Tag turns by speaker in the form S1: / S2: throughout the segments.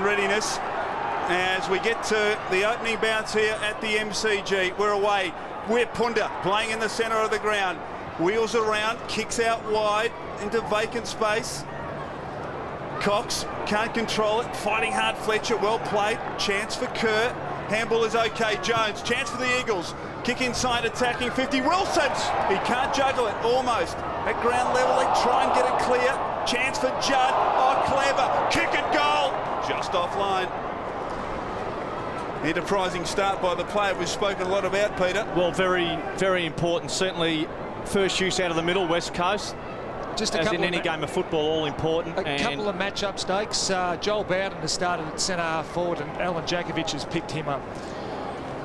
S1: Readiness as we get to the opening bounce here at the MCG. We're away. We're Punda playing in the centre of the ground. Wheels around, kicks out wide into vacant space. Cox can't control it, fighting hard. Fletcher, well played. Chance for Kerr. Handball is okay. Jones, chance for the Eagles. Kick inside, attacking 50. Wilson, he can't juggle it, almost. At ground level, they try and get it clear. Chance for Judd. Oh, clever. Kick and goal. Just offline. Enterprising start by the player we've spoken a lot about, Peter.
S2: Well, very, very important. Certainly, first use out of the middle, West Coast.
S3: Just
S2: as in any game of football, all important.
S3: A couple of match-up stakes. Joel Bowden has started at centre half forward, and Alan Jakovic has picked him up.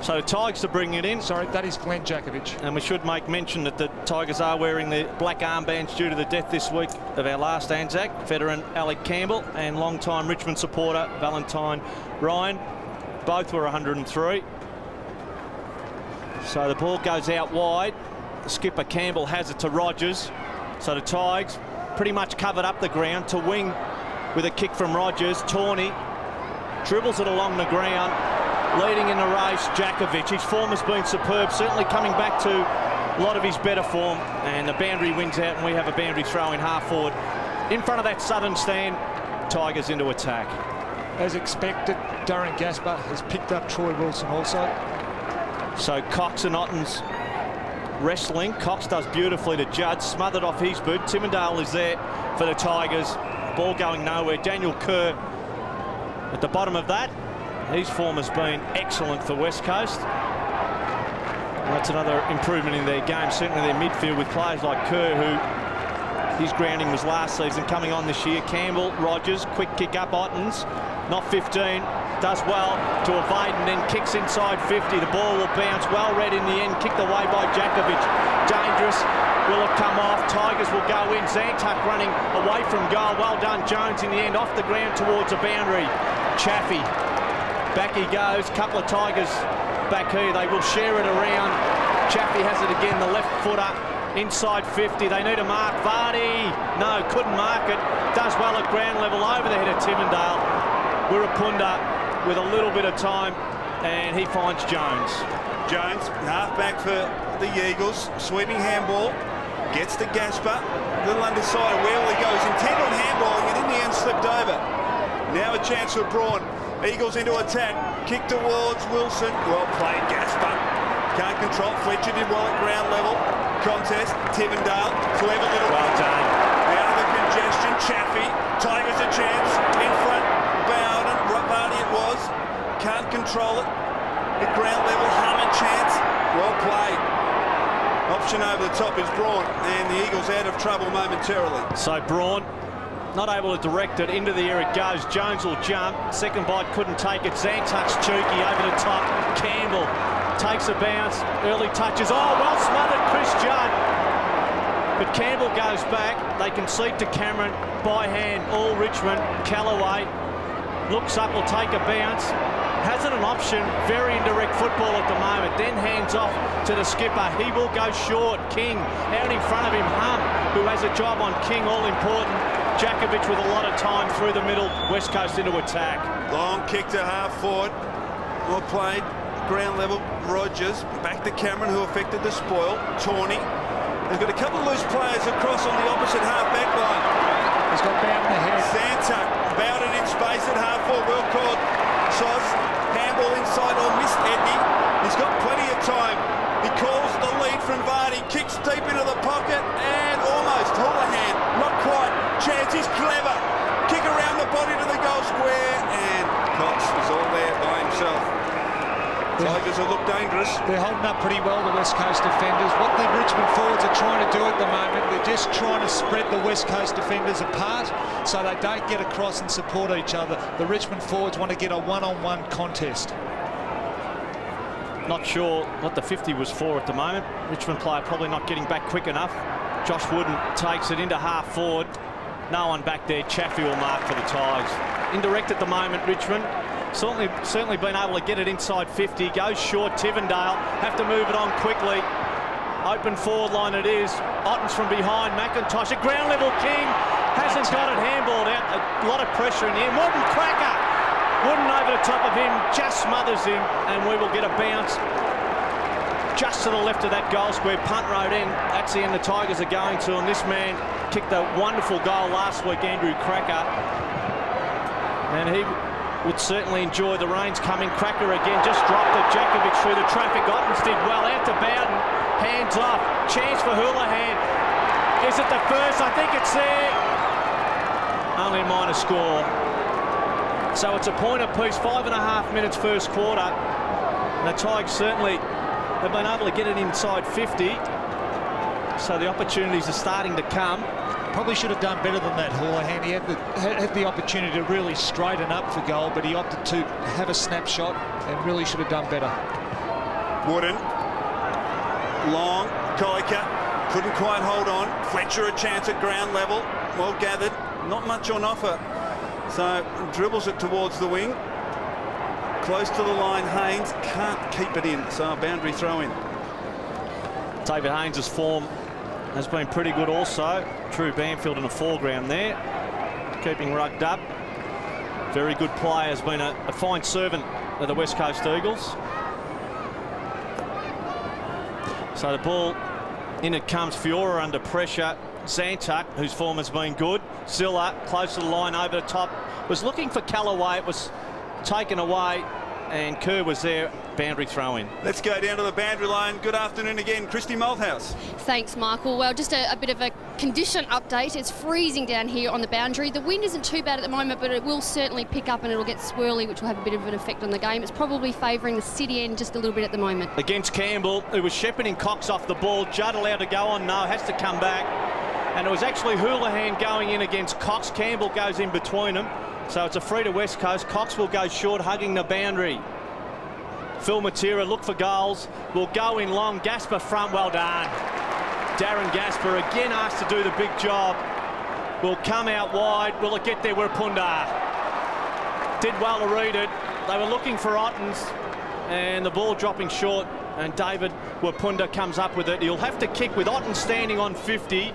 S2: So Tigers to bring it in.
S3: Sorry, that is Glenn Jakovic.
S2: And we should make mention that the Tigers are wearing the black armbands due to the death this week of our last Anzac, veteran Alec Campbell, and long-time Richmond supporter Valentine Ryan. Both were 103. So the ball goes out wide. The skipper Campbell has it to Rogers. So the Tigers pretty much covered up the ground to wing with a kick from Rogers. Tawney dribbles it along the ground. Leading in the race, Jakovic. His form has been superb, certainly coming back to a lot of his better form. And the boundary wins out, and we have a boundary throw in half forward. In front of that southern stand, Tigers into attack.
S3: As expected, Darren Gaspar has picked up Troy Wilson also.
S2: So Cox and Otten's wrestling. Cox does beautifully to Judd, smothered off his boot. Timondale is there for the Tigers. Ball going nowhere. Daniel Kerr at the bottom of that. His form has been excellent for West Coast. That's another improvement in their game, certainly their midfield, with players like Kerr, who his grounding was last season, coming on this year. Campbell, Rogers, quick kick up. Ottens, not 15, does well to evade and then kicks inside 50. The ball will bounce, well read in the end, kicked away by Jakovic. Dangerous, will it come off? Tigers will go in. Zantuck running away from goal. Well done, Jones in the end, off the ground towards the boundary. Chaffee, back he goes. Couple of Tigers back here, they will share it around. Chaffee has it again, the left footer. Inside 50, they need a mark. Vardy, no, couldn't mark it. Does well at ground level, over the head of Timondale. Wirapunda with a little bit of time, and he finds Jones.
S1: Jones, half back for the Eagles. Sweeping handball, gets to Gaspar. Little undecided where he goes. Intent on handballing, and in the end slipped over. Now a chance for Braun. Eagles into attack. Kick towards Wilson. Well played, Gaspar. Can't control. Fletcher did well at ground level. Contest, Timondale, clever little...
S2: Well done.
S1: Out of the congestion, Chaffee, Tigers a chance, in front, Bowden, Vardy it was, can't control it, at ground level, Hammond chance, well played. Option over the top is Braun, and the Eagles out of trouble momentarily.
S2: So Braun, not able to direct it, into the air it goes. Jones will jump, second bite couldn't take it. Zantuck's cheeky over the top. Campbell takes a bounce, early touches. Oh, well smothered, Chris Judd. But Campbell goes back. They concede to Cameron by hand, all Richmond. Callaway looks up, will take a bounce. Hasn't an option, very indirect football at the moment. Then hands off to the skipper. He will go short. King out in front of him. Hum, who has a job on King, all important. Jakovic with a lot of time through the middle. West Coast into attack.
S1: Long kick to half forward. Well played. Ground level, Rogers. Back to Cameron, who affected the spoil. Tawney. They've got a couple of loose players across on the opposite half-back line.
S3: He's got Bowden ahead.
S1: Zantuck, Bowden in space at half-forward. Well called. Sos, handball inside, or missed Edney. He's got plenty of time. He calls the lead from Vardy. Kicks deep into the pocket and almost Houlihan. Not quite. Chance is clever. Kick around the body to the goal square, and Cox is all there by himself. Tigers will look dangerous.
S3: They're holding up pretty well, the West Coast defenders. What the Richmond forwards are trying to do at the moment, they're just trying to spread the West Coast defenders apart so they don't get across and support each other. The Richmond forwards want to get a one-on-one contest.
S2: Not sure what the 50 was for at the moment. Richmond player probably not getting back quick enough. Josh Wooden takes it into half forward. No one back there. Chaffee will mark for the Tigers. Indirect at the moment, Richmond. Certainly been able to get it inside 50. Goes short, Tivendale. Have to move it on quickly. Open forward line it is. Ottens from behind. McIntosh at ground level. King hasn't got it handballed out. A lot of pressure in the end. Morton Cracker over the top of him, just smothers him, and we will get a bounce just to the left of that goal square. Punt road end. That's the end the Tigers are going to, and this man kicked a wonderful goal last week, Andrew Cracker, and he would certainly enjoy the rains coming. Cracker again just dropped it. Jakovic through the traffic. Ottens did well. Out to Bowden. Hands off. Chance for Houlihan. Is it the first? I think it's there. Only a minor score. So it's a point apiece. 5.5 minutes first quarter. And the Tigers certainly have been able to get it inside 50. So the opportunities are starting to come.
S3: Probably should have done better than that, Houlihan. He had the opportunity to really straighten up for goal, but he opted to have a snapshot and really should have done better.
S1: Wooden. Long. Kolika couldn't quite hold on. Fletcher a chance at ground level. Well gathered. Not much on offer. So dribbles it towards the wing. Close to the line. Haynes can't keep it in. So a boundary throw in.
S2: David Haynes' form has been pretty good also. Drew Banfield in the foreground there, keeping rugged up. Very good play, has been a fine servant of the West Coast Eagles. So the ball in it comes. Fiora under pressure. Zantuck, whose form has been good. Zilla close to the line over the top. Was looking for Callaway. It was taken away, and Kerr was there. Boundary throw in.
S1: Let's go down to the boundary line. Good afternoon again, Christy Malthouse.
S4: Thanks, Michael. Well, just a bit of a condition update. It's freezing down here on the boundary. The wind isn't too bad at the moment, but it will certainly pick up and it'll get swirly, which will have a bit of an effect on the game. It's probably favouring the City end just a little bit at the moment.
S2: Against Campbell, who was shepherding Cox off the ball. Judd allowed to go on? No, has to come back. And it was actually Houlihan going in against Cox. Campbell goes in between them. So it's a free to West Coast. Cox will go short, hugging the boundary. Phil Matera, look for goals. Will go in long. Gasper front, well done. Darren Gasper again asked to do the big job. Will come out wide. Will it get there? Wirapunda did well to read it. They were looking for Ottens, and the ball dropping short, and David Wirapunda comes up with it. He'll have to kick with Ottens standing on 50.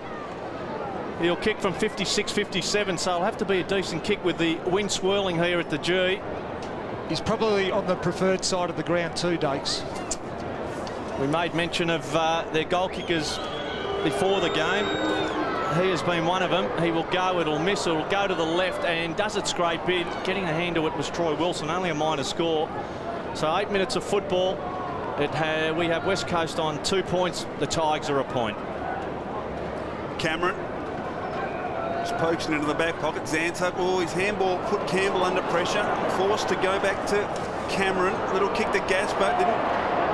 S2: He'll kick from 56, 57, so it'll have to be a decent kick with the wind swirling here at the G.
S3: He's probably on the preferred side of the ground too, Dakes.
S2: We made mention of their goal kickers before the game. He has been one of them. He will go, it'll miss, it'll go to the left, and does it scrape in. Getting a hand to it was Troy Wilson, only a minor score. So 8 minutes of football. We have West Coast on 2 points. The Tigers are a point.
S1: Cameron just pokes it into the back pocket. Zantuck, oh, his handball put Campbell under pressure. Forced to go back to Cameron. Little kick to Gasper, didn't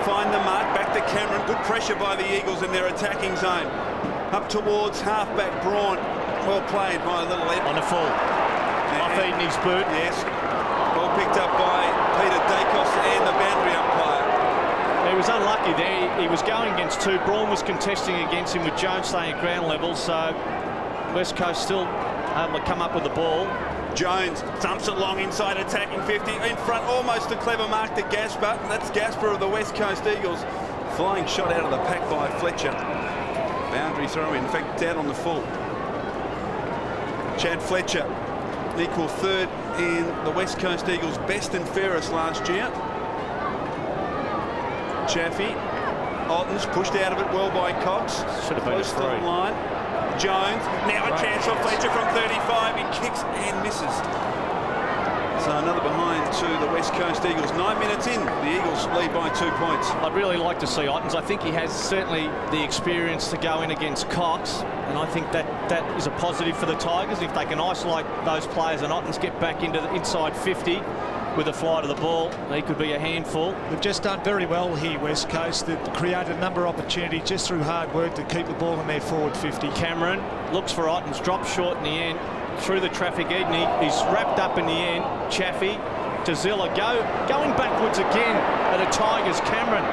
S1: find the mark. Back to Cameron. Good pressure by the Eagles in their attacking zone. Up towards halfback Braun. Well played by a little Ed.
S2: On the full. Off Eden's boot.
S1: Yes. Ball picked up by Peter Dacos and the boundary umpire.
S2: He was unlucky there. He was going against two. Braun was contesting against him with Jones staying at ground level. So West Coast still able to come up with the ball.
S1: Jones dumps it long inside, attacking 50. In front, almost a clever mark to Gasper. That's Gasper of the West Coast Eagles. Flying shot out of the pack by Fletcher. Boundary throw in fact, down on the full. Chad Fletcher, equal third in the West Coast Eagles' best and fairest last year. Chaffee, Ottens pushed out of it well by Cox.
S2: Should have been
S1: close to the line. Jones, now a chance for Fletcher from 35. He kicks and misses. So another behind to the West Coast Eagles. 9 minutes in, the Eagles lead by 2 points.
S2: I'd really like to see Ottens. I think he has certainly the experience to go in against Cox, and I think that is a positive for the Tigers. If they can isolate those players and Ottens get back into the inside 50 with a fly to the ball, he could be a handful.
S3: They've just done very well here, West Coast. They've created a number of opportunities just through hard work to keep the ball in their forward 50.
S2: Cameron looks for Ottens, drops short in the end. Through the traffic, Edney, he's wrapped up in the end. Chaffee to Zilla, going backwards again at the Tigers. Cameron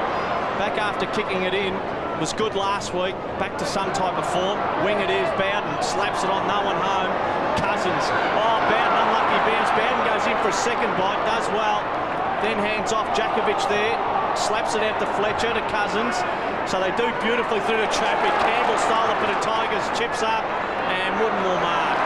S2: back after kicking it in, was good last week, back to some type of form. Wing it is, Bowden slaps it on, no one home. Cousins, oh, Bowden, unlucky bounce. Bowden goes in for a second bite, does well, then hands off Jakovic there, slaps it out to Fletcher, to Cousins. So they do beautifully through the traffic. Campbell stole it for the Tigers, chips up, and Wooden will mark.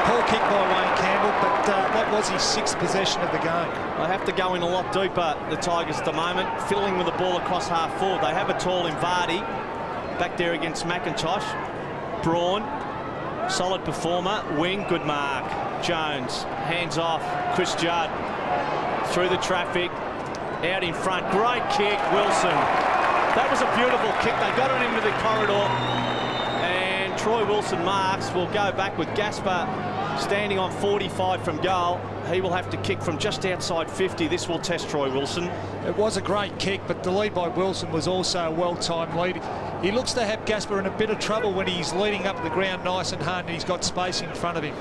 S3: Poor kick by Wayne Campbell, but that was his 6th possession of the game.
S2: They have to go in a lot deeper, the Tigers, at the moment, fiddling with the ball across half forward. They have a tall in Vardy back there against McIntosh. Braun, solid performer. Wing, good mark. Jones, hands off. Chris Judd through the traffic, out in front. Great kick, Wilson. That was a beautiful kick. They got it into the corridor, and Troy Wilson marks. Will go back with Gaspar standing on 45 from goal. He will have to kick from just outside 50. This will test Troy Wilson.
S3: It was a great kick, but the lead by Wilson was also a well-timed lead. He looks to have Gaspar in a bit of trouble when he's leading up the ground nice and hard and he's got space in front of him.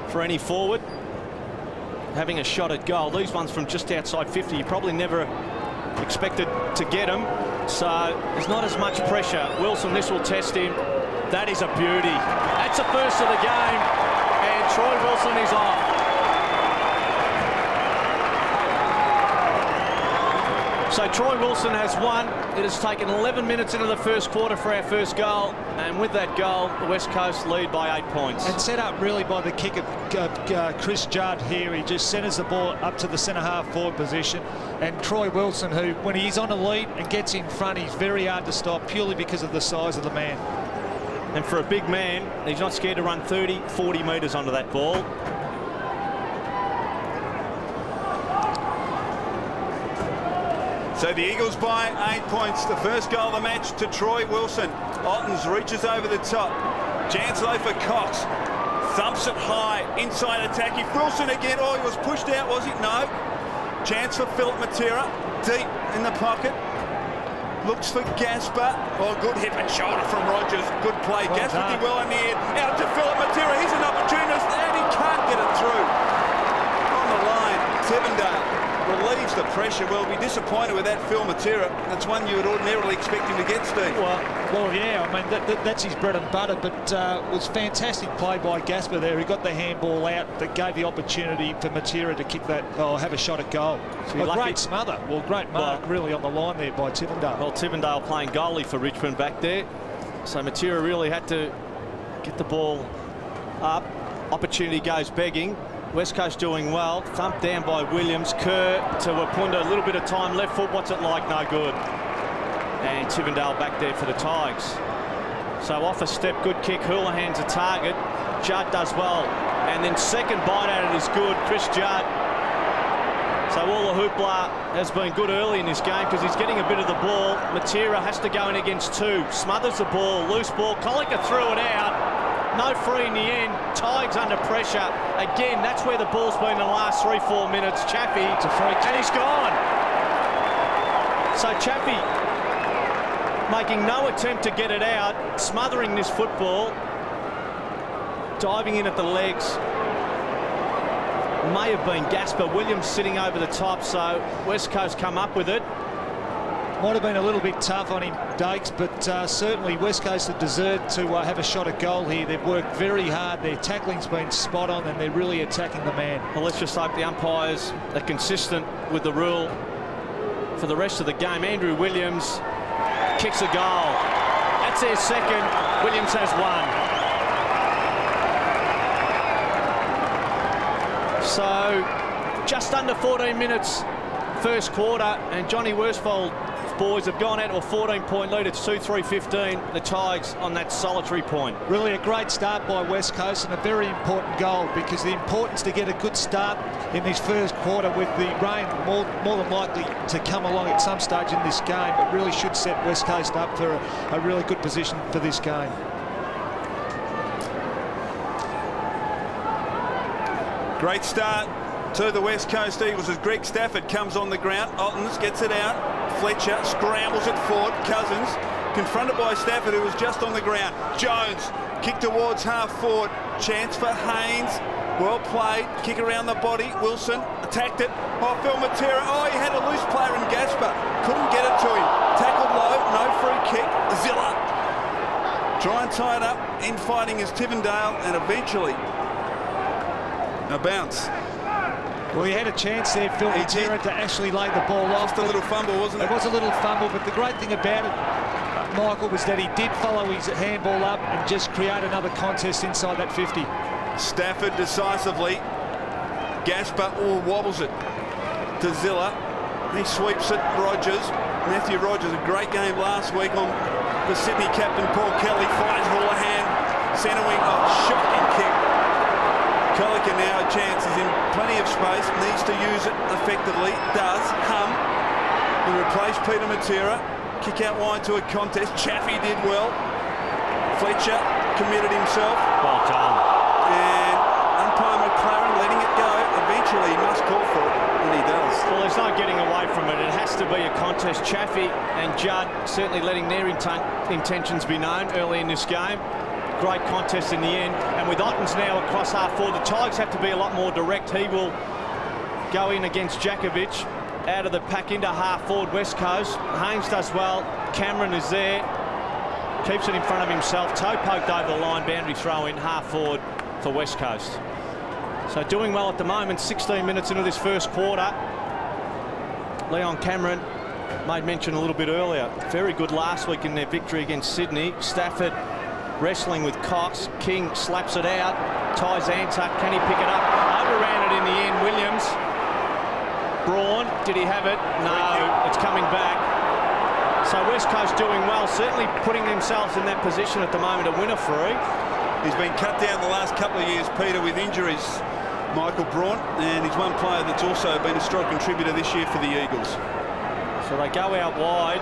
S2: For any forward having a shot at goal, these ones from just outside 50, you probably never expected to get them, so there's not as much pressure. Wilson, this will test him. That is a beauty. That's the first of the game, and Troy Wilson is off. So Troy Wilson has won. It has taken 11 minutes into the first quarter for our first goal, and with that goal, the West Coast lead by 8 points. And
S3: set up really by the kick of Chris Judd here. He just centres the ball up to the centre-half forward position, and Troy Wilson, who, when he's on a lead and gets in front, he's very hard to stop purely because of the size of the man.
S2: And for a big man, he's not scared to run 30, 40 metres onto that ball.
S1: So the Eagles by 8 points. The first goal of the match to Troy Wilson. Ottens reaches over the top. Janslow for Cox. Thumps it high. Inside attacking. Wilson again. Oh, he was pushed out, was he? No. Chance for Philip Matera. Deep in the pocket. Looks for Gaspar. Oh, good hip and shoulder from Rogers. Good play.
S3: Well
S1: Gaspar
S3: done.
S1: did well in the end. Out to Philip Matera. He's an opportunist and he can't get it through. On the line, Tivendale relieves the pressure. Well, be disappointed with that Phil Matera. That's one you would ordinarily expect him to get, Steve.
S3: Well, yeah, I mean, that's his bread and butter, but it was fantastic play by Gaspar there. He got the handball out that gave the opportunity for Matera to kick that, have a shot at goal. So great smother. Well, great mark really on the line there by Tivendale.
S2: Well, Tivendale playing goalie for Richmond back there. So Matera really had to get the ball up. Opportunity goes begging. West Coast doing well. Thumped down by Williams. Kerr to Wapunda. A little bit of time. Left foot. What's it like? No good. And Tivendale back there for the Tigers. So off a step. Good kick. Houlihan's a target. Judd does well. And then second bite at it is good. Chris Judd. So all the hoopla has been good early in this game because he's getting a bit of the ball. Matera has to go in against two. Smothers the ball. Loose ball. Colliker threw it out. No free in the end. Tigers under pressure. Again, that's where the ball's been in the last 3-4 minutes. Chaffee, it's a free kick. And he's gone. So Chaffee making no attempt to get it out, smothering this football, diving in at the legs. May have been Gaspar. Williams sitting over the top, so West Coast come up with it.
S3: Might have been a little bit tough on him, Dakes, but certainly West Coast have deserved to have a shot at goal here. They've worked very hard. Their tackling's been spot on and they're really attacking the man.
S2: Well, let's just hope the umpires are consistent with the rule for the rest of the game. Andrew Williams kicks a goal. That's their second. Williams has one. So just under 14 minutes first quarter, and Johnny Worsfold's boys have gone out to a 14-point lead. It's 2-3-15. The Tigers on that solitary point.
S3: Really a great start by West Coast and a very important goal, because the importance to get a good start in this first quarter with the rain more than likely to come along at some stage in this game, it really should set West Coast up for a really good position for this game.
S1: Great start to the West Coast Eagles as Greg Stafford comes on the ground. Ottens gets it out. Fletcher scrambles it forward. Cousins confronted by Stafford, who was just on the ground. Jones kick towards half forward. Chance for Haynes. Well played. Kick around the body. Wilson attacked it. Oh, Phil Matera. Oh, he had a loose player in Gaspar. Couldn't get it to him. Tackled low. No free kick. Zilla. Try and tie it up. Infighting is Tivendale, and eventually a bounce.
S3: Well, he had a chance there, Phil Matera, to actually lay the ball off.
S1: Just a little fumble, wasn't it?
S3: It was a little fumble, but the great thing about it, Michael, was that he did follow his handball up and just create another contest inside that 50.
S1: Stafford decisively. Gasper wobbles it to Zilla. He sweeps it. Rogers. Matthew Rogers, a great game last week on the Sydney captain Paul Kelly. Finds Houlihan. Centre wing. Oh, shocking kick. Colica now a chance. He's in plenty of space. Needs to use it effectively. Does. Hum. He replaced Peter Matera. Kick out wide to a contest. Chaffey did well. Fletcher committed himself.
S2: Well done.
S1: And umpire McLaren letting it go. Eventually he must call for it, and he does.
S2: Well, there's no getting away from it. It has to be a contest. Chaffey and Judd certainly letting their intentions be known early in this game. Great contest in the end. And with Ottens now across half forward, the Tigers have to be a lot more direct. He will go in against Jakovic. Out of the pack into half forward West Coast. Haynes does well. Cameron is there. Keeps it in front of himself. Toe poked over the line. Boundary throw in half forward for West Coast. So doing well at the moment. 16 minutes into this first quarter. Leon Cameron made mention a little bit earlier. Very good last week in their victory against Sydney. Stafford wrestling with Cox. King slaps it out. Ties Antuck. Can he pick it up? Overran it in the end. Williams. Braun. Did he have it? No. It's coming back. So West Coast doing well. Certainly putting themselves in that position at the moment to win a free.
S1: He's been cut down the last couple of years, Peter, with injuries, Michael Braun, and he's one player that's also been a strong contributor this year for the Eagles.
S2: So they go out wide.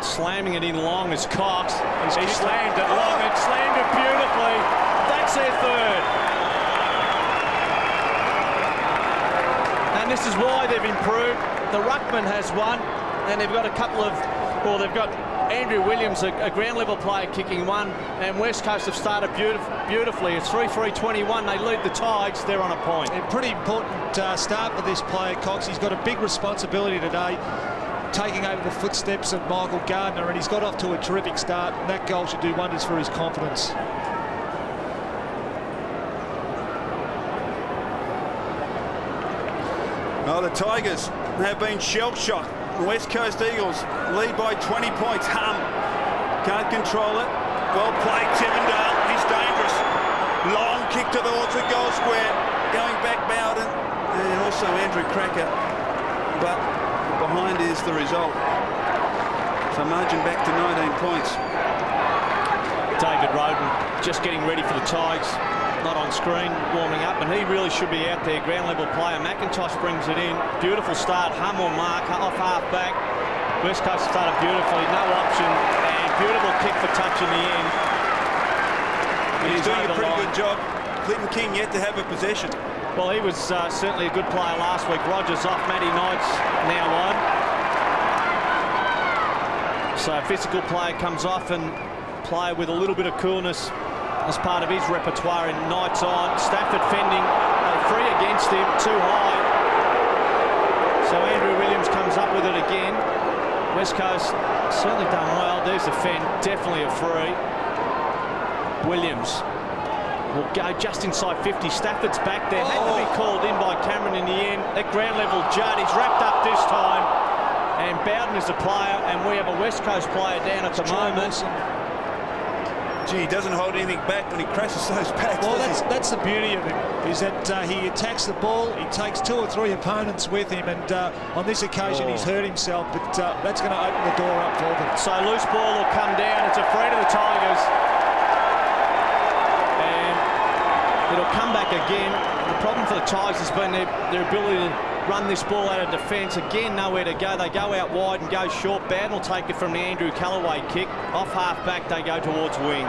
S2: Slamming it in long as Cox. He slammed it long and slammed it beautifully. That's their third. And this is why they've improved. The ruckman has one, and they've got a couple of, well, they've got Andrew Williams, a ground level player, kicking one, and West Coast have started beautifully. It's 3-3-21. They lead the Tigers. They're on a point.
S3: A pretty important start for this player, Cox. He's got a big responsibility today, taking over the footsteps of Michael Gardner, and he's got off to a terrific start, and that goal should do wonders for his confidence.
S1: Oh, the Tigers have been shell-shocked. The West Coast Eagles lead by 20 points. Hum can't control it. Well played, Tivendale. He's dangerous. Long kick towards the goal square. Going back, Bowden. And also Andrew Cracker. But behind is the result. So margin back to 19 points.
S2: David Roden just getting ready for the Tigers. Not on screen, warming up, and he really should be out there. Ground level player. McIntosh brings it in. Beautiful start. Hum or mark off half back. West Coast started beautifully. No option, and beautiful kick for touch in the end.
S1: He's doing a pretty good job. Clinton King yet to have a possession.
S2: Well, he was certainly a good player last week. Rogers off. Matty Knight's now on. So a physical player comes off, and player with a little bit of coolness as part of his repertoire, and Knight's on. Stafford fending, free against him, too high. So Andrew Williams comes up with it again. West Coast certainly done well. There's the fend, definitely a free. Williams will go just inside 50. Stafford's back there, had to be called in by Cameron in the end. At ground level, Judd, he's wrapped up this time. And Bowden is a player, and we have a West Coast player down at the moment.
S1: Gee, he doesn't hold anything back when he crashes those backs.
S3: Well, that's the beauty of him, is that he attacks the ball, he takes 2 or 3 opponents with him, and on this occasion he's hurt himself, but that's going to open the door up for them.
S2: So loose ball will come down. It's a free to the Tigers. And it'll come back again. The problem for the Tigers has been their ability to run this ball out of defence. Again, nowhere to go. They go out wide and go short. Bowden will take it from the Andrew Callaway kick. Off half back, they go towards wing.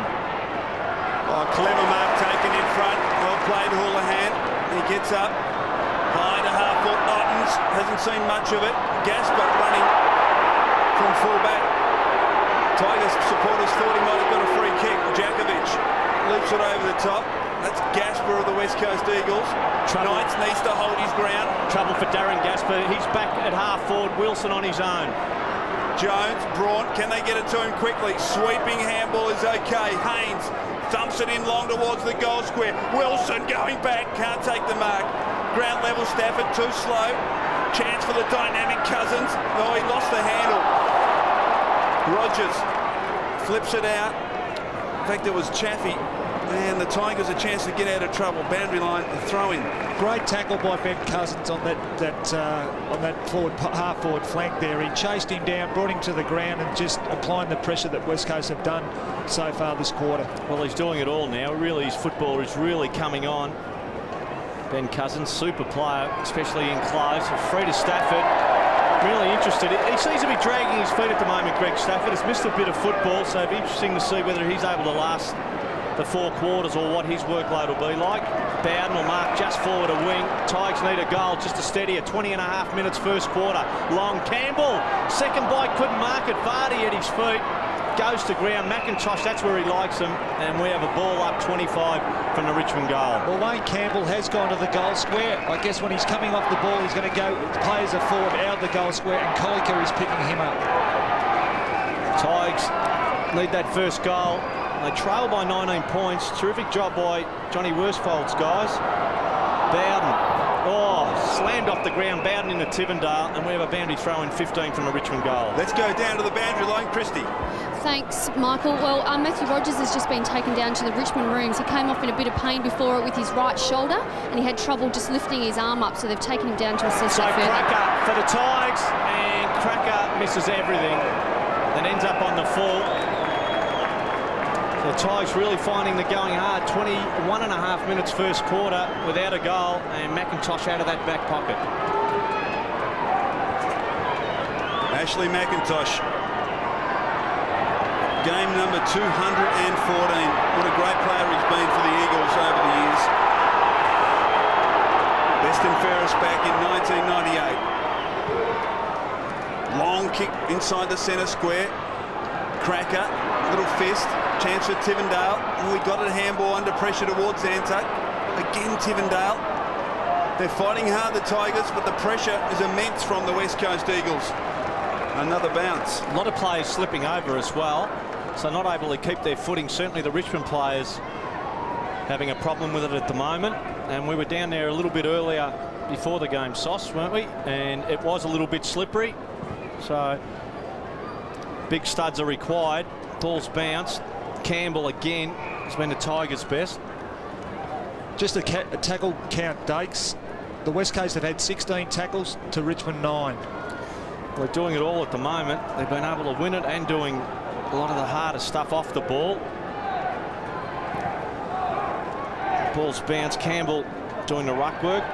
S1: Oh, clever mark taken in front. Well played, Houlihan. He gets up. High to half foot. Ottens hasn't seen much of it. Gasper running from full-back. Tigers supporters thought he might have got a free kick. Jakovic leaps it over the top. That's Gasper of the West Coast Eagles. Knights needs to hold his ground.
S2: Trouble for Darren Gasper. He's back at half forward. Wilson on his own.
S1: Jones, Braun, can they get it to him quickly? Sweeping handball is okay. Haynes thumps it in long towards the goal square. Wilson going back, can't take the mark. Ground level, Stafford too slow. Chance for the dynamic Cousins. Oh, he lost the handle. Rogers flips it out. In fact, it was Chaffey And the Tigers a chance to get out of trouble. Boundary line, throw in.
S3: Great tackle by Ben Cousins on that half forward flank there. He chased him down, brought him to the ground, and just applying the pressure that West Coast have done so far this quarter.
S2: Well, he's doing it all now. Really, his football is really coming on. Ben Cousins, super player, especially in close. Free to Stafford. Really interested. He seems to be dragging his feet at the moment, Greg Stafford. Has missed a bit of football, so it'll be interesting to see whether he's able to last the 4 quarters or what his workload will be like. Bowden will mark just forward a wing. Tigers need a goal just to steady it. 20.5 minutes first quarter. Long Campbell, second bite, couldn't mark it. Vardy at his feet. Goes to ground. McIntosh, that's where he likes him. And we have a ball up 25 from the Richmond goal.
S3: Well, Wayne Campbell has gone to the goal square. I guess when he's coming off the ball, he's going to go, players are forward out of the goal square, and Colliker is picking him up.
S2: Tigers need that first goal. They trail by 19 points. Terrific job by Johnny Worsfold's guys. Bowden. Oh, slammed off the ground. Bowden into Tivendale, and we have a boundary throw in 15 from the Richmond goal.
S1: Let's go down to the boundary line, Christie.
S4: Thanks, Michael. Well, Matthew Rogers has just been taken down to the Richmond rooms. He came off in a bit of pain before it with his right shoulder, and he had trouble just lifting his arm up, so they've taken him down to assess
S2: So
S4: that further.
S2: Cracker for the Tigers, and Cracker misses everything and ends up on the full. The Tigers really finding the going hard. 21.5 minutes first quarter without a goal, and McIntosh out of that back pocket.
S1: Ashley McIntosh. Game number 214. What a great player he's been for the Eagles over the years. Best and fairest back in 1998. Long kick inside the centre square. Cracker, little fist. Chance for Tivendale. And we got a handball under pressure towards Antuck. Again, Tivendale. They're fighting hard, the Tigers, but the pressure is immense from the West Coast Eagles. Another bounce.
S2: A lot of players slipping over as well, so not able to keep their footing. Certainly the Richmond players having a problem with it at the moment. And we were down there a little bit earlier before the game, Sauce, weren't we? And it was a little bit slippery. So big studs are required. Ball's bounced. Campbell again has been the Tigers' best.
S3: Just a tackle count, Dakes. The West Coast have had 16 tackles to Richmond 9.
S2: We're doing it all at the moment. They've been able to win it and doing a lot of the harder stuff off the ball. Ball's bounced. Campbell doing the ruck work.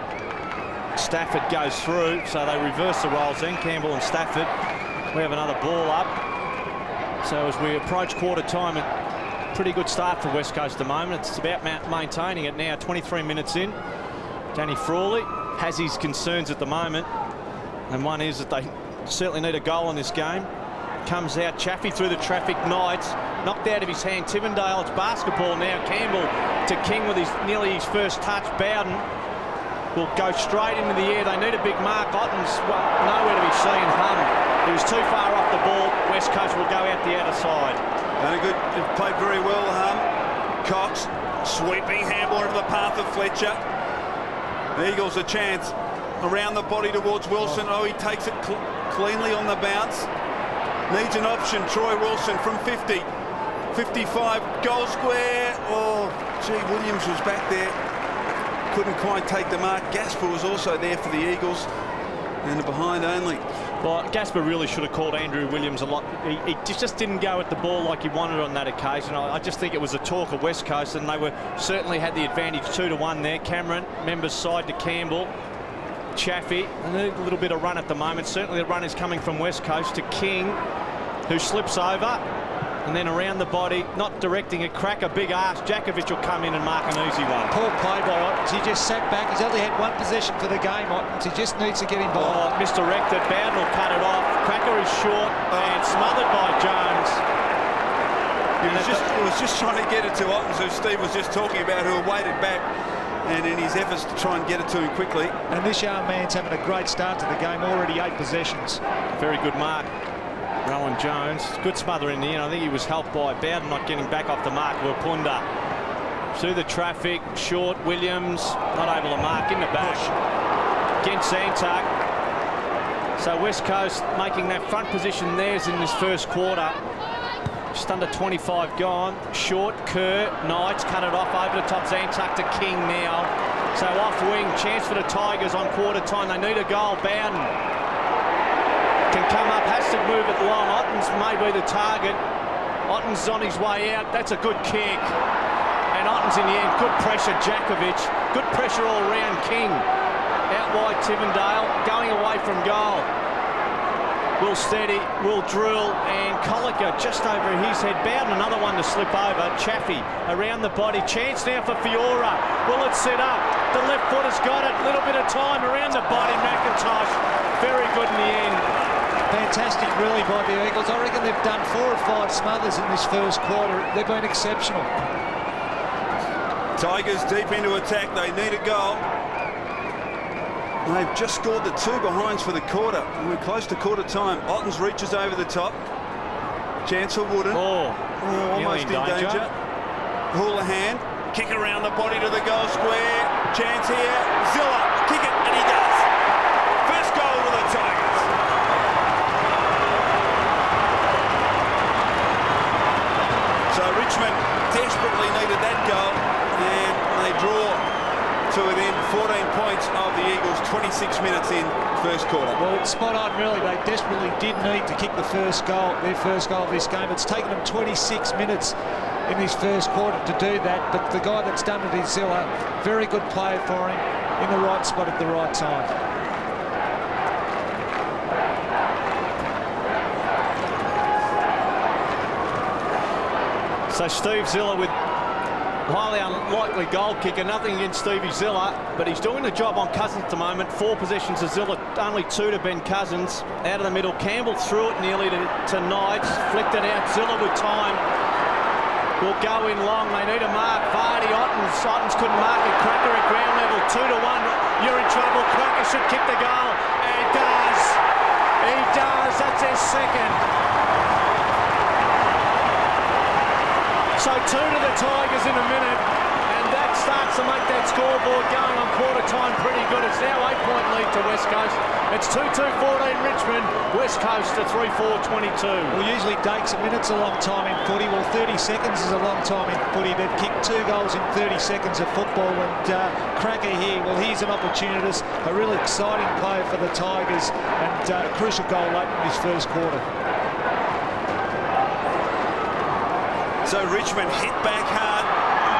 S2: Stafford goes through, so they reverse the roles then, Campbell and Stafford. We have another ball up. So as we approach quarter time, a pretty good start for West Coast at the moment. It's about maintaining it now, 23 minutes in. Danny Frawley has his concerns at the moment, and one is that they certainly need a goal in this game. Comes out, Chaffee through the traffic, Knights, knocked out of his hand, Tivendale, it's basketball now. Campbell to King with nearly his first touch. Bowden will go straight into the air. They need a big mark. Otten's nowhere to be seen. He was too far off the ball. West Coast will go out the outer side.
S1: Done a good, played very well, Cox, sweeping handball into the path of Fletcher. The Eagles a chance. Around the body towards Wilson. Oh, he takes it cleanly on the bounce. Needs an option. Troy Wilson from 50. 55, goal square. Oh, gee, Williams was back there. Couldn't quite take the mark. Gasper was also there for the Eagles. And behind only.
S2: Well, Gasper really should have called Andrew Williams a lot. He just didn't go at the ball like he wanted on that occasion. I just think it was a talk of West Coast, and they were certainly had the advantage 2-1 there. Cameron, members side to Campbell. Chaffee, and a little bit of run at the moment. Certainly the run is coming from West Coast to King, who slips over, and then around the body, not directing it. Crack a big arse. Jakovic will come in and mark an easy one.
S3: Poor play by Ottens. He just sat back. He's only had one possession for the game, Ottens. He just needs to get involved.
S2: Oh, misdirected. Bowden will cut it off. Cracker is short and smothered by Jones.
S1: He was just trying to get it to Ottens, who Steve was just talking about, who waited back. And in his efforts to try and get it to him quickly.
S3: And this young man's having a great start to the game, already 8 possessions.
S2: Very good mark. Rowan Jones, good smother in the end. I think he was helped by Bowden not getting back off the mark. Wapunda through the traffic, short. Williams not able to mark in the back. Against Antuck. So West Coast making that front position theirs in this first quarter. Just under 25 gone. Short, Kerr, Knights cut it off over the top. Zantuck to King now. So off wing, chance for the Tigers on quarter time. They need a goal. Bowden can come up, has to move it long. Ottens may be the target. Ottens on his way out. That's a good kick. And Ottens in the end, good pressure, Jakovic. Good pressure all round, King. Out wide, Tivendale, going away from goal. Will steady, will drill, and Colliker just over his head. Bowden, another one to slip over. Chaffee around the body. Chance now for Fiora. Will it set up? The left foot has got it. Little bit of time around the body. McIntosh, very good in the end.
S3: Fantastic, really, by the Eagles. I reckon they've done 4 or 5 smothers in this first quarter. They've been exceptional.
S1: Tigers deep into attack. They need a goal. They've just scored the 2 behinds for the quarter. And we're close to quarter time. Ottens reaches over the top. Chance for Wooden. Almost in danger. Houlihan. Kick around the body to the goal square. Chance here. Zilla. Kick it, and he does. First goal for the Tigers. So Richmond desperately needed that goal, and they draw to within 14 points of the Eagles, 26 minutes in first quarter.
S3: Well, spot on, really. They desperately did need to kick the first goal, their first goal of this game. It's taken them 26 minutes in this first quarter to do that, but the guy that's done it is Zilla. Very good play for him in the right spot at the right time.
S2: So Steve Zilla with highly unlikely goal kicker. Nothing against Stevie Zilla, but he's doing the job on Cousins at the moment. 4 possessions of Zilla, only 2 to Ben Cousins. Out of the middle, Campbell threw it nearly to Knights. Flicked it out, Zilla with time. Will go in long, they need a mark. Vardy, Ottens couldn't mark it. Cracker at ground level, 2-1. You're in trouble, Cracker should kick the goal. And he does. He does, that's his second. So 2 to the Tigers in a minute, and that starts to make that scoreboard going on quarter time pretty good. It's now 8-point lead to West Coast. It's 2-2-14 Richmond, West Coast to 3-4-22.
S3: Well, usually takes a minute's a long time in footy. Well, 30 seconds is a long time in footy. They've kicked 2 goals in 30 seconds of football, and Cracker here, well, he's an opportunist, a really exciting player for the Tigers, and a crucial goal late in this first quarter.
S1: So Richmond hit back hard,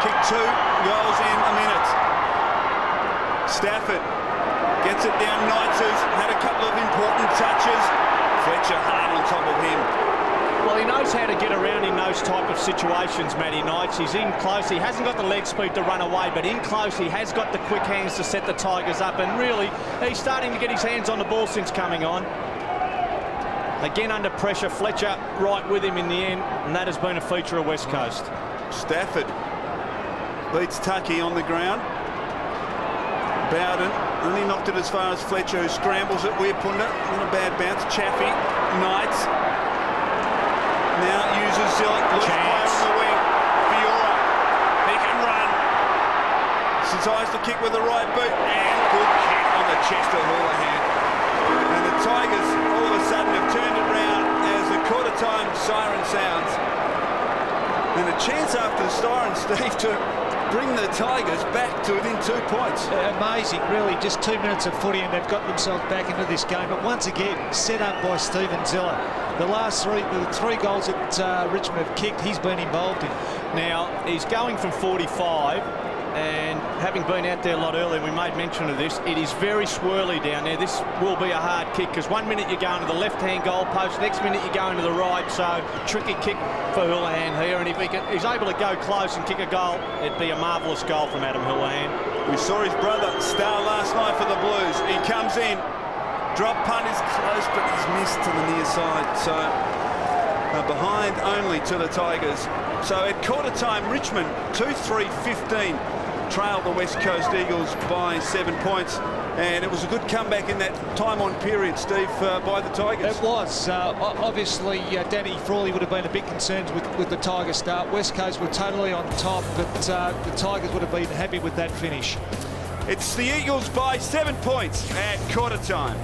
S1: kicked 2 goals in a minute. Stafford gets it down. Knights has had a couple of important touches. Fletcher hard on top of him.
S2: Well, he knows how to get around in those type of situations, Matty Knights. He's in close. He hasn't got the leg speed to run away, but in close he has got the quick hands to set the Tigers up, and really he's starting to get his hands on the ball since coming on. Again under pressure, Fletcher right with him in the end, and that has been a feature of West Coast.
S1: Stafford beats Tucky on the ground. Bowden only knocked it as far as Fletcher, who scrambles it. Weirpunda on a bad bounce. Chaffee, Knights. Now uses Zilla. Loose player on the wing. Fiora. He can run. Decides to kick with the right boot, and good kick on the chest of Houlihan. And the Tigers all of a sudden have turned it round as the quarter time siren sounds. And a chance after the siren, Steve, to bring the Tigers back to within 2 points.
S3: Amazing, really. Just 2 minutes of footy and they've got themselves back into this game. But once again, set up by Stephen Zilla. The last the three goals that Richmond have kicked, he's been involved in.
S2: Now, he's going from 45, and having been out there a lot earlier, we made mention of this, it is very swirly down there. This will be a hard kick, because 1 minute you're going to the left-hand goal post, next minute you're going to the right, so tricky kick for Houlihan here, and if he's able to go close and kick a goal, it'd be a marvellous goal from Adam Houlihan.
S1: We saw his brother Star last night for the Blues. He comes in, drop punt is close, but he's missed to the near side, so behind only to the Tigers. So at quarter time, Richmond 2-3-15 trailed the West Coast Eagles by 7 points, and it was a good comeback in that time on period, Steve, by the Tigers.
S3: It was. Obviously, Danny Frawley would have been a bit concerned with the Tigers start. West Coast were totally on top, but the Tigers would have been happy with that finish.
S1: It's the Eagles by 7 points at quarter time.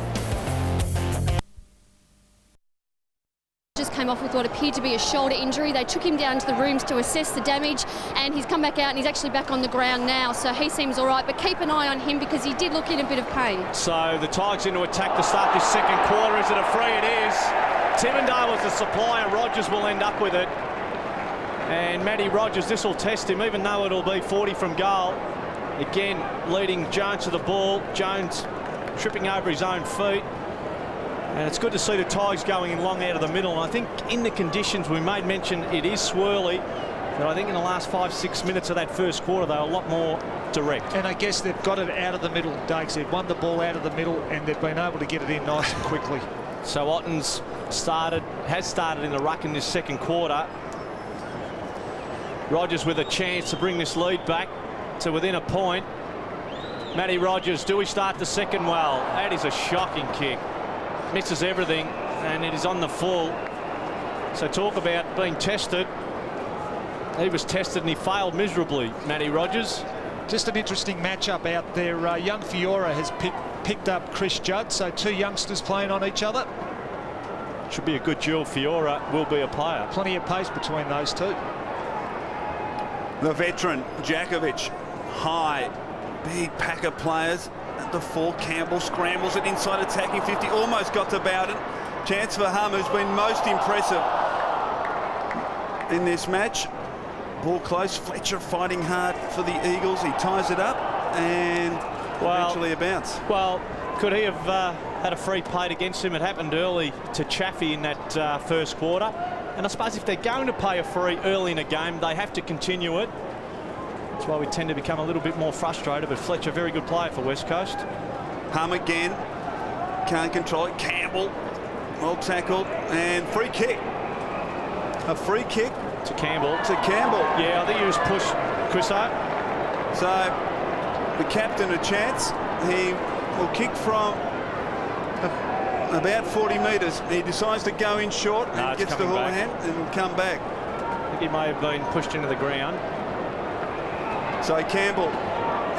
S4: Just came off with what appeared to be a shoulder injury. They took him down to the rooms to assess the damage, and he's come back out and he's actually back on the ground now, so he seems all right. But keep an eye on him because he did look in a bit of pain.
S2: So the Tigers into attack to start this second quarter. Is it a free? It is. Timmendale was the supplier. Rogers will end up with it. And Matty Rogers, this will test him, even though it'll be 40 from goal. Again, leading Jones to the ball. Jones tripping over his own feet. And it's good to see the Tigers going in long out of the middle. And I think in the conditions, we made mention it is swirly, but I think in the last 5-6 minutes of that first quarter, they were a lot more direct.
S3: And I guess they've got it out of the middle, Dakes. They've won the ball out of the middle, and they've been able to get it in nice and quickly.
S2: So Otten's has started in the ruck in this second quarter. Rogers with a chance to bring this lead back to within a point. Matty Rogers, do we start the second well? That is a shocking kick. Misses everything, and it is on the full. So talk about being tested. He was tested and he failed miserably, Matty Rogers.
S3: Just an interesting matchup out there. Young Fiora has picked up Chris Judd, so two youngsters playing on each other.
S2: Should be a good duel. Fiora will be a player.
S3: Plenty of pace between those two.
S1: The veteran, Jakovic, high, big pack of players. At the 4, Campbell scrambles it inside attacking 50, almost got to Bowden. Chance for Hum, who's been most impressive in this match. Ball close, Fletcher fighting hard for the Eagles. He ties it up and eventually a bounce.
S2: Well, could he have had a free played against him? It happened early to Chaffee in that first quarter. And I suppose if they're going to pay a free early in a game, they have to continue it. That's why we tend to become a little bit more frustrated. But Fletcher, very good player for West Coast.
S1: Hum again, can't control it. Campbell, well tackled, and free kick. A free kick
S2: to Campbell. Yeah, I think he was pushed, Chriso.
S1: So the captain a chance. He will kick from about 40 metres. He decides to go in short and gets the Houlihan and come back.
S2: I think he may have been pushed into the ground.
S1: So Campbell,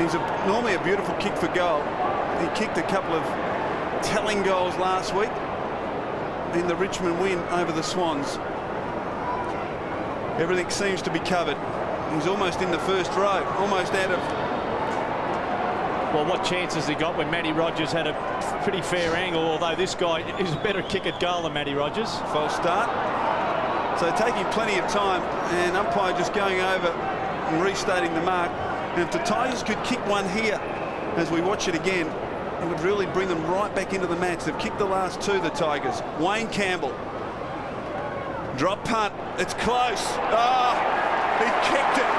S1: he's normally a beautiful kick for goal. He kicked a couple of telling goals last week in the Richmond win over the Swans. Everything seems to be covered. He's almost in the first row, almost out of...
S2: Well, what chances he got when Matty Rogers had a pretty fair angle, although this guy is a better kick at goal than Matty Rogers.
S1: False start. So taking plenty of time, and umpire just going over and restating the mark. And if the Tigers could kick one here, as we watch it again, it would really bring them right back into the match. They've kicked the last two, the Tigers. Wayne Campbell. Drop punt. It's close. He kicked it.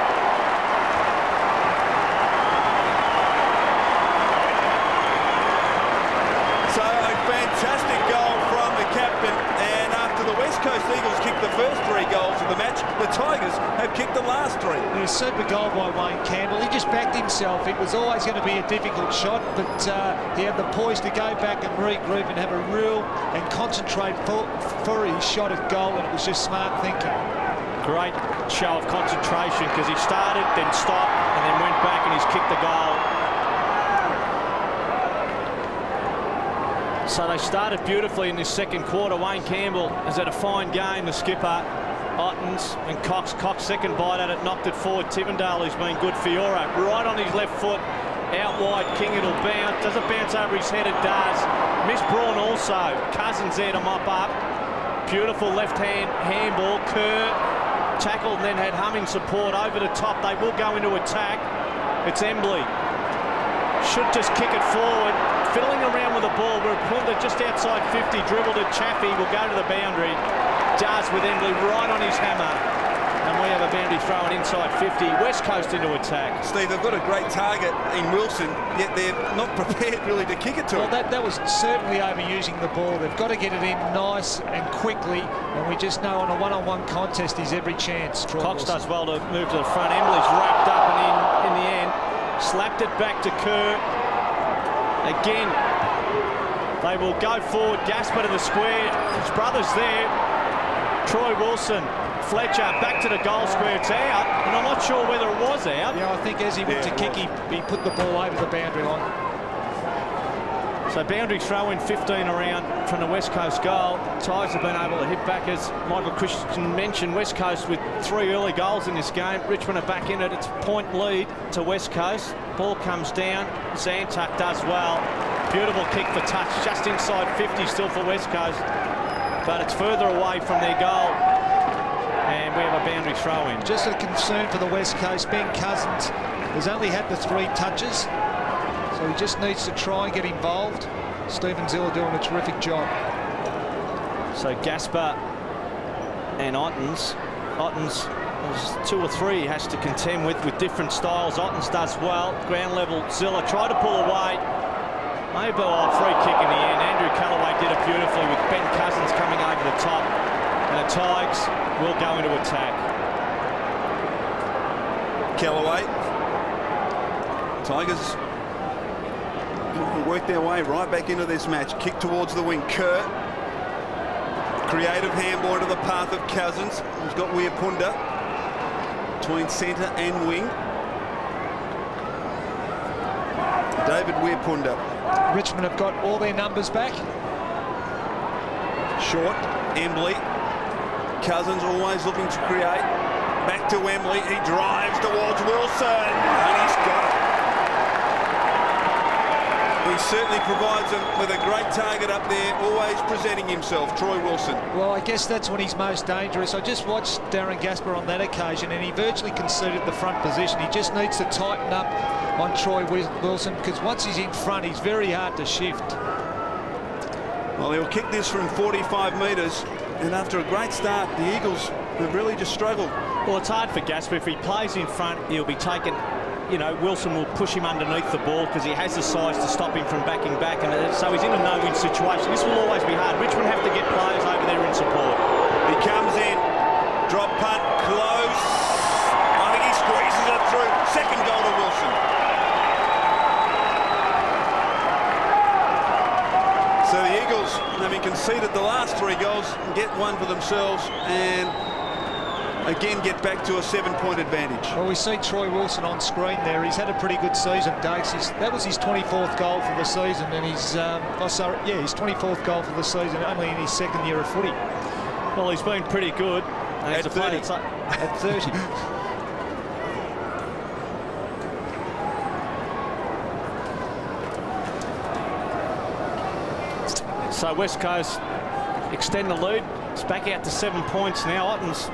S1: So a fantastic goal from the captain, and after the West Coast Eagles kicked the first 3 goals of the match, the Tigers have kicked the last 3.
S3: It was a super goal by Wayne Campbell. He just backed himself. It was always going to be a difficult shot, but he had the poise to go back and regroup and have a real and concentrate for his shot at goal, and it was just smart thinking. Great
S2: Show of concentration, because he started, then stopped, and then went back and he's kicked the goal. So they started beautifully in this second quarter. Wayne Campbell has had a fine game, the skipper. Ottens and Cox. Cox second bite at it, knocked it forward. Timmendale, who's been good. Fiora right on his left foot, out wide. King, it'll bounce. Does it bounce over his head? It does. Miss Braun also. Cousins there to mop up. Beautiful left hand handball. Kerr tackled and then had Humming support over the top. They will go into attack. It's Embley. Should just kick it forward. Fiddling around with the ball. We're pulled it just outside 50. Dribbled it. Chaffee will go to the boundary. Does with Embley right on his hammer. And we have a boundary thrown inside 50. West Coast into attack.
S1: Steve, they've got a great target in Wilson, yet they're not prepared really to kick it to him.
S3: That was certainly overusing the ball. They've got to get it in nice and quickly, and we just know on a one-on-one contest he's every chance.
S2: Cox does well to move to the front. Embley's wrapped up and in the end slapped it back to Kerr. Again, they will go forward. Gasper to the square. His brother's there. Troy Wilson, Fletcher back to the goal square. It's out, and I'm not sure whether it was out.
S3: Yeah, I think as he went to kick, he put the ball over the boundary line.
S1: So
S2: So boundary throw in 15 around from the West Coast goal. Tigers have been able to hit back, as Michael Christian mentioned. West Coast with 3 early goals in this game. Richmond are back in it. It's point lead to West Coast. Ball comes down. Zantuck does well. Beautiful kick for touch, just inside 50 still for West Coast. But it's further away from their goal. And we have a boundary throw in.
S3: Just a concern for the West Coast. Ben Cousins has only had the 3 touches. So he just needs to try and get involved. Stephen Zilla doing a terrific job.
S2: So Gasper and Ottens. Ottens, there's 2 or 3 he has to contend with different styles. Ottens does well. Ground level, Zilla tried to pull away. Maybe a free kick in the end. Andrew Callaway did it beautifully with Ben Cousins coming over the top. And the Tigers will go into attack.
S1: Callaway. Tigers work their way right back into this match. Kick towards the wing. Kerr. Creative handball into the path of Cousins. He's got Weirpunda between centre and wing. David Weirpunda.
S3: Richmond have got all their numbers back.
S1: Short. Embley. Cousins always looking to create. Back to Wembley. He drives towards Wilson. And he's got it. He certainly provides them with a great target up there, always presenting himself, Troy Wilson.
S3: Well, I guess that's when he's most dangerous. I just watched Darren Gasper on that occasion, and he virtually conceded the front position. He just needs to tighten up on Troy Wilson, because once he's in front, he's very hard to shift.
S1: Well, he'll kick this from 45 metres, and after a great start, the Eagles have really just struggled.
S2: Well, it's hard for Gasper. If he plays in front, he'll be taken. You know, Wilson will push him underneath the ball because he has the size to stop him from backing back, and so he's in a no-win situation. This will always be hard. Richmond have to get players over there in support.
S1: He comes in, drop punt, close. I think he squeezes it through. Second goal to Wilson. So the Eagles, having conceded the last 3 goals, get one for themselves and again get back to a 7-point advantage.
S3: Well, we see Troy Wilson on screen there. He's had a pretty good season, Dakes. That was his 24th goal for the season, and his 24th goal for the season, only in his 2nd year of footy.
S2: Well, he's been pretty good.
S1: At 30.
S3: At 30.
S2: So West Coast extend the lead. It's back out to 7 points now. Ottens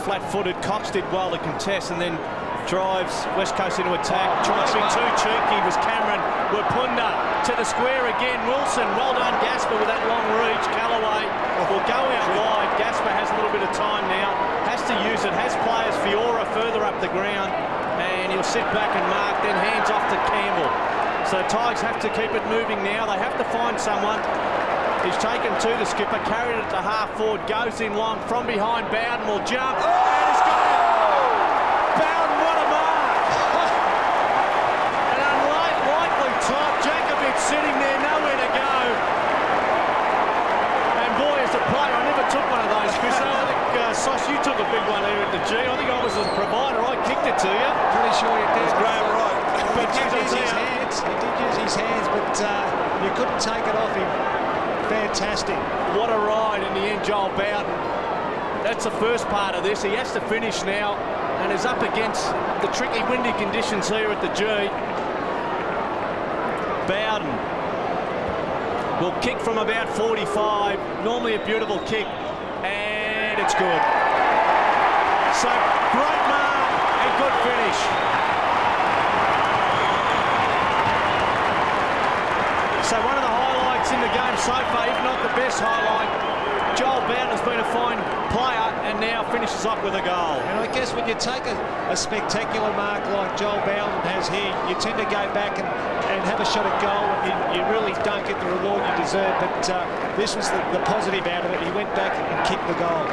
S2: flat-footed. Cox did well to contest and then drives West Coast into attack. Trying to be too cheeky was Cameron. Weirpunda to the square again. Wilson, well done Gasper with that long reach. Callaway will go out wide. Gasper has a little bit of time now. Has to use it. Has players Fiora further up the ground. And he'll sit back and mark. Then hands off to Campbell. So Tigers have to keep it moving now. They have to find someone. He's taken to the skipper, carried it to half forward, goes in long from behind. Bowden will jump, and he's got it! Bowden, what a mark! An unlikely top. Jakovic sitting there, nowhere to go. And boy, as a player, I never took one of those, Chris. I think, Sos, you took a big one here at the G. I think I was a provider. I kicked it to you.
S3: Pretty sure you did.
S1: Graham Wright.
S3: He did use his hands. He did use his hands, but you couldn't take it off him. Fantastic.
S2: What a ride in the end, Joel Bowden. That's the first part of this. He has to finish now and is up against the tricky windy conditions here at the G. Bowden will kick from about 45. Normally a beautiful kick, and it's good. So great mark and good finish. So one of the highlights in the game so far, if not the best highlight. Joel Bowden has been a fine player and now finishes off with a goal.
S3: And I guess when you take a spectacular mark like Joel Bowden has here, you tend to go back and have a shot at goal, and you really don't get the reward you deserve. But this was the positive out of it. He went back and kicked the goal.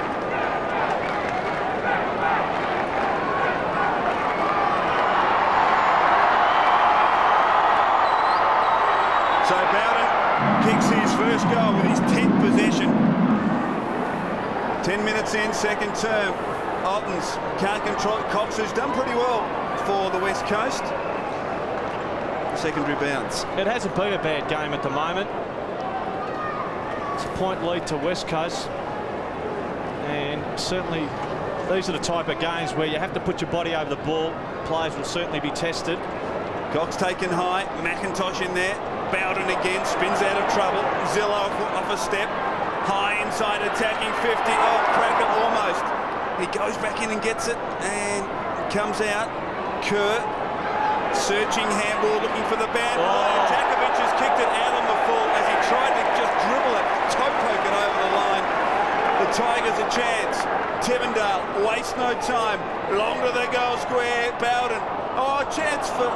S1: So Bowden kicks his first goal with his 10th possession. 10 minutes in, second term. Ottens can't control it. Cox, who's done pretty well for the West Coast. secondary bounce.
S2: It hasn't been a bad game at the moment. It's a point lead to West Coast. And certainly these are the type of games where you have to put your body over the ball. Players will certainly be tested.
S1: Cox taken high, McIntosh in there. Bowden again, spins out of trouble. Zillow off a step. High inside attacking 50. Oh, crack it almost. He goes back in and gets it and comes out. Kerr searching handball, looking for the bad ball. Jakovic has kicked it out on the full as he tried to just dribble it, toe poke it over the line. The Tigers a chance. Tivendale, waste no time. Long to the goal square. Bowden. Oh, chance for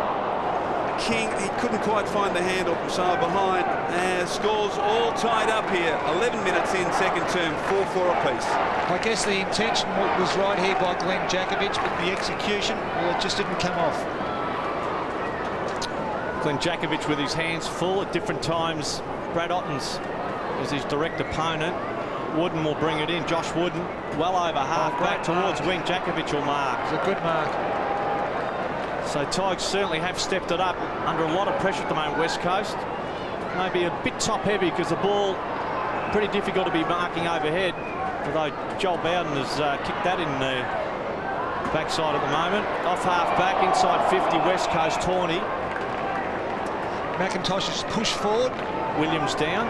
S1: King. He couldn't quite find the handle, so behind. Scores all tied up here. 11 minutes in, second term, 4-4 apiece.
S3: I guess the intention was right here by Glenn Jakovic, but the execution, well, it just didn't come off.
S2: Glenn Jakovic with his hands full at different times. Brad Ottens is his direct opponent. Wooden will bring it in. Josh Wooden, well over half back towards wing. Jakovic will mark.
S3: It's a good mark.
S2: So Tigers certainly have stepped it up under a lot of pressure at the moment, West Coast. Maybe a bit top-heavy because the ball pretty difficult to be marking overhead. Although Joel Bowden has kicked that in the backside at the moment. Off half-back, inside 50, West Coast, Tawney.
S3: McIntosh is pushed forward.
S2: Williams down.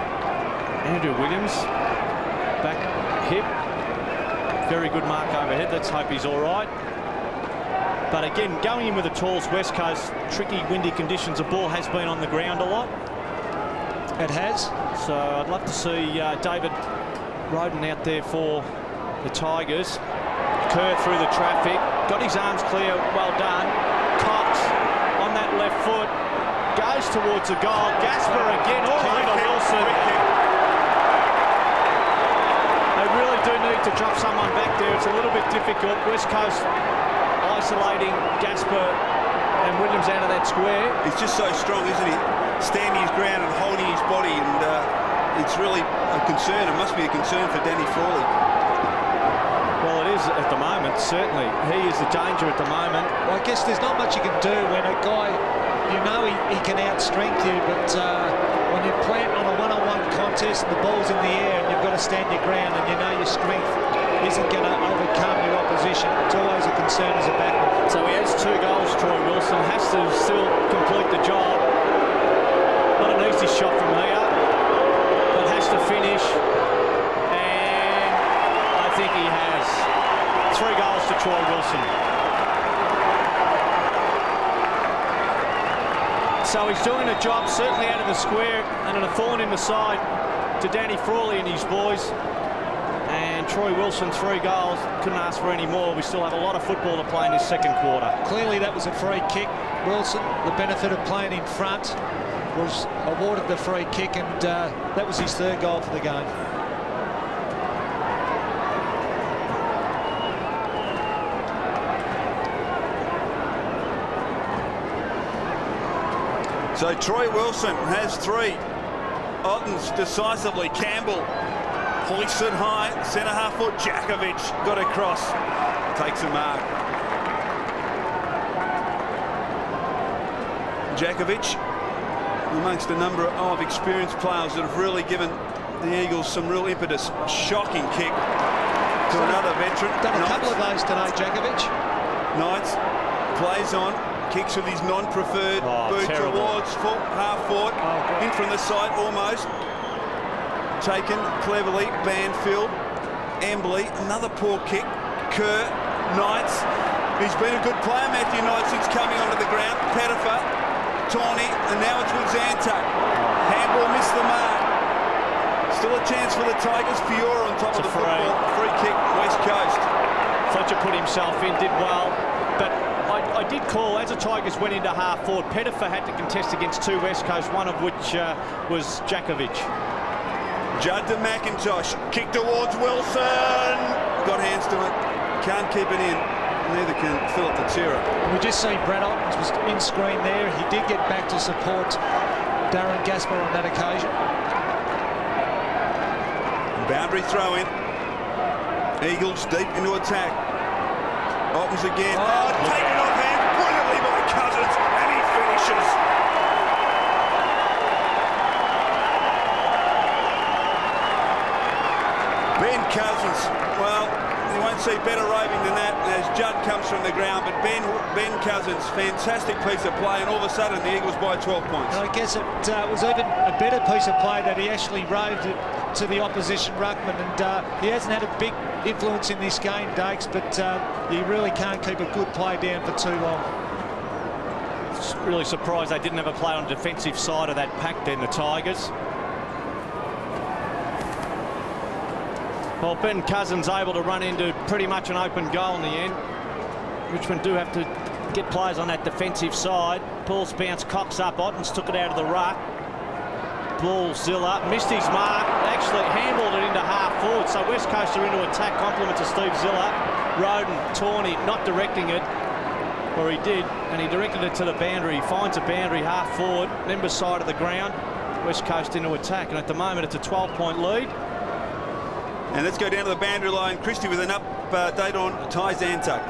S2: Andrew Williams. Back hip. Very good mark overhead. Let's hope he's all right. But again, going in with the talls, West Coast, tricky windy conditions. The ball has been on the ground a lot.
S3: It has.
S2: So I'd love to see David Roden out there for the Tigers. Kerr through the traffic. Got his arms clear. Well done. Cox on that left foot. Goes towards the goal. Gasper again. All over Wilson. They really do need to drop someone back there. It's a little bit difficult. West Coast isolating Gasper and Williams out of that square.
S1: He's just so strong, isn't he? Standing his ground and holding his body, and it's really a concern. It must be a concern for Danny Frawley.
S2: Well, it is at the moment, certainly. He is the danger at the moment.
S3: Well, I guess there's not much you can do when a guy, you know he can outstrength you, but when you plant on a one-on-one contest and the ball's in the air and you've got to stand your ground and you know your strength isn't going to overcome your opposition, it's always a concern as a backman.
S2: So he has 2 goals, Troy Wilson. Has to still complete the job. Not an easy shot from here, but has to finish. And I think he has. 3 goals to Troy Wilson. So he's doing a job, certainly out of the square, and a thorn in the side to Danny Frawley and his boys. And Troy Wilson, 3 goals. Couldn't ask for any more. We still have a lot of football to play in this second quarter.
S3: Clearly that was a free kick. Wilson, the benefit of playing in front, was awarded the free kick, and that was his 3rd goal for the game.
S1: So Troy Wilson has 3. Ottens decisively. Campbell hoisted high. Centre half foot. Jakovic got across. Takes a mark. Jakovic, amongst a number of experienced players that have really given the Eagles some real impetus. Shocking kick to another veteran.
S3: Done a couple of those today, Jakovic.
S1: Knights plays on. Kicks with his non-preferred boot
S2: terrible.
S1: towards half-forward. In from the side, almost. Taken cleverly. Banfield. Embley. Another poor kick. Kerr. Knights. He's been a good player, Matthew Knight, since coming onto the ground. Pettifer. Tawney. And now it's with Zanto. Handball missed the mark. Still a chance for the Tigers. Fiora on top of the football. Free kick, West Coast.
S2: Fletcher put himself in, did well. But I did call, as the Tigers went into half-forward, Pettifer had to contest against 2 West Coast, one of which was Jakovic.
S1: Judd to McIntosh. Kick towards Wilson. Got hands to it. Can't keep it in. Neither can Philip Tatira.
S3: We just seen Brad Ottens was in screen there. He did get back to support Darren Gasper on that occasion.
S1: Boundary throw in. Eagles deep into attack. Ottens again. Taken off hand brilliantly by Cousins, and he finishes. Cousins, well, you won't see better roving than that as Judd comes from the ground, but Ben Cousins, fantastic piece of play, and all of a sudden the Eagles by 12 points.
S3: And I guess it was even a better piece of play that he actually roved it to the opposition ruckman, and he hasn't had a big influence in this game, Dakes, but you really can't keep a good play down for too long.
S2: Really surprised they didn't have a play on the defensive side of that pack then, the Tigers. Well, Ben Cousins able to run into pretty much an open goal in the end. Richmond do have to get players on that defensive side. Ball's bounced, Cox up, Ottens took it out of the ruck. Ball Zilla, missed his mark, actually handballed it into half forward, so West Coast are into attack, compliment to Steve Zilla. Roden, Tawney, not directing it, or he did, and he directed it to the boundary. He finds a boundary half forward, member side of the ground. West Coast into attack, and at the moment it's a 12-point lead.
S1: And let's go down to the boundary line. Christie with an update on Ty Zantuck.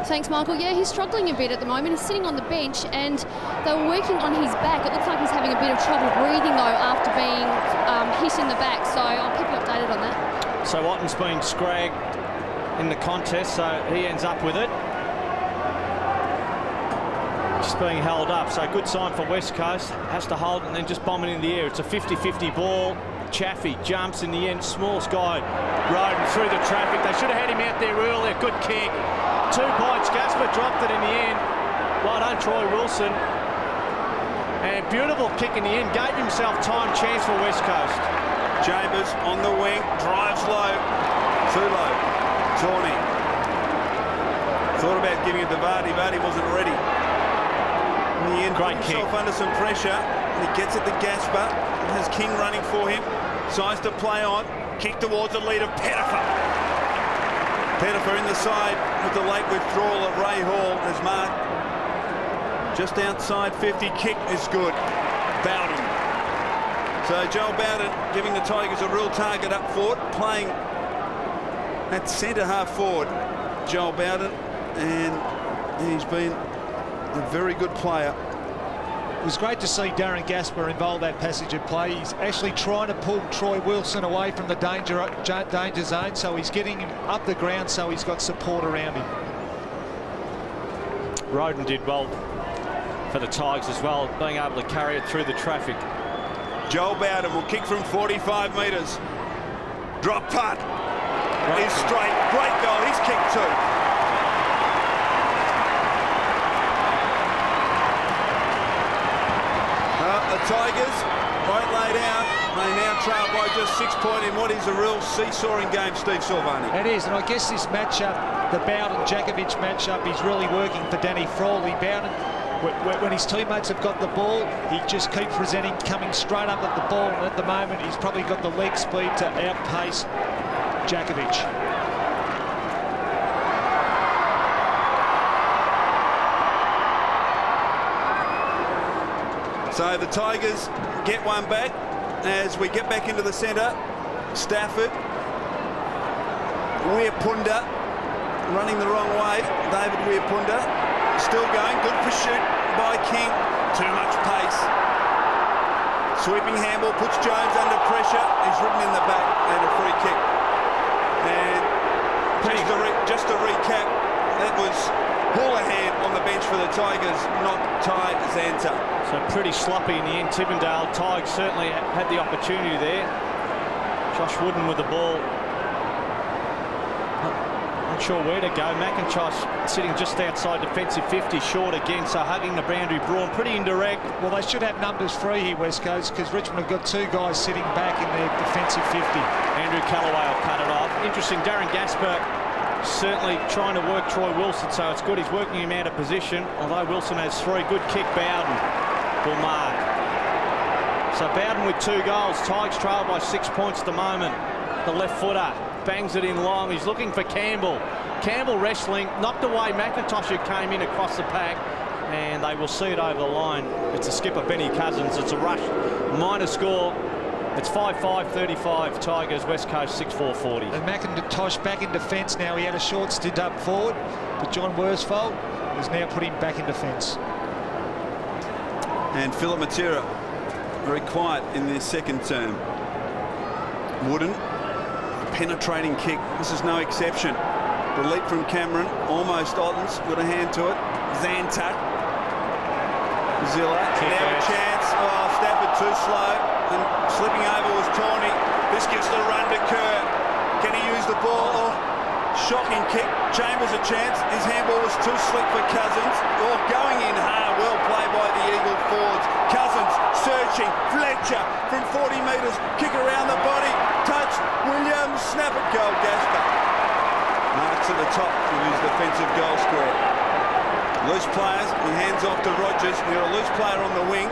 S4: Thanks, Michael. Yeah, he's struggling a bit at the moment. He's sitting on the bench, and they were working on his back. It looks like he's having a bit of trouble breathing, though, after being hit in the back. So I'll keep you updated on that.
S2: So Otten's been scragged in the contest, so he ends up with it. Just being held up, so good sign for West Coast. Has to hold and then just bomb it in the air. It's a 50-50 ball. Chaffee jumps in the end, smallest guy, Roden through the traffic. They should have had him out there earlier. Good kick. 2 points. Gasper dropped it in the end. Well done, Troy Wilson. And beautiful kick in the end. Gave himself time, chance for West Coast.
S1: Chambers on the wing, drives low. Too low. Tawney. Thought about giving it to Vardy. Vardy wasn't ready. In the end,
S2: great
S1: put
S2: kick.
S1: himself under some pressure. He gets it to Gasper. Has King running for him. Size to play on. Kick towards the lead of Pettifer. Pettifer in the side with the late withdrawal of Ray Hall as marked just outside 50. Kick is good. Bowden. So Joel Bowden giving the Tigers a real target up forward, playing at centre half forward. Joel Bowden, and he's been a very good player.
S3: It was great to see Darren Gasper involve that passage of play. He's actually trying to pull Troy Wilson away from the danger zone, so he's getting him up the ground, so he's got support around him.
S2: Roden did well for the Tigers as well, being able to carry it through the traffic.
S1: Joel Bowden will kick from 45 metres. Drop punt. He's straight. Great goal. He's kicked too. The Tigers, right laid out, they now trail by just 6 points in what is a real seesawing game, Steve Silvani.
S3: It is, and I guess this matchup, the Bowden-Jakovic matchup, is really working for Danny Frawley. Bowden, when his teammates have got the ball, he just keeps presenting, coming straight up at the ball, and at the moment he's probably got the leg speed to outpace Jakovic.
S1: So the Tigers get one back as we get back into the centre. Stafford, Weirpunda running the wrong way. David Weirpunda still going. Good pursuit by King. Too much pace. Sweeping handball puts Jones under pressure. He's ridden in the back and a free kick. And just to recap, that was Houlihan on the bench for the Tigers, not Ty Zantuck.
S2: So pretty sloppy in the end. Tippendale. Tigers certainly had the opportunity there. Josh Wooden with the ball. Not sure where to go. McIntosh sitting just outside defensive 50, short again, so hugging the boundary. Braun pretty indirect.
S3: Well, they should have numbers free here, West Coast, because Richmond have got 2 guys sitting back in their defensive 50.
S2: Andrew Callaway will cut it off. Interesting, Darren Gasper certainly trying to work Troy Wilson, so it's good he's working him out of position, although Wilson has 3. Good kick. Bowden will mark. So Bowden with 2 goals. Tigers trail by 6 points at the moment. The left footer bangs it in long. He's looking for Campbell. Campbell wrestling, knocked away McIntosh, who came in across the pack, and they will see it over the line. It's a skipper, Benny Cousins. It's a rush minor score. It's 5-5-35. Tigers, West Coast 6-4-40.
S3: And McIntosh back in defence now. He had a short stint up forward, but John Worsfold has now put him back in defence.
S1: And Philip Matera very quiet in their second term. Wooden penetrating kick. This is no exception. The leap from Cameron, almost Ottens, got a hand to it. Zantuck. Zilla, now a chance. Oh, Stafford too slow. And slipping over was Tawney. This gives the run to Kerr. Can he use the ball? Oh, shocking kick. Chambers a chance. His handball was too slick for Cousins. Oh, going in hard. Well played by the Eagle forwards. Cousins searching. Fletcher from 40 metres. Kick around the body. Touch. Williams. Snap it. Goal. Gasper. Marks at the top of his defensive goal square. Loose players. He hands off to Rogers. We got a loose player on the wing.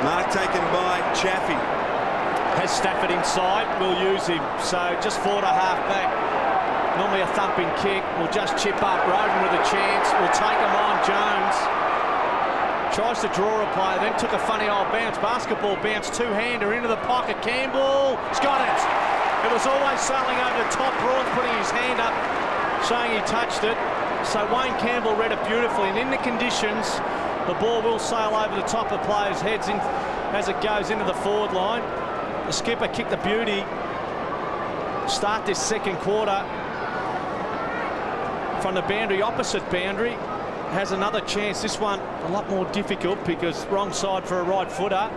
S1: Mark taken by Chaffee.
S2: Has Stafford inside, we'll use him. So just 4.5 back. Normally a thumping kick. We'll just chip up. Roden with a chance. We'll take him on. Jones tries to draw a play, then took a funny old bounce. Basketball bounce, two-hander into the pocket. Campbell, he's got it. It was always sailing over the top. Braun putting his hand up, saying he touched it. So Wayne Campbell read it beautifully. And in the conditions, the ball will sail over the top of players' heads in, as it goes into the forward line. The skipper kicked the beauty. Start this second quarter from the boundary, opposite boundary. Has another chance. This one a lot more difficult because wrong side for a right footer.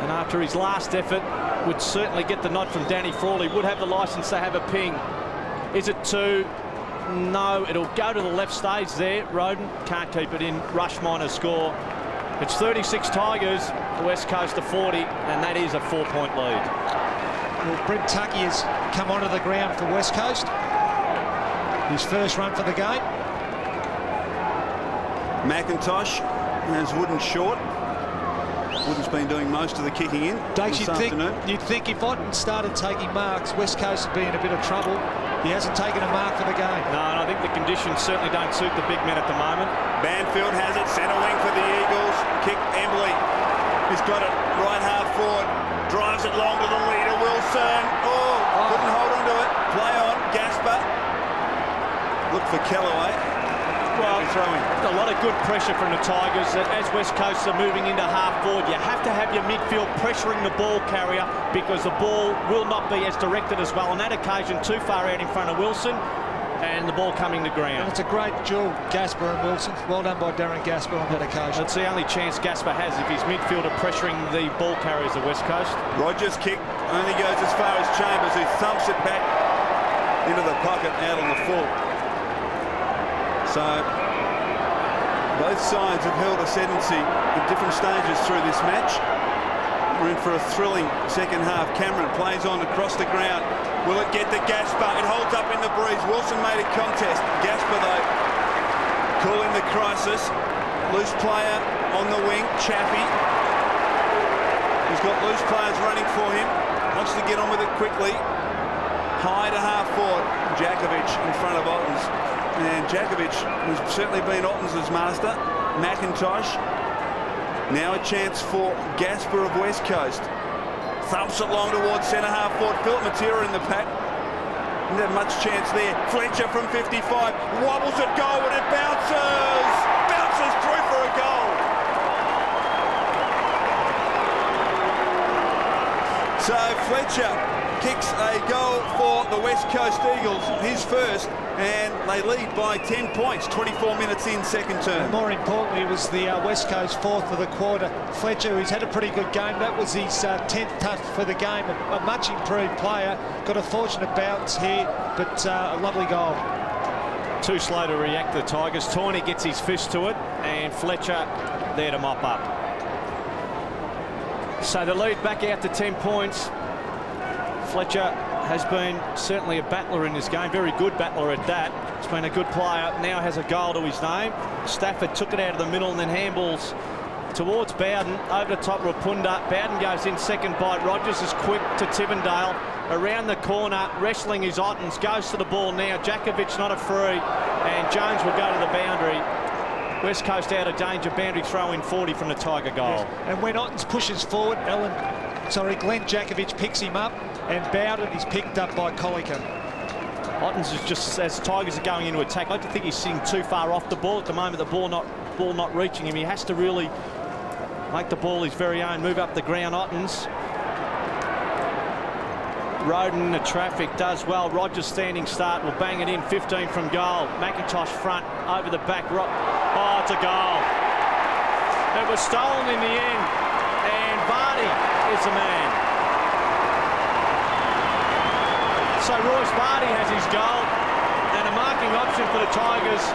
S2: And after his last effort, would certainly get the nod from Danny Frawley. Would have the licence to have a ping. Is it two? No, it'll go to the left stage there. Roden can't keep it in. Rushminer score. It's 36 Tigers, the West Coast of 40, and that is a 4-point lead.
S3: Well, Brent Tuckey has come onto the ground for West Coast. His first run for the game.
S1: McIntosh has Wooden short. Wooden's been doing most of the kicking in
S3: Dakes,
S1: this afternoon.
S3: you'd think if Otten started taking marks, West Coast would be in a bit of trouble. He hasn't taken a mark for the game.
S2: No, and I think the conditions certainly don't suit the big men at the moment.
S1: Banfield has it, centre wing for the Eagles. Kick, Embley. He's got it right half forward. Drives it long to the leader, Wilson. Oh, couldn't hold on to it. Play on, Gasper. Look for Kellaway.
S2: Well, a lot of good pressure from the Tigers. As West Coast are moving into half forward, you have to have your midfield pressuring the ball carrier because the ball will not be as directed as well. On that occasion, too far out in front of Wilson, and the ball coming to ground.
S3: And it's a great duel, Gasper and Wilson. Well done by Darren Gasper on that occasion.
S2: That's the only chance Gasper has if his midfield are pressuring the ball carriers of West Coast.
S1: Rogers' kick only goes as far as Chambers, who thumps it back into the pocket out on the full. So both sides have held ascendancy at different stages through this match. We're in for a thrilling second half. Cameron plays on across the ground. Will it get to Gasper? It holds up in the breeze. Wilson made a contest. Gasper, though, calling the crisis. Loose player on the wing, Chaffee. He's got loose players running for him. Wants to get on with it quickly. High to half forward. Jakovic in front of Ottens. And Jakovic has certainly been Ottens' master. McIntosh. Now a chance for Gasper of West Coast. Thumps it long towards centre half forward. Philip Matera in the pack. Didn't have much chance there. Fletcher from 55. Wobbles at goal and it bounces. Bounces through for a goal. So Fletcher kicks a goal for the West Coast Eagles, his first, and they lead by 10 points, 24 minutes in second term.
S3: And more importantly, it was the West Coast fourth for the quarter. Fletcher, who's had a pretty good game, that was his 10th touch for the game. A much improved player, got a fortunate bounce here, but a lovely goal.
S2: Too slow to react, the Tigers. Tawney gets his fist to it, and Fletcher there to mop up. So the lead back out to 10 points. Fletcher has been certainly a battler in this game, very good battler at that. He's been a good player, now has a goal to his name. Stafford took it out of the middle and then handballs towards Bowden, over the top Rapunda. Bowden goes in second bite. Rogers is quick to Tivendale. Around the corner, wrestling is Ottens, goes to the ball now. Jakovic not a free, and Jones will go to the boundary. West Coast out of danger, boundary throw in 40 from the Tiger goal.
S3: Yes. And when Ottens pushes forward, Glenn Jakovic picks him up, and Bowden is picked up by Colliker.
S2: Ottens is just, as Tigers are going into attack, I don't think he's sitting too far off the ball at the moment. The ball not reaching him. He has to really make the ball his very own. Move up the ground, Ottens. Roden in the traffic does well. Rogers standing start will bang it in. 15 from goal. McIntosh front over the back. Oh, it's a goal. It was stolen in the end, and Vardy is the man. So Royce Vardy has his goal, and a marking option for the Tigers.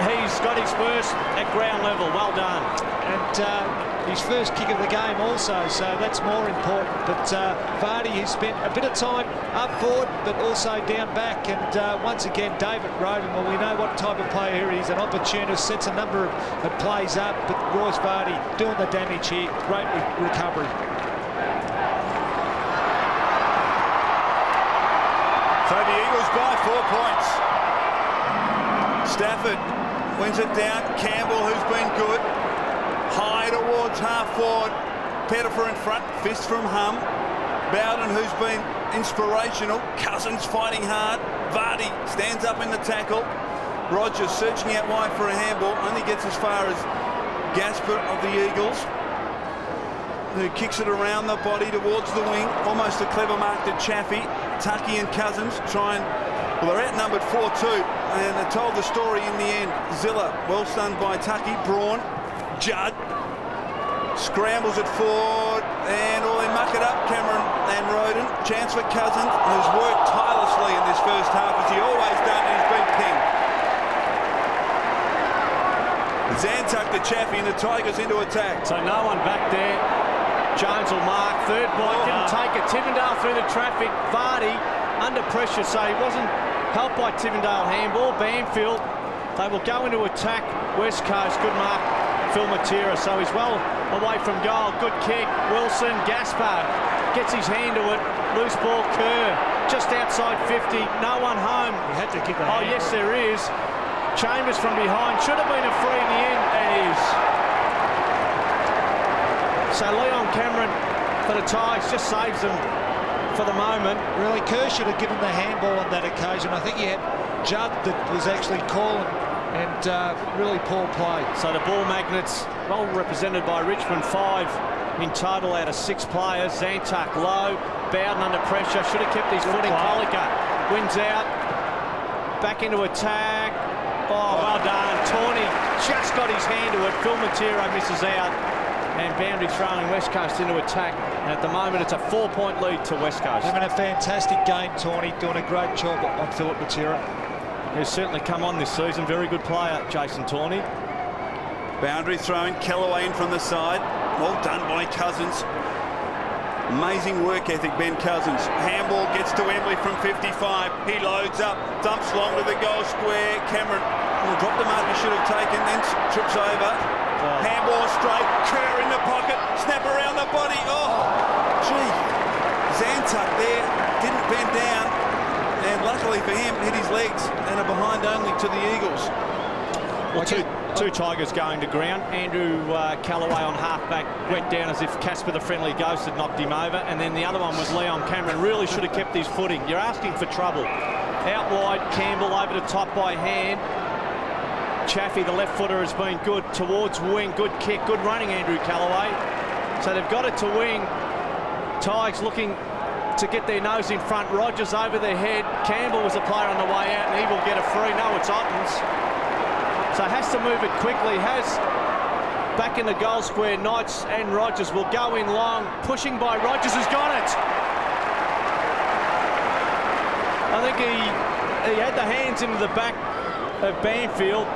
S2: He's got his first at ground level. Well done.
S3: And his first kick of the game also, so that's more important. But Vardy has spent a bit of time up forward, but also down back. And once again, David Roden, well, we know what type of player he is, an opportunist, sets a number of plays up, but Royce Vardy doing the damage here. Great recovery.
S1: So the Eagles by 4 points. Stafford wins it down. Campbell, who's been good. High towards half forward. Pettifer in front. Fist from Hum. Bowden, who's been inspirational. Cousins fighting hard. Vardy stands up in the tackle. Rogers searching out wide for a handball. Only gets as far as Gasper of the Eagles, who kicks it around the body towards the wing. Almost a clever mark to Chaffey. Tucky and Cousins try and... Well, they're outnumbered 4-2, and they told the story in the end. Zilla, well stunned by Tucky. Braun, Judd, scrambles it forward, and they muck it up, Cameron and Roden. Chance for Cousins, who's worked tirelessly in this first half, as he always done, and he's been pinged. Zantuck to Chaffey, and the Tigers into attack.
S2: So no one back there. Jones will mark. Third point, didn't take it. Timmendale through the traffic. Vardy under pressure, so he wasn't helped by Timmendale. Handball, Banfield. They will go into attack. West Coast, good mark. Phil Matera, so he's well away from goal. Good kick. Wilson, Gaspar gets his hand to it. Loose ball, Kerr, just outside 50. No one home.
S3: You had to kick it.
S2: Oh, yes, there is. Chambers from behind. Should have been a free in the end, and is. So Leon Cameron for the Tigers just saves them for the moment.
S3: Really, Kerr should have given the handball on that occasion. I think he had Judd that was actually calling, and really poor play.
S2: So the ball magnets, well represented by Richmond, 5 in total out of 6 players. Zantuck low, Bowden under pressure, should have kept his footing. Colica wins out, back into attack. Oh, well done. Tawney just got his hand to it. Phil Matera misses out. And boundary throwing West Coast into attack. And at the moment, it's a 4-point lead to West Coast.
S3: Having a fantastic game, Tawney, doing a great job on Philip Matera.
S2: He's certainly come on this season. Very good player, Jason Tawney.
S1: Boundary throwing, Kellaway in from the side. Well done by Cousins. Amazing work ethic, Ben Cousins. Handball gets to Embley from 55. He loads up, dumps long to the goal square. Cameron will drop the mark he should have taken, then trips over. Handball straight, Kerr in the pocket, snap around the body. Oh, gee. Zantuck there, didn't bend down, and luckily for him, hit his legs and are behind only to the Eagles.
S2: Well, two Tigers going to ground. Andrew Callaway on halfback went down as if Casper the Friendly Ghost had knocked him over, and then the other one was Leon Cameron. Really should have kept his footing. You're asking for trouble. Out wide, Campbell over the top by hand. Chaffey, the left footer, has been good towards wing. Good kick, good running, Andrew Callaway. So they've got it to wing. Tigers looking to get their nose in front. Rogers over their head. Campbell was a player on the way out, and he will get a free. No, it's Ottens. So has to move it quickly. Has back in the goal square. Knights and Rogers will go in long. Pushing by Rogers, has got it. I think he had the hands into the back of Banfield.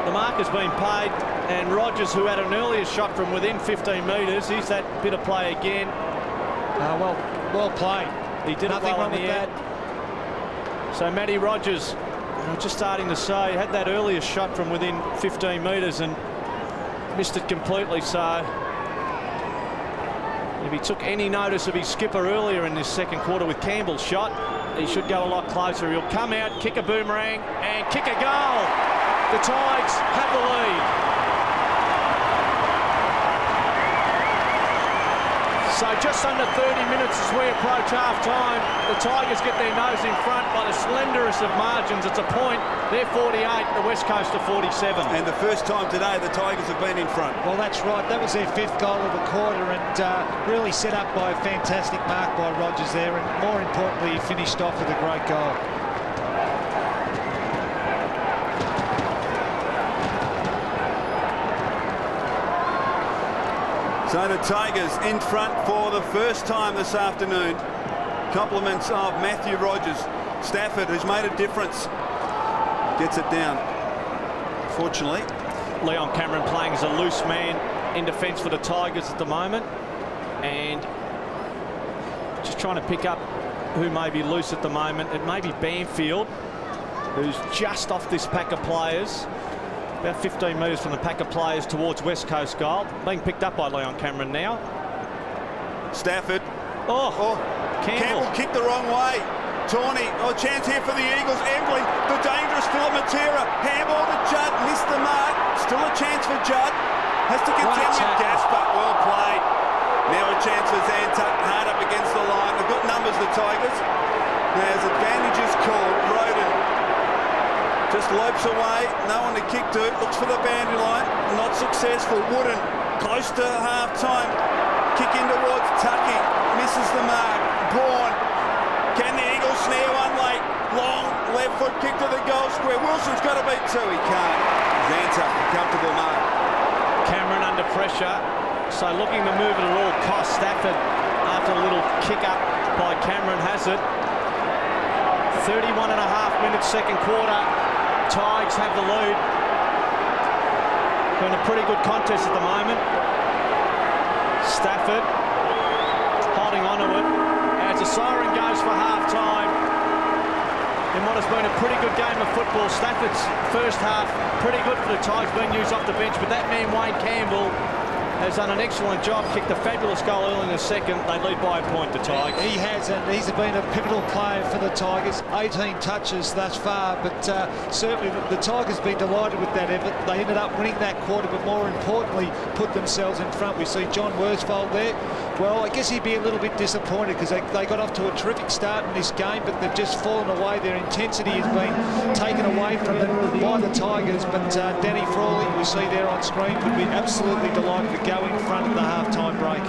S2: The mark has been paid, and Rogers, who had an earlier shot from within 15 metres, he's that bit of play again.
S3: Well played.
S2: He did
S3: nothing
S2: well
S3: wrong with that.
S2: So Matty Rogers, I'm just starting to say, had that earlier shot from within 15 metres and missed it completely. So if he took any notice of his skipper earlier in this second quarter with Campbell's shot, he should go a lot closer. He'll come out, kick a boomerang, and kick a goal. The Tigers have the lead. So just under 30 minutes as we approach half-time. The Tigers get their nose in front by the slenderest of margins. It's a point. They're 48, the West Coast are 47.
S1: And the first time today the Tigers have been in front.
S3: Well, that's right. That was their 5th goal of the quarter, and really set up by a fantastic mark by Rogers there, and more importantly, he finished off with a great goal.
S1: So the Tigers in front for the first time this afternoon. Compliments of Matthew Rogers. Stafford, who's made a difference, gets it down. Fortunately,
S2: Leon Cameron playing as a loose man in defence for the Tigers at the moment, and just trying to pick up who may be loose at the moment. It may be Banfield, who's just off this pack of players, about 15 metres from the pack of players towards West Coast goal. Being picked up by Leon Cameron now.
S1: Stafford.
S2: Campbell
S1: kicked the wrong way. Tawney, chance here for the Eagles. Embley, the dangerous Philip Matera. Handball to Judd, missed the mark. Still a chance for Judd. Has to contend with Gaspar. Well played. Now a chance for Zantuck, hard up against the line. They've got numbers, the Tigers. As advantage is called, Roden just lopes away. No one to kick to. Looks for the boundary line. Not successful. Wooden close to half-time. Kick in towards Tucky. Misses the mark. Braun. Can the Eagles snare one late? Long left foot kick to the goal square. Wilson's got to beat 2. He can't. Zantuck, comfortable mark.
S2: Cameron under pressure, so looking to move it at all costs. Stafford, after a little kick up by Cameron, has it. 31 and a half minutes, second quarter. Tigers have the lead. Been a pretty good contest at the moment. Stafford holding on to it as the siren goes for half-time in what has been a pretty good game of football. Stafford's first half pretty good for the Tigers, being used off the bench, but that man Wayne Campbell has done an excellent job, kicked a fabulous goal early in the second. They lead by a point, the Tigers.
S3: He has, and he's been a pivotal player for the Tigers. 18 touches thus far, but certainly the Tigers been delighted with that effort. They ended up winning that quarter, but more importantly, put themselves in front. We see John Worsfold there. Well, I guess he'd be a little bit disappointed because they got off to a terrific start in this game, but they've just fallen away. Their intensity has been taken away from them by the Tigers, but Danny Frawley, we see there on screen, would be absolutely delighted to go in front of the half-time break.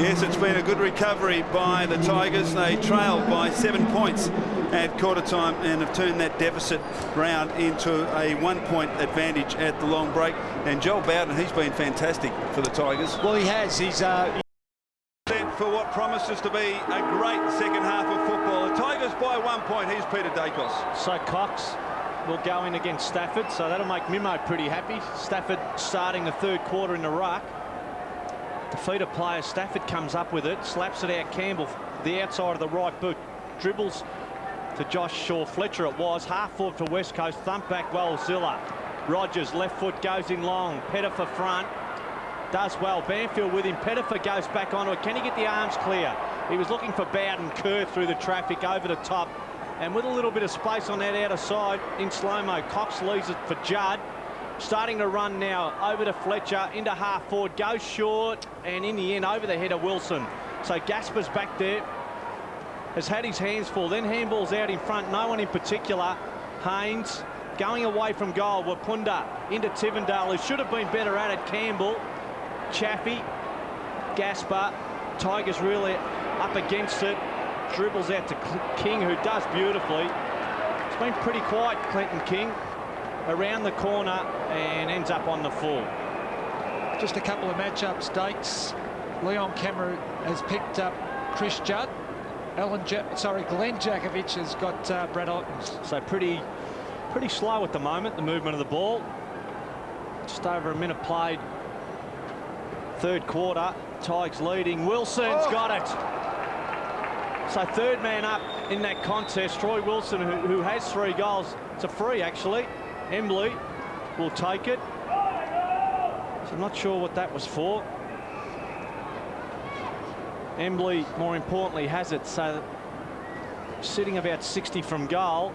S1: Yes, it's been a good recovery by the Tigers. They trailed by 7 points at quarter time and have turned that deficit round into a 1-point advantage at the long break. And Joel Bowden, he's been fantastic for the Tigers.
S3: Well, he has. He's
S1: for what promises to be a great second half of football. The Tigers by 1 point. Here's Peter Dacos.
S2: So Cox will go in against Stafford, so that'll make Mimo pretty happy. Stafford starting the third quarter in the ruck. Defeated player, Stafford comes up with it, slaps it out. Campbell, the outside of the right boot, dribbles to Josh Shaw. Fletcher it was, half forward for West Coast, thump back well, Zilla. Rogers, left foot goes in long, Pettifer front, does well. Banfield with him, Pettifer goes back onto it. Can he get the arms clear? He was looking for Bowden, curve through the traffic over the top, and with a little bit of space on that outer side in slow-mo, Cox leaves it for Judd. Starting to run now over to Fletcher, into half forward, goes short, and in the end over the head of Wilson. So Gaspar's back there, has had his hands full, then handballs out in front, no one in particular. Haynes going away from goal, Wapunda into Tivendale, who should have been better at it. Campbell, Chaffee, Gaspar, Tigers really up against it, dribbles out to King, who does beautifully. It's been pretty quiet, Clinton King, around the corner and ends up on the full.
S3: Just a couple of matchups, Dakes. Leon Cameron has picked up Chris Judd. Glenn Jakovic has got Brad Ottens.
S2: So pretty slow at the moment, the movement of the ball. Just over a minute played. Third quarter, Tigers leading. Wilson's got it. So third man up in that contest, Troy Wilson, who has 3 goals. It's a free, actually. Embley will take it. So I'm not sure what that was for. Embley, more importantly, has it. So sitting about 60 from goal.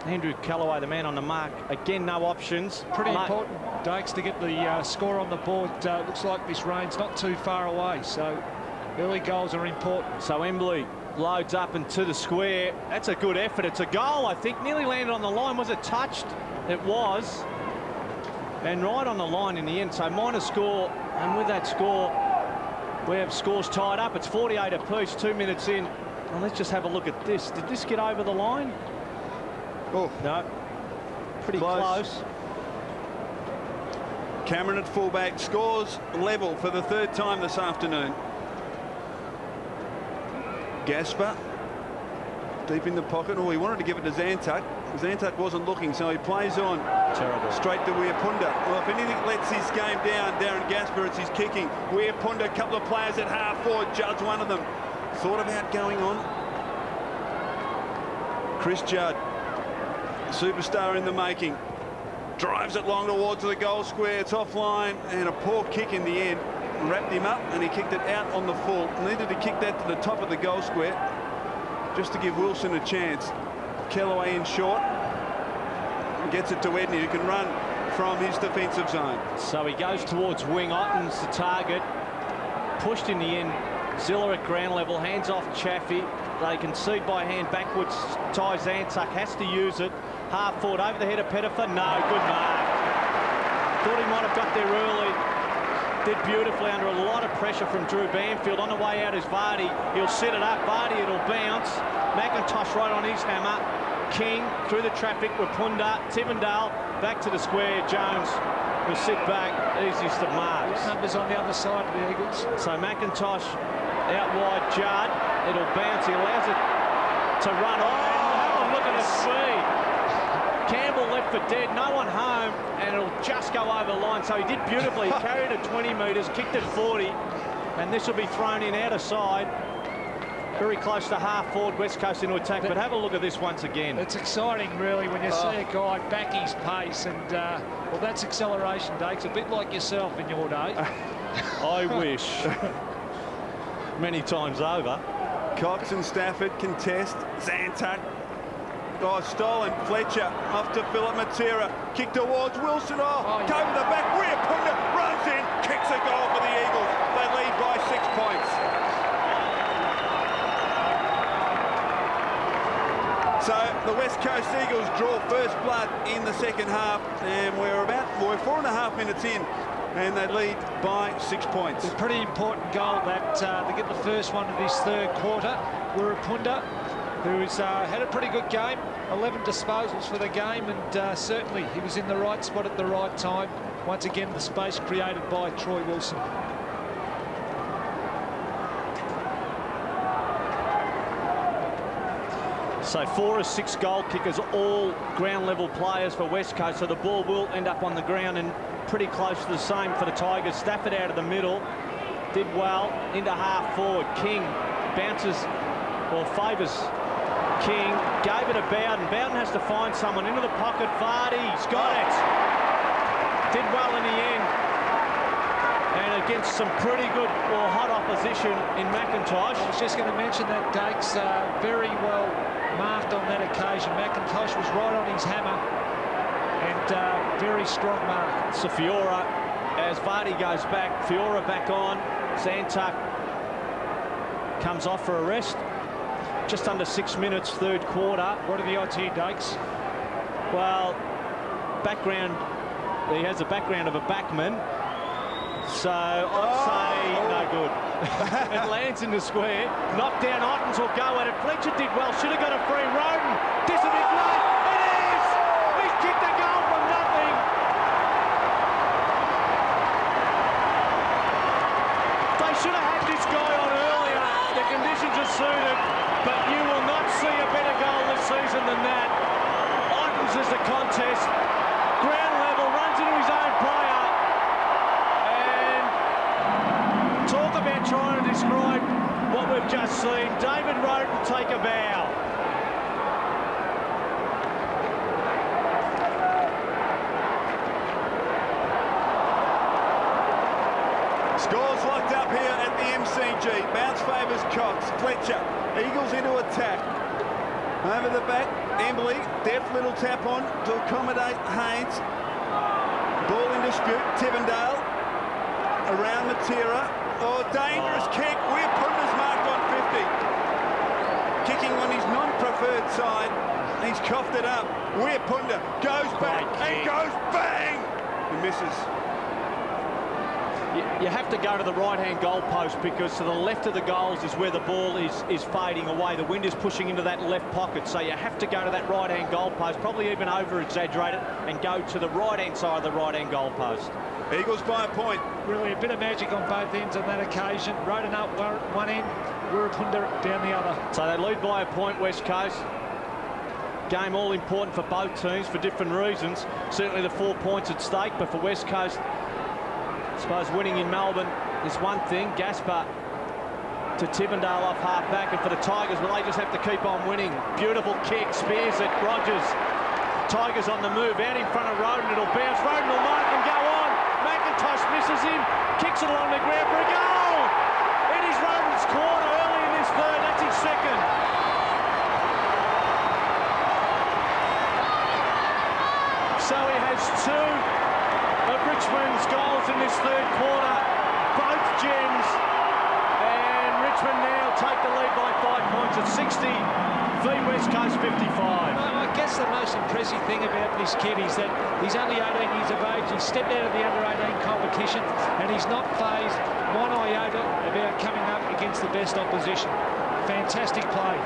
S2: Andrew Callaway, the man on the mark. Again, no options.
S3: Pretty important, Dakes, to get the score on the board. Looks like this rain's not too far away. So Early goals are important.
S2: So Embley loads up into the square. That's a good effort. It's a goal, I think. Nearly landed on the line. Was it touched? It was. And right on the line in the end. So minor score. And with that score, we have scores tied up. It's 48 apiece, 2 minutes in. And let's just have a look at this. Did this get over the line?
S1: Oh,
S2: No. Pretty close.
S1: Cameron at fullback scores level for the third time this afternoon. Gasper deep in the pocket. Oh, he wanted to give it to Zantuck. Zantuck wasn't looking, so he plays on.
S2: Terrible.
S1: Straight to Weirpunda. Well, if anything lets his game down, Darren Gasper, it's his kicking. Weirpunda, a couple of players at half forward. Judd's one of them. Thought about going on. Chris Judd, superstar in the making. Drives it long towards the goal square. It's offline, and a poor kick in the end. Wrapped him up, and he kicked it out on the full. Needed to kick that to the top of the goal square just to give Wilson a chance. Kellaway in short. Gets it to Edney, who can run from his defensive zone.
S2: So he goes towards wing. Otten's the target. Pushed in the end. Zilla at ground level. Hands off Chaffee. They concede by hand backwards. Ty Zantuck has to use it. Half forward over the head of Pettifer. No, good mark. Thought he might have got there early. Did beautifully under a lot of pressure from Drew Banfield. On the way out is Vardy. He'll set it up. Vardy, it'll bounce. McIntosh right on his hammer. King through the traffic. Rapunda, Tivendale back to the square. Jones will sit back. Easiest of marks.
S3: Numbers on the other side of the Eagles.
S2: So McIntosh out wide. Judd. It'll bounce. He allows it to run on. Have a look at the speed. Campbell left for dead, no one home, and it'll just go over the line. So he did beautifully. He carried it 20 metres, kicked it 40, and this will be thrown in out of side. Very close to half forward, West Coast into attack, but have a look at this once again.
S3: It's exciting, really, when you see a guy back his pace, and, well, that's acceleration, Dakes, a bit like yourself in your day.
S2: I wish. Many times over.
S1: Cox and Stafford contest. Zantuck. Oh, stolen. Fletcher off to Philip Matera. Kick towards Wilson. Oh, go to the back. Weirpunda runs in. Kicks a goal for the Eagles. They lead by 6 points. So the West Coast Eagles draw first blood in the second half, and we're 4.5 minutes in, and they lead by 6 points.
S3: It's a pretty important goal that to get the first one of this third quarter. Weirpunda, who's had a pretty good game, 11 disposals for the game, and certainly he was in the right spot at the right time. Once again, the space created by Troy Wilson.
S2: So 4 of 6 goal kickers, all ground level players for West Coast, so the ball will end up on the ground, and pretty close to the same for the Tigers. Stafford out of the middle, did well into half forward. King bounces or favours King, gave it to Bowden. Bowden has to find someone into the pocket. Vardy's got it. Did well in the end. And against some pretty good or hot opposition in McIntosh.
S3: I was just going to mention that Dakes very well marked on that occasion. McIntosh was right on his hammer, and very strong mark.
S2: So Fiora, as Vardy goes back, Fiora back on. Zantuck comes off for a rest. Just under 6 minutes, third quarter.
S3: What are the odds here, Dakes?
S2: Well, background, he has a background of a backman. So I'd say no good. It lands in the square. Knocked down. Ottens will go at it. Fletcher did well. Should have got a free. Roden disappeared late. It is! He's kicked a goal from nothing. They should have had this guy on earlier. The conditions are suited, but you will not see a better goal this season than that. Ottens is the contest. Ground level, runs into his own player. Talk about trying to describe what we've just seen. David Roden take a bow.
S1: Scores locked up here at the MCG. Bounce favours Cox. Fletcher. Eagles into attack. Over the back. Embley. Deft little tap on to accommodate Haynes. Ball in dispute. Tivendale. Around Matera. Oh, dangerous kick. We're putting attacking on his non-preferred side. He's coughed it up. Weir Punda goes back and goes bang! He misses.
S2: You have to go to the right-hand goal post, because to the left of the goals is where the ball is fading away. The wind is pushing into that left pocket, so you have to go to that right-hand goal post, probably even over-exaggerate it, and go to the right-hand side of the right-hand goal post.
S1: Eagles by a point.
S3: Really a bit of magic on both ends on that occasion. Roden up one end, Wirrapunda down the other.
S2: So they lead by a point, West Coast. Game all important for both teams for different reasons. Certainly the 4 points at stake, but for West Coast, I suppose winning in Melbourne is one thing. Gaspar to Tivendale off half-back, and for the Tigers, well, they just have to keep on winning. Beautiful kick, spears it, Rogers. Tigers on the move, out in front of Roden, it'll bounce. Roden will mark and go on. McIntosh misses him, kicks it along the ground for a goal. It is Roden's corner early in this third, that's his second. So he has two of Richmond's goals in this third quarter, both gems, and Richmond now take the lead by 5 points at 60 v West Coast 55.
S3: I guess the most impressive thing about this kid is that he's only 18 years of age. He stepped out of the under-18 competition, and he's not phased one iota about coming up against the best opposition. Fantastic play.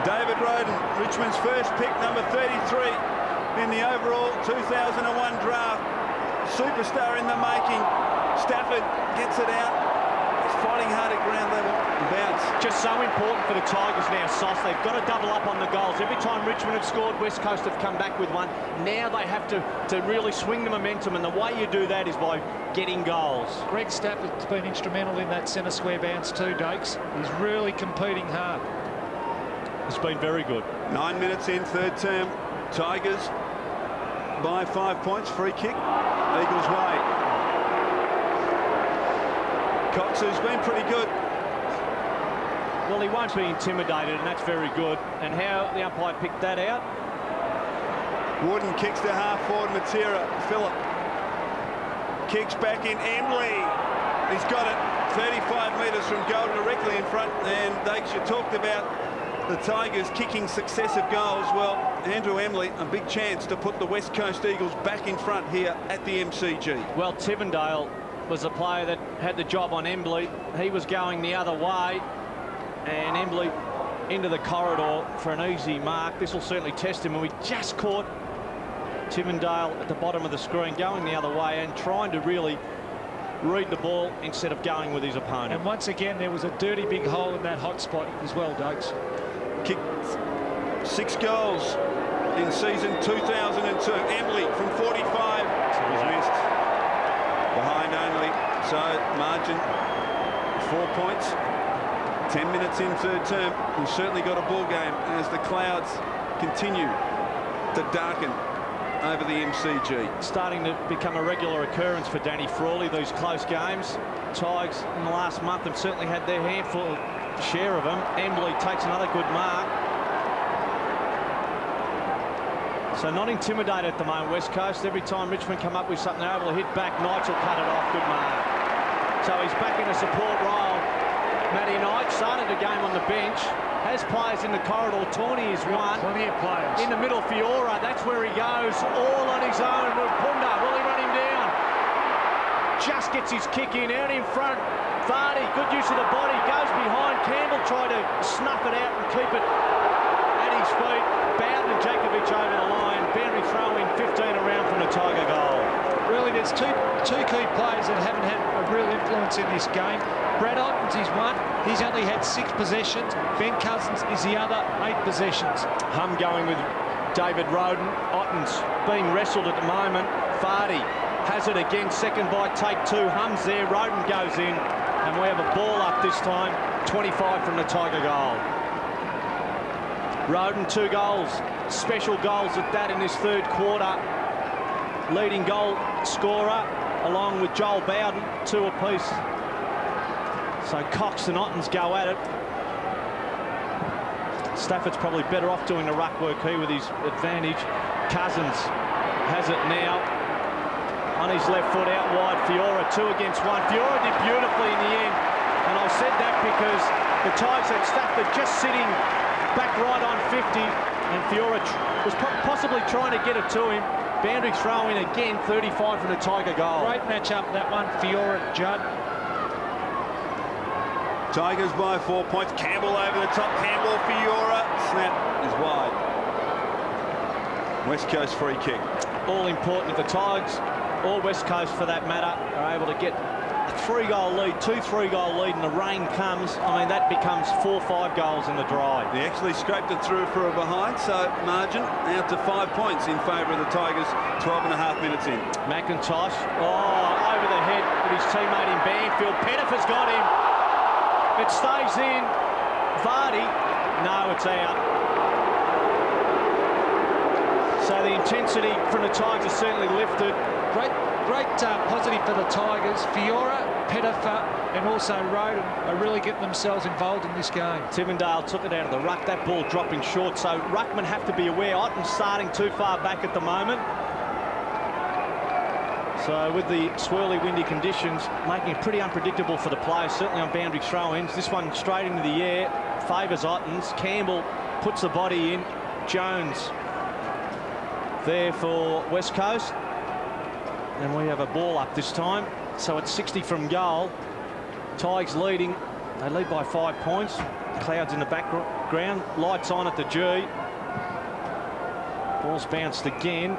S1: David Roden, Richmond's first pick, number 33 in the overall 2001 draft. Superstar in the making. Stafford gets it out. He's fighting hard at ground level. Bounce.
S2: Just so important for the Tigers now, Sauce. They've got to double up on the goals. Every time Richmond have scored, West Coast have come back with one. Now they have to really swing the momentum, and the way you do that is by getting goals.
S3: Greg Stafford's been instrumental in that centre square bounce too, Dakes. He's really competing hard.
S2: It's been very good.
S1: 9 minutes in, third term. Tigers by 5 points. Free kick. Eagles way. Cox has been pretty good.
S2: Well, he won't be intimidated, and that's very good. And how the umpire picked that out?
S1: Wooden kicks to half forward. Matera. Phillip kicks back in. Embley. He's got it 35 metres from goal, directly in front. And Dakes, you talked about the Tigers kicking successive goals. Well, Andrew Embley, a big chance to put the West Coast Eagles back in front here at the MCG.
S2: Well, Tivendale was the player that had the job on Embley. He was going the other way, and Embley into the corridor for an easy mark. This will certainly test him, and we just caught Tivendale at the bottom of the screen going the other way and trying to really read the ball instead of going with his opponent.
S3: And once again, there was a dirty big hole in that hot spot as well, Dakes.
S1: Kicked 6 goals in season 2002. Embley from 45. He's missed. Behind only. So margin 4 points. 10 minutes in third term. We've certainly got a ball game as the clouds continue to darken over the MCG.
S2: Starting to become a regular occurrence for Danny Frawley, these close games. Tigers in the last month have certainly had their handful share of them. Embley takes another good mark. So not intimidated at the moment, West Coast. Every time Richmond come up with something, they're able to hit back. Knights will cut it off. Good mark. So he's back in a support role. Matty Knight started the game on the bench. Has players in the corridor. Tawney is one.
S3: Plenty of players.
S2: In the middle, Fiora. That's where he goes. All on his own. Punda, will he run him down? Just gets his kick in. Out in front. Vardy, good use of the body. Goes behind. Campbell tried to snuff it out and keep it at his feet. Bowden and Jakovic over the line. Boundary throw in 15 around from the Tiger goal.
S3: Really, there's two key players that haven't had a real influence in this game. Brad Ottens is one. He's only had 6 possessions. Ben Cousins is the other 8 possessions.
S2: Hum going with David Roden. Ottens being wrestled at the moment. Vardy has it again. Second by take 2. Hum's there. Roden goes in. And we have a ball up this time. 25 from the Tiger goal. Roden 2 goals. Special goals at that in this third quarter. Leading goal scorer along with Joel Bowden. 2 apiece. So Cox and Ottens go at it. Stafford's probably better off doing the ruck work here with his advantage. Cousins has it now. On his left foot out wide, Fiora 2 against 1. Fiora did beautifully in the end. And I said that because the Tigers had Stafford just sitting back right on 50, and Fiora was possibly trying to get it to him. Boundary throw in again, 35 from the Tiger goal.
S3: Great match-up, that one, Fiora Judd.
S1: Tigers by 4 points. Campbell over the top. Handball Fiora. Snap is wide. West Coast free kick.
S2: All important if the Tigers, or West Coast for that matter, are able to get a 3-goal lead, 3-goal lead, and the rain comes, I mean, that becomes 4-5 goals in the dry.
S1: He actually scraped it through for a behind, so margin out to 5 points in favour of the Tigers, 12.5 minutes in.
S2: McIntosh, over the head of his teammate in Banfield. Pettifer's got him. It stays in. Vardy, no, it's out. So the intensity from the Tigers is certainly lifted.
S3: Great positive for the Tigers. Fiora, Pettifer and also Roden are really getting themselves involved in this game.
S2: Tivendale took it out of the ruck. That ball dropping short, so ruckmen have to be aware. Otten's starting too far back at the moment. So with the swirly, windy conditions, making it pretty unpredictable for the players, certainly on boundary throw-ins. This one straight into the air, favours Ottens. Campbell puts the body in. Jones there for West Coast. And we have a ball up this time. So it's 60 from goal. Tigers leading. They lead by 5 points. Clouds in the background. Lights on at the G. Ball's bounced again.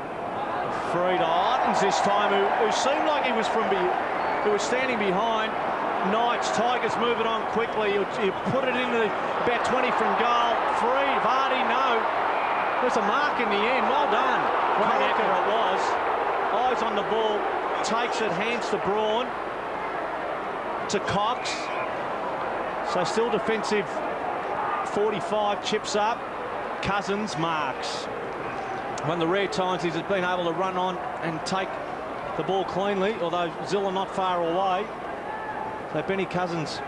S2: Free to Ottens this time, who seemed like he was who was standing behind. Knights, Tigers moving on quickly. He put it into about 20 from goal. Free, Vardy, no. There's a mark in the end. Well done. Great effort it was. Eyes on the ball. Takes it, hands to Braun. To Cox. So still defensive. 45, chips up. Cousins marks. One of the rare times he's been able to run on and take the ball cleanly, although Zilla not far away. So Benny Cousins,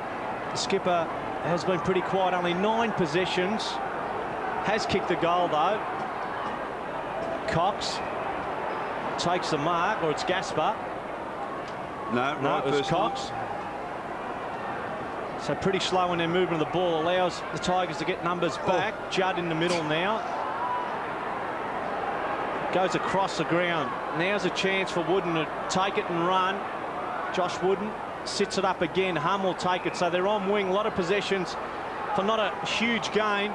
S2: the skipper, has been pretty quiet. Only 9 possessions. Has kicked the goal though. Cox takes the mark, or it's Gaspar.
S1: No,
S2: it was Cox. So pretty slow in their movement of the ball. Allows the Tigers to get numbers back. Judd in the middle now. Goes across the ground. Now's a chance for Wooden to take it and run. Josh Wooden sits it up again. Hum will take it. So they're on wing. A lot of possessions for not a huge gain.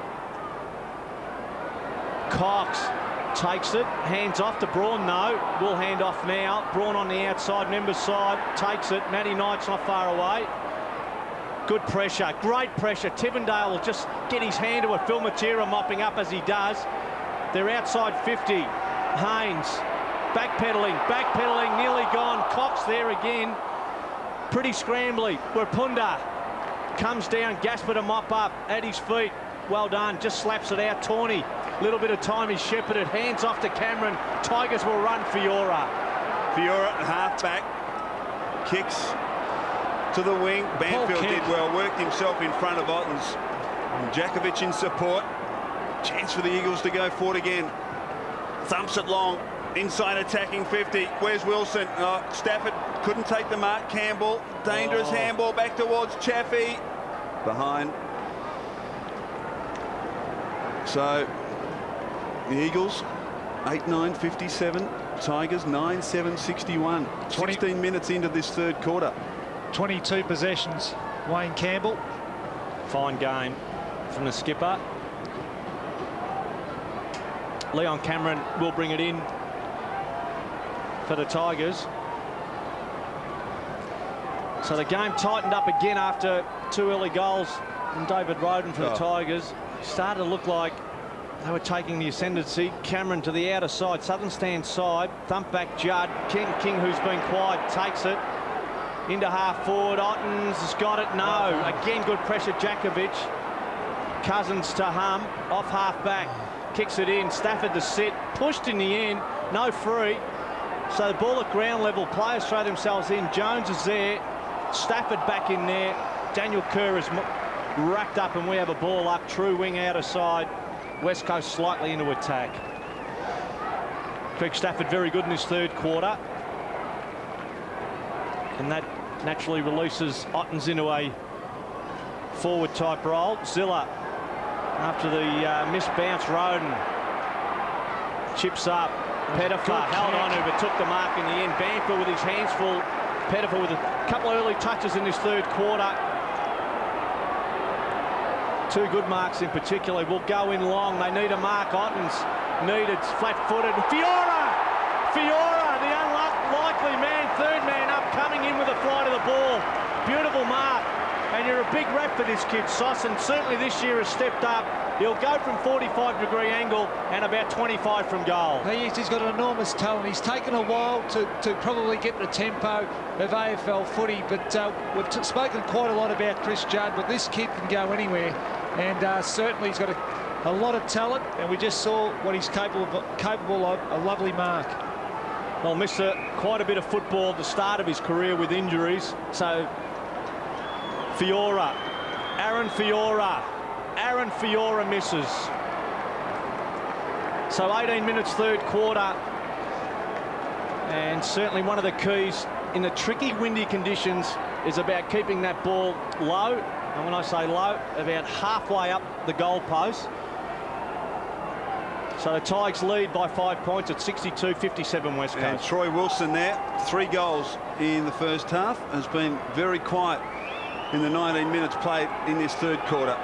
S2: Cox takes it. Hands off to Braun. No. Will hand off now. Braun on the outside. Members side. Takes it. Matty Knight's not far away. Good pressure. Great pressure. Tivendale will just get his hand to it. Phil Matera mopping up as he does. They're outside 50. Haynes backpedaling, nearly gone. Cox there again. Pretty scrambly. Wapunda comes down. Gaspar to mop up at his feet. Well done. Just slaps it out. Tawney. Little bit of time is shepherded. Hands off to Cameron. Tigers will run Fiora.
S1: Fiora, half back. Kicks to the wing. Banfield did well. Worked himself in front of Ottens. Jakovic in support. Chance for the Eagles to go forward again. Thumps it long, inside attacking 50. Where's Wilson? Stafford couldn't take the mark. Campbell, dangerous handball back towards Chaffee. Behind. So, the Eagles, 8-9, 57. Tigers, 9-7, 61. 16 minutes into this third quarter.
S3: 22 possessions, Wayne Campbell.
S2: Fine game from the skipper. Leon Cameron will bring it in for the Tigers. So the game tightened up again after 2 early goals from David Roden for the Tigers. Started to look like they were taking the ascendancy. Cameron to the outer side, southern stand side. Thump back Judd. King, who's been quiet, takes it into half forward. Ottens has got it. No. Again, good pressure. Jakovic. Cousins to Hum. Off half back. Kicks it in. Stafford to sit. Pushed in the end. No free. So the ball at ground level. Players throw themselves in. Jones is there. Stafford back in there. Daniel Kerr is racked up and we have a ball up. True wing outer side. West Coast slightly into attack. Craig Stafford very good in this third quarter. And that naturally releases Ottens into a forward type role. Zilla, after the missed bounce, Roden chips up. Pettifer held on to, but took the mark in the end. Bamford with his hands full. Pettifer with a couple of early touches in this third quarter. Two good marks in particular. Will go in long. They need a mark. Ottens needed, flat-footed. Fiora, the unlikely man, third man up, coming in with a fly to the ball. Beautiful mark. And you're a big rep for this kid, Sauce, and certainly this year has stepped up. He'll go from 45-degree angle and about 25 from goal.
S3: He's got an enormous talent. He's taken a while to probably get the tempo of AFL footy, but we've spoken quite a lot about Chris Judd, but this kid can go anywhere, and certainly he's got a lot of talent, and we just saw what he's capable of, a lovely mark.
S2: Well, missed quite a bit of football at the start of his career with injuries, so Fiora, Aaron Fiora misses. So 18 minutes third quarter, and certainly one of the keys in the tricky windy conditions is about keeping that ball low, and when I say low, about halfway up the goal post. So the Tigers lead by 5 points at 62-57 West Coast.
S1: And Troy Wilson there, 3 goals in the first half, has been very quiet in the 19 minutes played in this third quarter.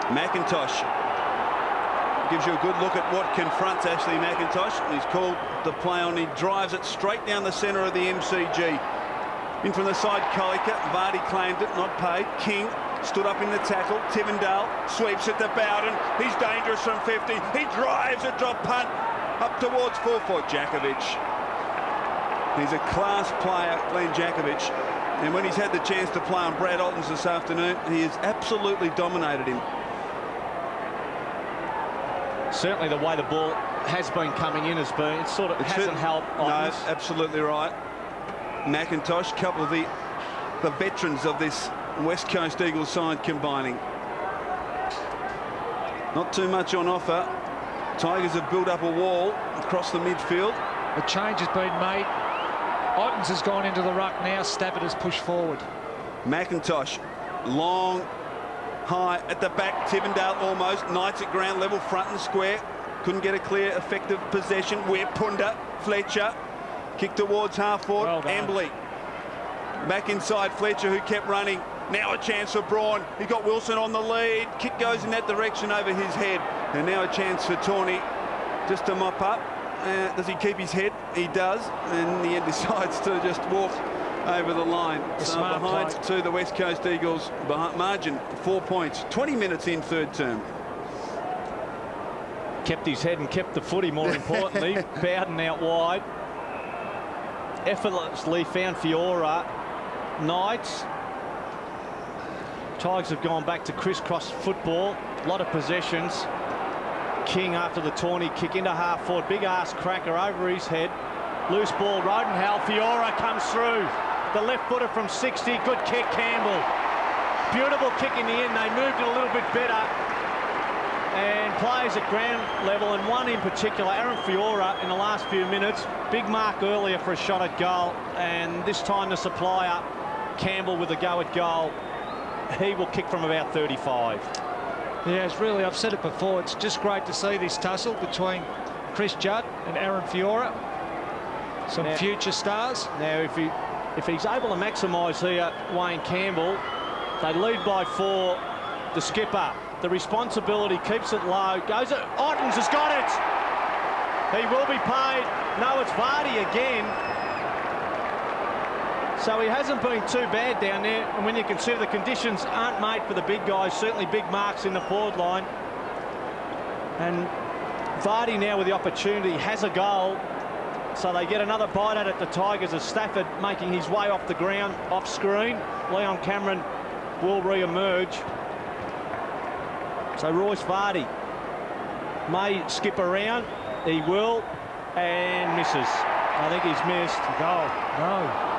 S1: McIntosh gives you a good look at what confronts Ashley McIntosh. He's called the play on. He drives it straight down the centre of the MCG. In from the side, Kolika. Vardy claimed it, not paid. King stood up in the tackle. Tivendale sweeps it to Bowden. He's dangerous from 50. He drives a drop punt up towards 4-4. Jakovic. He's a class player, Glenn Jakovic. And when he's had the chance to play on Brad Altons this afternoon, he has absolutely dominated him.
S2: Certainly the way the ball has been coming in has been, it sort of hasn't helped Altons.
S1: No, absolutely right. McIntosh, couple of the veterans of this West Coast Eagles side combining. Not too much on offer. Tigers have built up a wall across the midfield.
S3: The change has been made. Ottens has gone into the ruck now. Stafford has pushed forward.
S1: McIntosh, long, high at the back. Tivendale almost. Knights at ground level, front and square. Couldn't get a clear, effective possession. Where Punda, Fletcher, kick towards half forward.
S3: Well done.
S1: Embley. Back inside Fletcher, who kept running. Now a chance for Braun. He got Wilson on the lead. Kick goes in that direction over his head. And now a chance for Tawney just to mop up. Does he keep his head? He does. And in the end decides to just walk over the line. So behind to the West Coast Eagles, margin 4 points. 20 minutes in third term.
S2: Kept his head and kept the footy, more importantly. Bowden out wide. Effortlessly found Fiora. Knights. Tigers have gone back to crisscross football. A lot of possessions. King after the Tawney kick into half forward. Big ass cracker over his head. Loose ball, Rodenhall. Fiora comes through. The left footer from 60. Good kick, Campbell. Beautiful kick in the end. They moved it a little bit better. And players at ground level, and one in particular, Aaron Fiora, in the last few minutes. Big mark earlier for a shot at goal. And this time the supplier, Campbell, with a go at goal. He will kick from about 35.
S3: Yeah, it's really, I've said it before, it's just great to see this tussle between Chris Judd and Aaron Fiora. Some future stars.
S2: Now, if he's able to maximise here, Wayne Campbell, they lead by 4. The skipper, the responsibility, keeps it low, goes at Ottens has got it. He will be paid. No, it's Vardy again. So he hasn't been too bad down there, and when you consider the conditions aren't made for the big guys, certainly big marks in the forward line. And Vardy now with the opportunity has a goal, so they get another bite at it, the Tigers, as Stafford making his way off the ground, off screen. Leon Cameron will re-emerge. So Royce Vardy may skip around, he will, and misses. I think he's missed.
S3: Goal. No.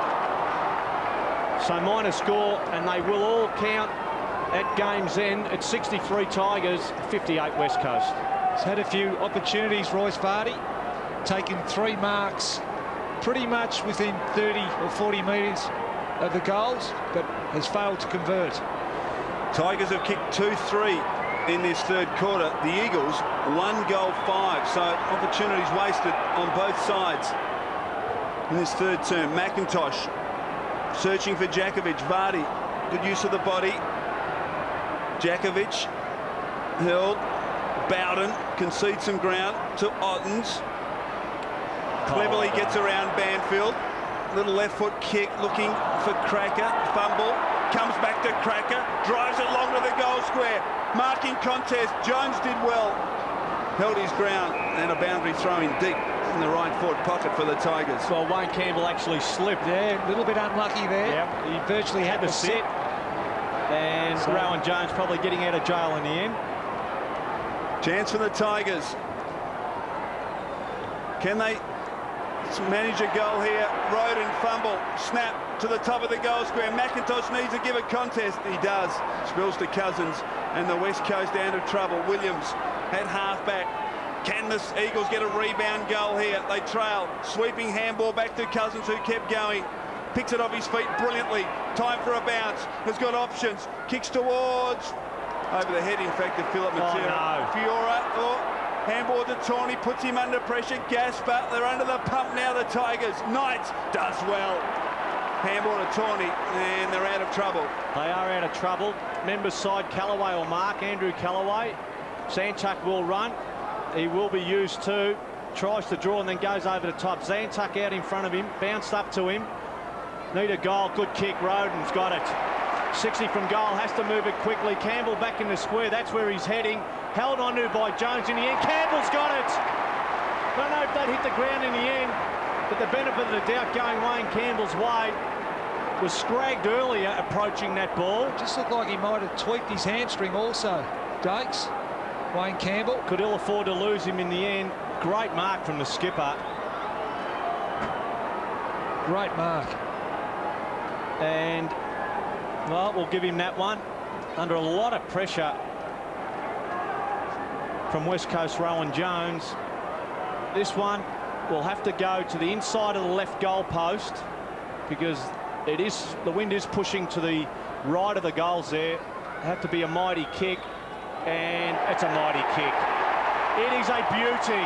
S2: So minor score, and they will all count at game's end at 63 Tigers, 58 West Coast.
S3: He's had a few opportunities, Royce Vardy, taken 3 marks pretty much within 30 or 40 metres of the goals, but has failed to convert.
S1: Tigers have kicked 2-3 in this third quarter. The Eagles 1 goal 5, so opportunities wasted on both sides in this third term. McIntosh searching for Jakovic. Vardy, good use of the body. Jakovic held. Bowden concedes some ground to Ottens. Cleverly gets around Banfield. Little left foot kick looking for Cracker. Fumble. Comes back to Cracker. Drives it long to the goal square. Marking contest. Jones did well. Held his ground, and a boundary throw in deep in the right forward pocket for the Tigers.
S2: Well, Wayne Campbell actually slipped.
S3: Yeah, a little bit unlucky there.
S2: Yep.
S3: He virtually had to sit.
S2: And
S3: So
S2: Rowan Jones probably getting out of jail in the end.
S1: Chance for the Tigers. Can they manage a goal here? Roden fumble, snap to the top of the goal square. McIntosh needs to give a contest. He does. Spills to Cousins, and the West Coast out of trouble. Williams at halfback. Can the Eagles get a rebound goal here? They trail. Sweeping handball back to Cousins, who kept going. Picks it off his feet brilliantly. Time for a bounce. Has got options. Kicks towards. Over the head, in fact, of Philip Matera.
S2: No.
S1: Fiora, handball to Tawney, puts him under pressure. Gasper, they're under the pump now, the Tigers. Knight does well. Handball to Tawney, and they're out of trouble.
S2: They are out of trouble. Members side, Callaway will mark. Andrew Callaway. Zantuck will run. He will be used too. Tries to draw and then goes over the top. Zantuck out in front of him. Bounced up to him. Need a goal. Good kick. Roden's got it. 60 from goal, has to move it quickly. Campbell back in the square, that's where he's heading. Held onto by Jones in the end. Campbell's got it. Don't know if that hit the ground in the end, but the benefit of the doubt going Wayne Campbell's way. Was scragged earlier approaching that ball.
S3: Just looked like he might have tweaked his hamstring also. Dakes, Wayne Campbell.
S2: Could ill afford to lose him in the end. Great mark from the skipper.
S3: Great mark.
S2: And well, we'll give him that one. Under a lot of pressure from West Coast Rowan Jones. This one will have to go to the inside of the left goal post because the wind is pushing to the right of the goals there. Have to be a mighty kick, and it's a mighty kick. It is a beauty.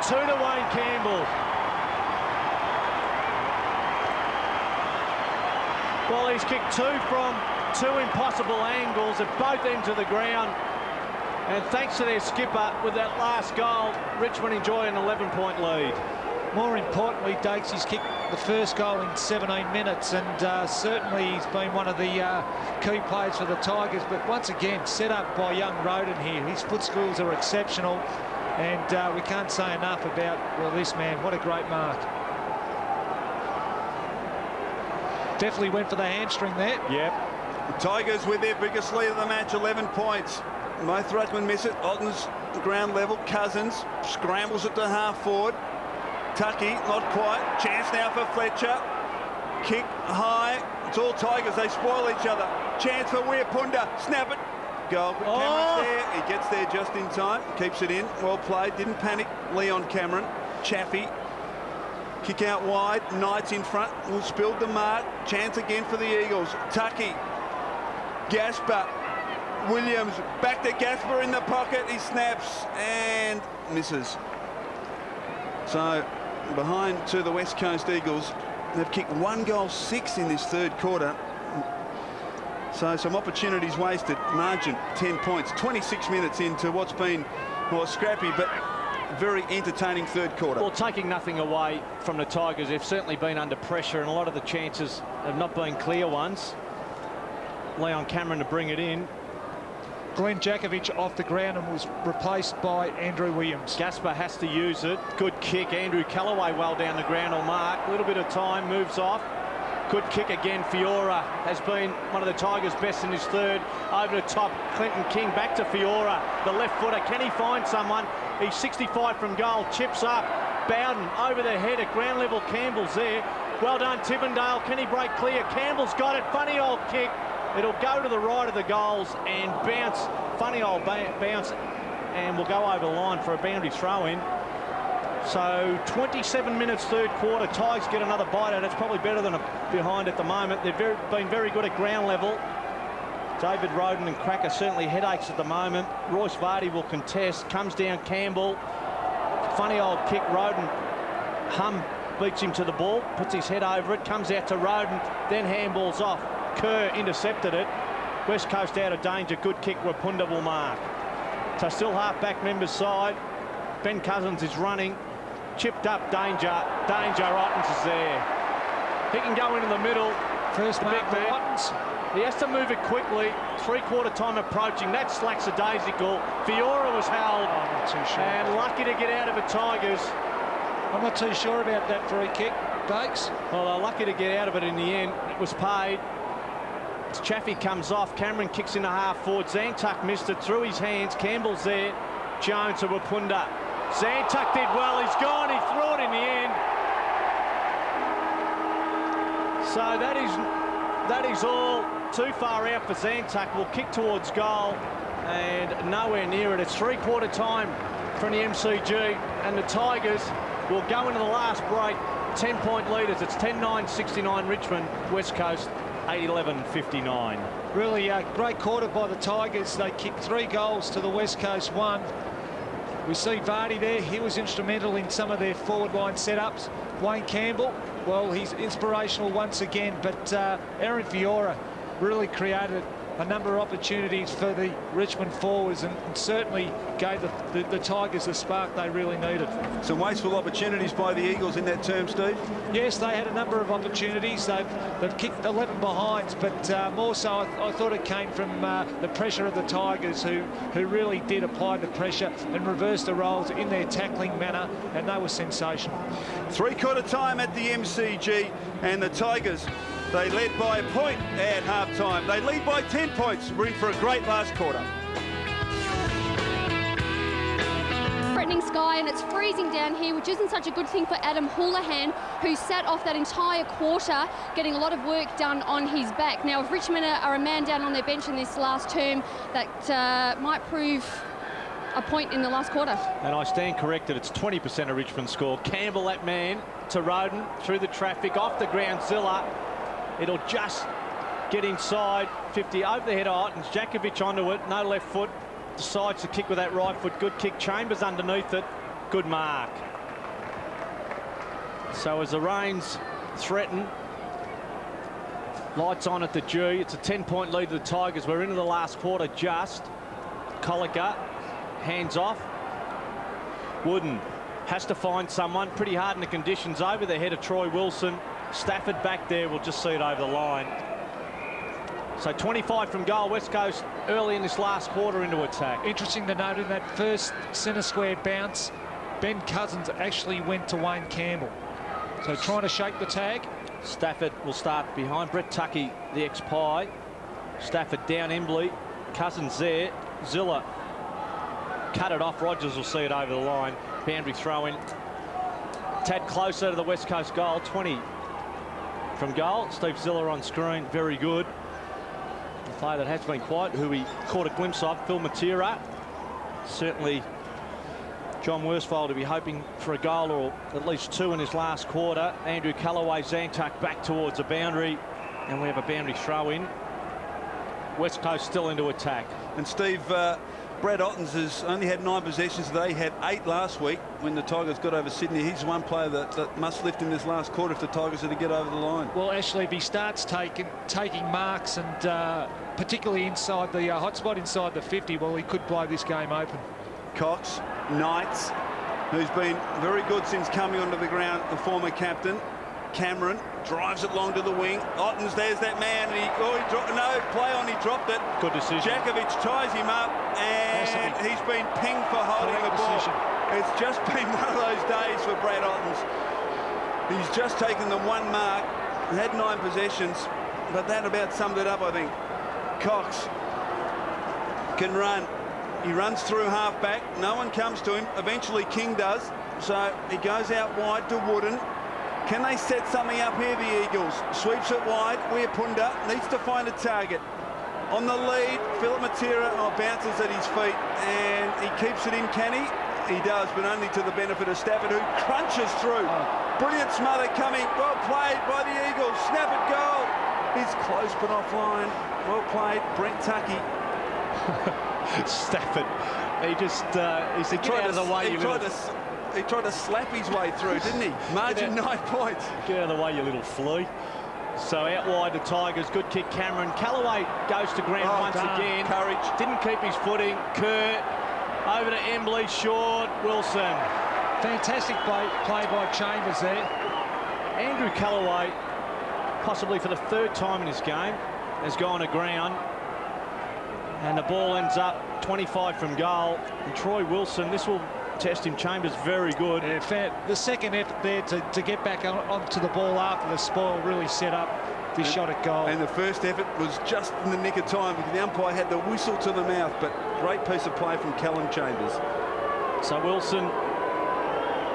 S2: 2 to Wayne Campbell. Well, he's kicked 2 from 2 impossible angles at both ends of the ground. And thanks to their skipper with that last goal, Richmond enjoy an 11-point lead.
S3: More importantly, Dakes, he's kicked the first goal in 17 minutes, and certainly he's been one of the key players for the Tigers. But once again, set up by young Roden here. His foot skills are exceptional, and we can't say enough about, well, this man. What a great mark. Definitely went for the hamstring there.
S2: Yep.
S1: Tigers with their biggest lead of the match, 11 points. Both ruckmen miss it. Otten's ground level. Cousins scrambles it to half forward. Tucky, not quite. Chance now for Fletcher. Kick high. It's all Tigers. They spoil each other. Chance for Weirpunda. Snap it. Goal. But Cameron's there. He gets there just in time. Keeps it in. Well played. Didn't panic. Leon Cameron. Chaffee. Kick out wide. Knight's in front. Will spilled the mark. Chance again for the Eagles. Tucky. Gasper. Williams. Back to Gasper in the pocket. He snaps and misses. So behind to the West Coast Eagles. They've kicked 1 goal 6 in this third quarter. So some opportunities wasted. Margin 10 points. 26 minutes into what's been, well, scrappy but very entertaining third quarter.
S2: Well, taking nothing away from the Tigers, they've certainly been under pressure, and a lot of the chances have not been clear ones. Leon Cameron to bring it in.
S3: Glenn Jakovic off the ground and was replaced by Andrew Williams.
S2: Gasper has to use it. Good kick. Andrew Callaway well down the ground on mark. A little bit of time, moves off. Good kick again. Fiora has been one of the Tigers' best in his third. Over the top, Clinton King back to Fiora. The left footer. Can he find someone? He's 65 from goal. Chips up. Bowden over the head at ground level. Campbell's there. Well done, Tippendale. Can he break clear? Campbell's got it. Funny old kick. It'll go to the right of the goals and bounce. Funny old bounce, and will go over the line for a boundary throw-in. So 27 minutes third quarter. Tigers get another bite at it. It's probably better than a behind at the moment. They've been very good at ground level. David Roden and Cracker certainly headaches at the moment. Royce Vardy will contest. Comes down Campbell. Funny old kick. Roden beats him to the ball. Puts his head over it. Comes out to Roden. Then handballs off. Kerr intercepted it. West Coast out of danger. Good kick. Wapunda will mark. So still half-back members side. Ben Cousins is running. Chipped up. Danger. Ottens is there. He can go into the middle.
S3: First mark for Ottens.
S2: He has to move it quickly. Three-quarter time approaching. That's lackadaisical. Fiora was held.
S3: I'm not too sure.
S2: And lucky to get out of it, Tigers.
S3: I'm not too sure about that free kick, Bakes.
S2: Well, they're lucky to get out of it in the end. It was paid. Chaffee comes off. Cameron kicks in the half forward. Zantuck missed it through his hands. Campbell's there. Jones to Wapunda. Zantuck did well. He's gone. He threw it in the end. So that is all too far out for Zantuck. Will kick towards goal and nowhere near it. It's three-quarter time from the MCG, and the Tigers will go into the last break. 10-point leaders. It's 10-9-69 Richmond. West Coast 8-11-59.
S3: Really a great quarter by the Tigers. They kicked 3 goals to the West Coast 1. We see Vardy there. He was instrumental in some of their forward line setups. Wayne Campbell, well, he's inspirational once again, but Aaron Fiora really created a number of opportunities for the Richmond forwards and certainly gave the Tigers the spark they really needed.
S1: Some wasteful opportunities by the Eagles in that term, Steve.
S3: Yes, they had a number of opportunities. They've kicked 11 behinds, but more so I thought it came from the pressure of the Tigers who really did apply the pressure and reverse the roles in their tackling manner, and they were sensational.
S1: Three-quarter time at the MCG, and the Tigers, they led by a point at half-time. They lead by 10 points. We're in for a great last quarter.
S4: Threatening sky, and it's freezing down here, which isn't such a good thing for Adam Houlihan, who sat off that entire quarter, getting a lot of work done on his back. Now, if Richmond are a man down on their bench in this last term, that might prove a point in the last quarter.
S2: And I stand corrected. It's 20% of Richmond's score. Campbell, that man, to Roden, through the traffic, off the ground, Zilla. It'll just get inside 50 over the head of Ottens. Jakovic onto it, no left foot. Decides to kick with that right foot. Good kick. Chambers underneath it. Good mark. So as the rains threaten, lights on at the G. It's a 10-point lead to the Tigers. We're into the last quarter just. Colica, hands off. Wooden has to find someone. Pretty hard in the conditions over the head of Troy Wilson. Stafford back there, we'll just see it over the line. So 25 from goal, West Coast early in this last quarter into attack.
S3: Interesting to note in that first centre square bounce, Ben Cousins actually went to Wayne Campbell. So trying to shake the tag.
S2: Stafford will start behind. Brett Tuckey, the ex-Pie. Stafford down Embley. Cousins there. Zilla cut it off. Rogers will see it over the line. Boundary throw in. Tad closer to the West Coast goal. 20 from goal. Steve Zilla on screen. Very good. A player that has been quiet, who we caught a glimpse of, Phil Matera. Certainly John Worsfold to be hoping for a goal or at least 2 in his last quarter. Andrew Callaway, Zantuck back towards the boundary, and we have a boundary throw in. West Coast still into attack.
S1: And Steve, Brad Ottens has only had 9 possessions. They had 8 last week when the Tigers got over Sydney. He's one player that must lift in this last quarter if the Tigers are to get over the line.
S3: Well, actually, if he starts taking marks and particularly inside the hot spot inside the 50, well, he could blow this game open.
S1: Cox, Knights, who's been very good since coming onto the ground, the former captain. Cameron drives it long to the wing. Ottens, there's that man. And he dropped it.
S2: Good decision.
S1: Jakovic ties him up, and he's been pinged for holding the ball. It's just been one of those days for Brad Ottens. He's just taken the 1 mark, had 9 possessions, but that about summed it up, I think. Cox can run. He runs through half-back. No one comes to him. Eventually King does. So he goes out wide to Wooden. Can they set something up here, the Eagles? Sweeps it wide. Wapunda needs to find a target. On the lead, Philip Matera bounces at his feet, and he keeps it in, can he? He does, but only to the benefit of Stafford, who crunches through. Brilliant smother coming. Well played by the Eagles. Snap at goal. He's close but offline. Well played, Brent Tucky.
S2: Stafford, he just he said, get out of the way, you little...
S1: He tried to slap his way through, didn't he? Margin 9 points.
S2: Get out of the way, you little flea. So out wide the Tigers, good kick Cameron. Callaway goes to ground once again.
S1: Courage.
S2: Didn't keep his footing. Kerr over to Embley, short, Wilson.
S3: Fantastic play by Chambers there.
S2: Andrew Callaway, possibly for the third time in his game, has gone to ground. And the ball ends up 25 from goal. And Troy Wilson, this will test him. Chambers very good.
S3: Yeah, the second effort there to get back onto the ball after the spoil really set up this shot at goal.
S1: And the first effort was just in the nick of time because the umpire had the whistle to the mouth, but great piece of play from Callum Chambers.
S2: So Wilson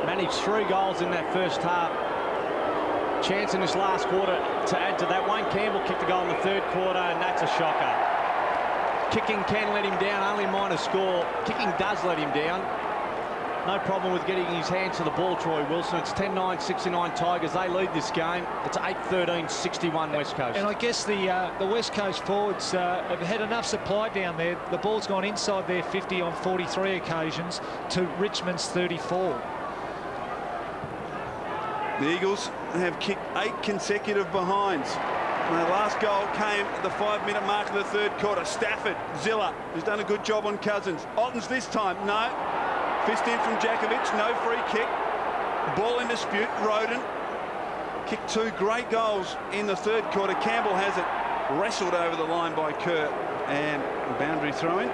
S2: managed 3 goals in that first half. Chance in this last quarter to add to that. Wayne Campbell kicked a goal in the third quarter, and that's a shocker. Kicking can let him down, only minor score. Kicking does let him down. No problem with getting his hands to the ball, Troy Wilson. It's 10-9, 69 Tigers. They lead this game. It's 8-13, 61 West Coast.
S3: And I guess the West Coast forwards have had enough supply down there. The ball's gone inside their 50 on 43 occasions to Richmond's 34.
S1: The Eagles have kicked 8 consecutive behinds. And their last goal came at the 5-minute mark of the third quarter. Stafford, Zilla, who's done a good job on Cousins. Ottens this time, no. Fist in from Jakovic, no free kick. Ball in dispute, Roden. Kicked 2 great goals in the third quarter. Campbell has it wrestled over the line by Kerr. And a boundary throw-in.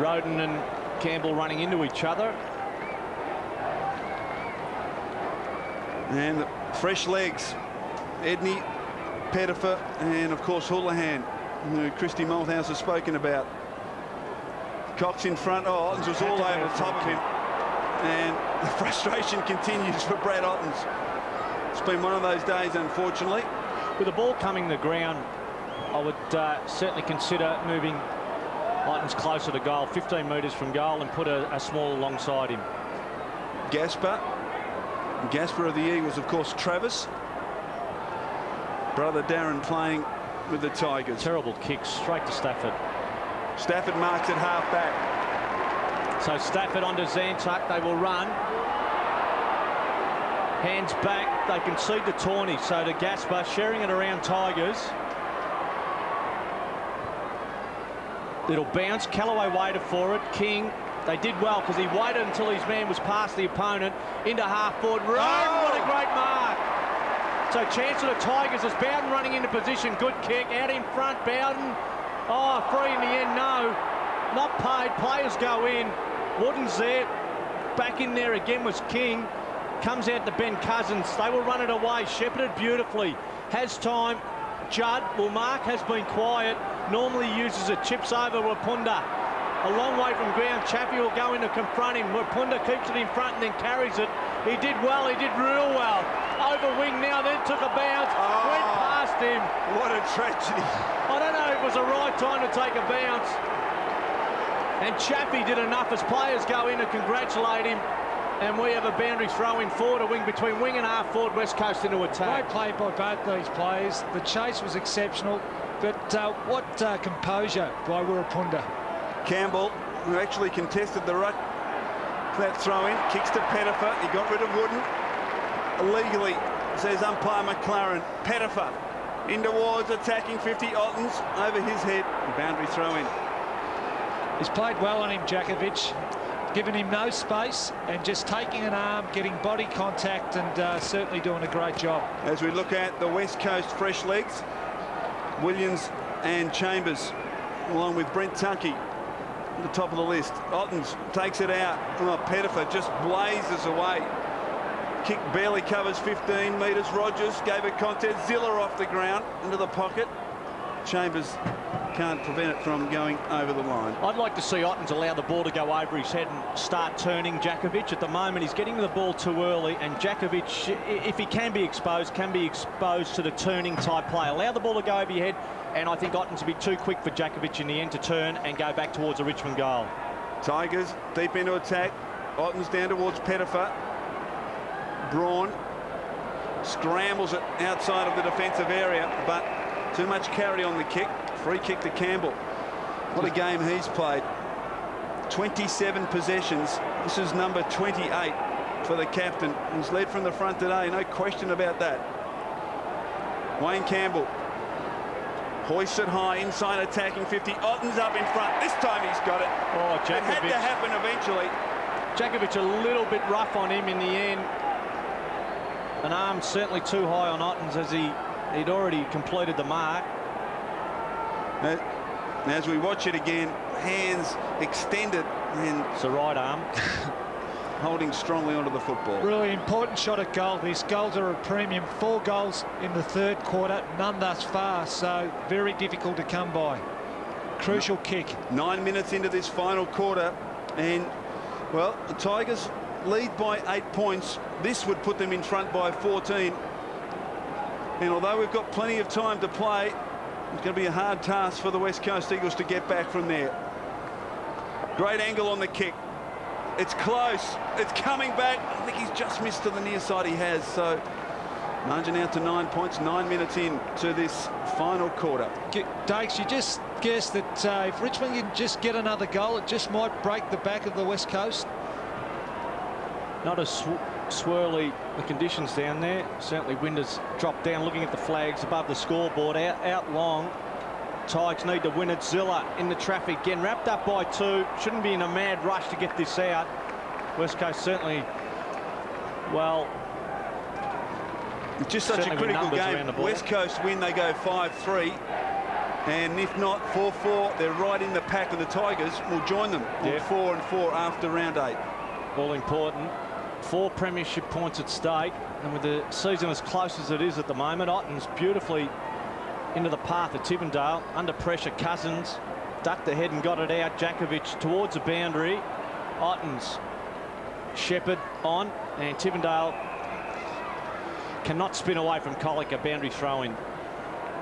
S2: Roden and Campbell running into each other.
S1: And the fresh legs. Edney, Pettifer, and of course Houlihan, who Christy Malthouse has spoken about. Cox in front. Oh, Ottens was all over the top of him. And the frustration continues for Brad Ottens. It's been one of those days, unfortunately.
S2: With the ball coming to the ground, I would certainly consider moving Ottens closer to goal, 15 metres from goal, and put a small alongside him.
S1: Gasper of the Eagles, of course, Travis. Brother Darren playing with the Tigers.
S2: Terrible kick straight to Stafford.
S1: Stafford marks at half back.
S2: So Stafford onto Zantuck. They will run. Hands back. They concede to Tawney. So to Gasper, sharing it around Tigers. It'll bounce. Callaway waited for it. King. They did well because he waited until his man was past the opponent into half forward. Roden, what a great mark. So chance for the Tigers as Bowden running into position. Good kick out in front. Bowden. Oh, free in the end. No, not paid. Players go in. Wooden's there. Back in there again was King. Comes out to Ben Cousins. They will run it away. Shepherded beautifully. Has time. Judd will mark. Has been quiet. Normally uses it. Chips over Wapunda. A long way from ground. Chappie will go in to confront him. Wapunda keeps it in front and then carries it. He did well. He did real well. Over wing now, then took a bounce. Went past him.
S1: What a tragedy.
S2: I don't know if it was the right time to take a bounce. And Chappie did enough as players go in to congratulate him. And we have a boundary throw in forward, a wing between wing and half forward, West Coast into attack.
S3: Great play by both these players. The chase was exceptional, but what composure by Wirapunda.
S1: Campbell, who actually contested the ruck, that throw-in, kicks to Pettifer. He got rid of Wooden. Illegally, says umpire McLaren. Pettifer in towards attacking 50. Ottens over his head. Boundary throw-in.
S3: He's played well on him, Jakovic. Given him no space and just taking an arm, getting body contact, and certainly doing a great job.
S1: As we look at the West Coast fresh legs, Williams and Chambers, along with Brent Tucky, at the top of the list. Ottens takes it out. Oh, Pettifer just blazes away. Kick barely covers 15 metres. Rogers gave it contest. Zilla off the ground into the pocket. Chambers can't prevent it from going over the line.
S2: I'd like to see Ottens allow the ball to go over his head and start turning Jakovic. At the moment, he's getting the ball too early, and Jakovic, if he can be exposed to the turning type play. Allow the ball to go over your head, and I think Ottens will be too quick for Jakovic in the end to turn and go back towards a Richmond goal.
S1: Tigers deep into attack. Ottens down towards Pettifer. Braun scrambles it outside of the defensive area, but too much carry on the kick. Free kick to Campbell. What a game he's played. 27 possessions. This is number 28 for the captain. He's led from the front today, no question about that. Wayne Campbell hoists it high, inside attacking 50. Otten's up in front. This time he's got it.
S2: Oh,
S1: It had
S2: Jakovic.
S1: to happen eventually.
S2: Jakovic a little bit rough on him in the end. An arm certainly too high on Ottens as he'd already completed the mark.
S1: As we watch it again, hands extended and
S2: It's the right arm.
S1: holding strongly onto the football.
S3: Really important shot at goal. These goals are a premium. 4 goals in the third quarter, none thus far, so very difficult to come by. Crucial kick.
S1: 9 minutes into this final quarter, and well, the Tigers lead by 8 points. This would put them in front by 14. And although we've got plenty of time to play, it's going to be a hard task for the West Coast Eagles to get back from there. Great angle on the kick. It's close. It's coming back. I think he's just missed to the near side. He has. So margin out to 9 points. 9 minutes in to this final quarter.
S3: Dakes, you just guess that if Richmond can just get another goal, it just might break the back of the West Coast.
S2: Not as swirly the conditions down there. Certainly wind has dropped down. Looking at the flags above the scoreboard, out long. Tigers need to win it. Zilla in the traffic again, wrapped up by 2. Shouldn't be in a mad rush to get this out. West Coast certainly, well,
S1: It's just such a
S2: certainly with
S1: critical
S2: numbers around
S1: game.
S2: the ball.
S1: West Coast win, they go 5-3. And if not 4-4, they're right in the pack, and the Tigers will join them on 4-4 after round 8.
S2: all important. 4 premiership points at stake, and with the season as close as it is at the moment, Ottens beautifully into the path of Tivendale. Under pressure, Cousins ducked ahead and got it out. Jakovic towards the boundary. Ottens, Shepherd on, and Tivendale cannot spin away from Colic, a boundary throw-in.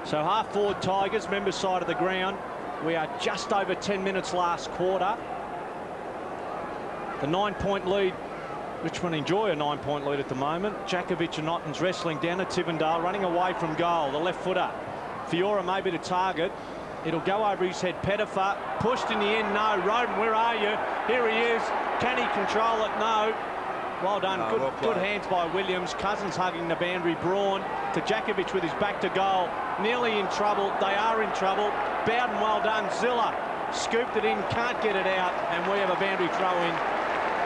S2: So half-forward Tigers, member side of the ground. We are just over 10 minutes last quarter. The 9-point lead. Richmond enjoy a 9-point lead at the moment. Jakovic and Ottens wrestling down at Tivendale, running away from goal. The left footer. Fiora maybe to target. It'll go over his head. Pettifer pushed in the end. No. Roden, where are you? Here he is. Can he control it? No. Well done. Good hands by Williams. Cousins hugging the boundary. Braun to Jakovic with his back to goal. Nearly in trouble. They are in trouble. Bowden, well done. Zilla scooped it in. Can't get it out. And we have a boundary throw-in.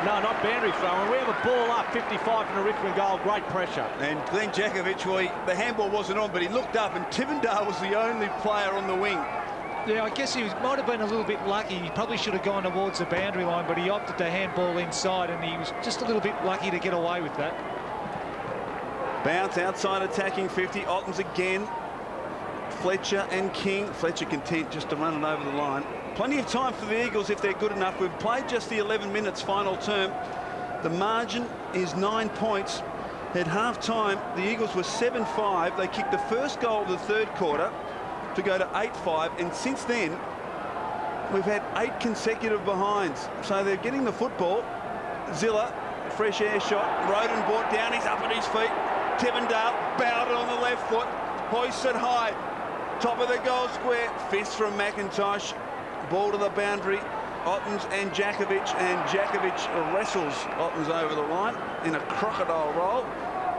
S2: No, not boundary throw-in. We have a ball up, 55 from the Richmond goal. Great pressure.
S1: And Glenn Jakovic, the handball wasn't on, but he looked up, and Tivendale was the only player on the wing.
S3: Yeah, I guess he might have been a little bit lucky. He probably should have gone towards the boundary line, but he opted to handball inside, and he was just a little bit lucky to get away with that.
S1: Bounce outside attacking 50. Ottens again. Fletcher and King. Fletcher content just to run it over the line. Plenty of time for the Eagles if they're good enough. We've played just the 11 minutes final term. The margin is 9 points. At half-time, the Eagles were 7-5. They kicked the first goal of the third quarter to go to 8-5. And since then, we've had 8 consecutive behinds. So they're getting the football. Zilla, fresh air shot. Roden brought down. He's up at his feet. Tivendale, Bowden on the left foot. Hoists it high. Top of the goal square. Fist from McIntosh. Ball to the boundary. Ottens and Jakovic wrestles Ottens over the line in a crocodile roll.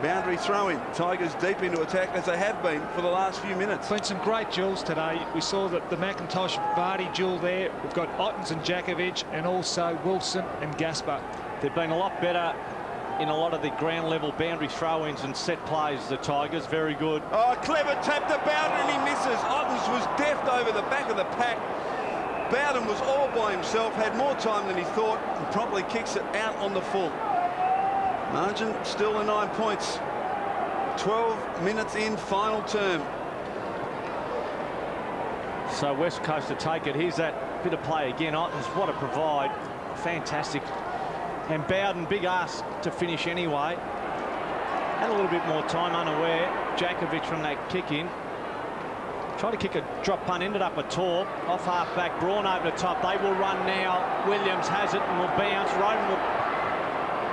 S1: Boundary throw-in. Tigers deep into attack, as they have been for the last few minutes.
S3: Been some great duels today. We saw that the McIntosh-Vardy duel there. We've got Ottens and Jakovic, and also Wilson and Gaspar.
S2: They've been a lot better in a lot of the ground level boundary throw-ins and set plays, the Tigers. Very good.
S1: Oh, clever tap to Bowden, and he misses. Ottens was deft over the back of the pack. Bowden was all by himself, had more time than he thought, and promptly kicks it out on the full. Margin still at 9 points. 12 minutes in, final term.
S2: So West Coast to take it. Here's that bit of play again. Ottens, what a provide. Fantastic. And Bowden, big ask to finish anyway. Had a little bit more time, unaware. Jakovic from that kick in. Tried to kick a drop punt, ended up a torp. Off half back, Braun over the top. They will run now. Williams has it and will bounce. Roden will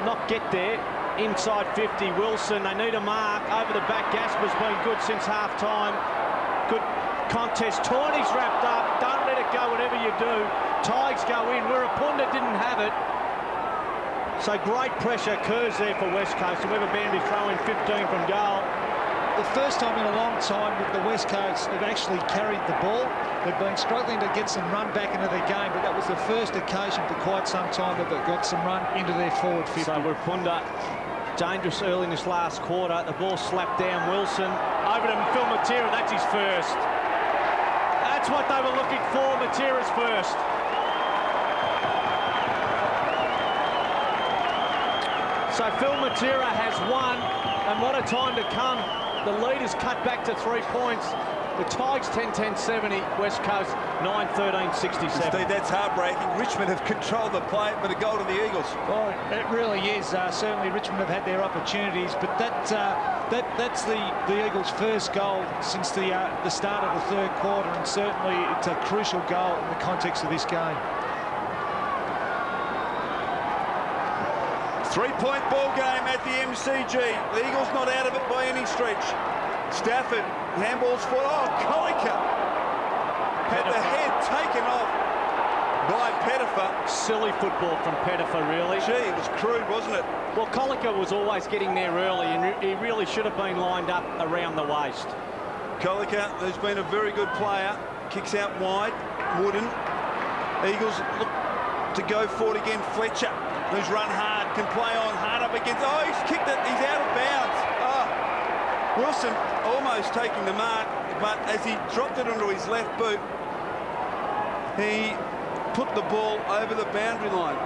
S2: not get there. inside 50. Wilson, they need a mark. Over the back, Gasper's been good since half-time. Good contest. Tawney's wrapped up. Don't let it go, whatever you do. Tigers go in. Wirrapunda didn't have it. So great pressure occurs there for West Coast. And Weber Bandy throwing 15 from goal.
S3: The first time in a long time that the West Coast have actually carried the ball. They've been struggling to get some run back into their game, but that was the first occasion for quite some time that they got some run into their forward 50.
S2: So Wirrapunda dangerous early in this last quarter. The ball slapped down. Wilson over to Phil Matera. That's his first. That's what they were looking for. Matera's first. So Phil Matera has won, and what a time to come. The lead is cut back to 3 points. The Tigers 10-10-70, West Coast 9-13-67.
S1: Steve, that's heartbreaking. Richmond have controlled the play, but a goal to the Eagles.
S3: Well, it really is. Certainly Richmond have had their opportunities, but that's the Eagles' first goal since the start of the third quarter, and certainly it's a crucial goal in the context of this game.
S1: 3-point ball game at the MCG. The Eagles not out of it by any stretch. Stafford, handball's foot. Oh, Colliker had the head taken off by Pettifer.
S2: Silly football from Pettifer, really.
S1: Gee, it was crude, wasn't it?
S2: Well, Colliker was always getting there early, and he really should have been lined up around the waist.
S1: Colliker, who's been a very good player, kicks out wide. Wooden. Eagles look to go forward again. Fletcher, who's run hard, can play on hard up against. Oh, he's kicked it. He's out of bounds. Oh. Wilson almost taking the mark, but as he dropped it onto his left boot, he put the ball over the boundary line.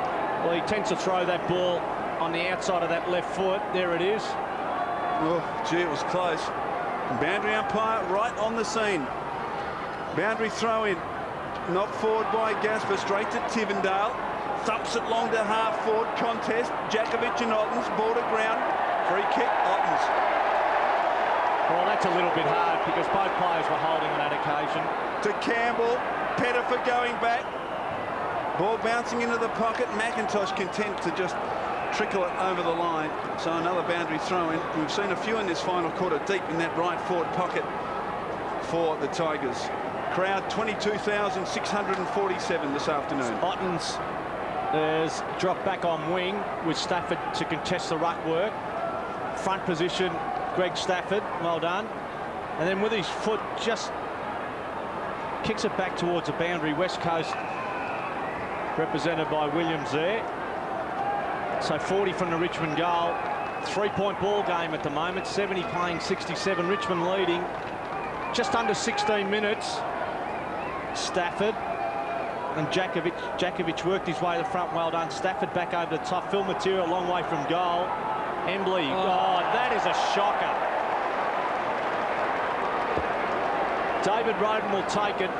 S2: Well, he tends to throw that ball on the outside of that left foot. There it is.
S1: Oh, gee, it was close. Boundary umpire right on the scene. Boundary throw in. Knocked forward by Gasper, straight to Tivendale. Thumps it long to half forward. Contest. Jakovic and Ottens. Border ground. Free kick. Ottens.
S2: Well, that's a little bit hard because both players were holding on that occasion.
S1: To Campbell. Pettifer going back. Ball bouncing into the pocket. McIntosh content to just trickle it over the line. So another boundary throw in. We've seen a few in this final quarter deep in that right forward pocket for the Tigers. Crowd 22,647 this afternoon.
S2: Ottens has dropped back on wing with Stafford to contest the ruck work. Front position, Greg Stafford, well done. And then with his foot just kicks it back towards the boundary. West Coast represented by Williams there. So 40 from the Richmond goal. 3-point ball game at the moment. 70 playing 67. Richmond leading just under 16 minutes. Stafford and Jakovic worked his way to the front. Well done. Stafford back over the top. Phil Matera a long way from goal. Embley. Oh, that is a shocker. David Roden will take it.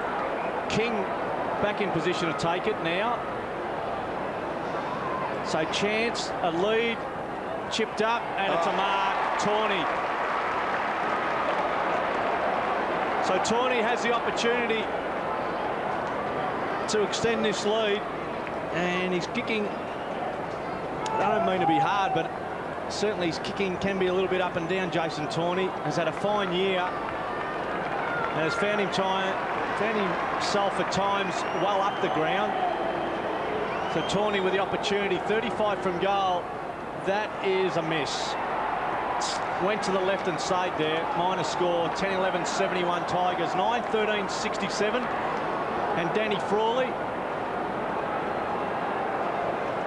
S2: King back in position to take it now. So chance, a lead, chipped up, and it's a mark. Tawney. So Tawney has the opportunity to extend this lead, and he's kicking. I don't mean to be hard, but certainly his kicking can be a little bit up and down. Jason Tawney has had a fine year and has found himself at times well up the ground. So Tawney with the opportunity, 35 from goal. That is a miss. Went to the left and stayed there. Minor score, 10-11, 71 Tigers, 9-13, 67. And Danny Frawley.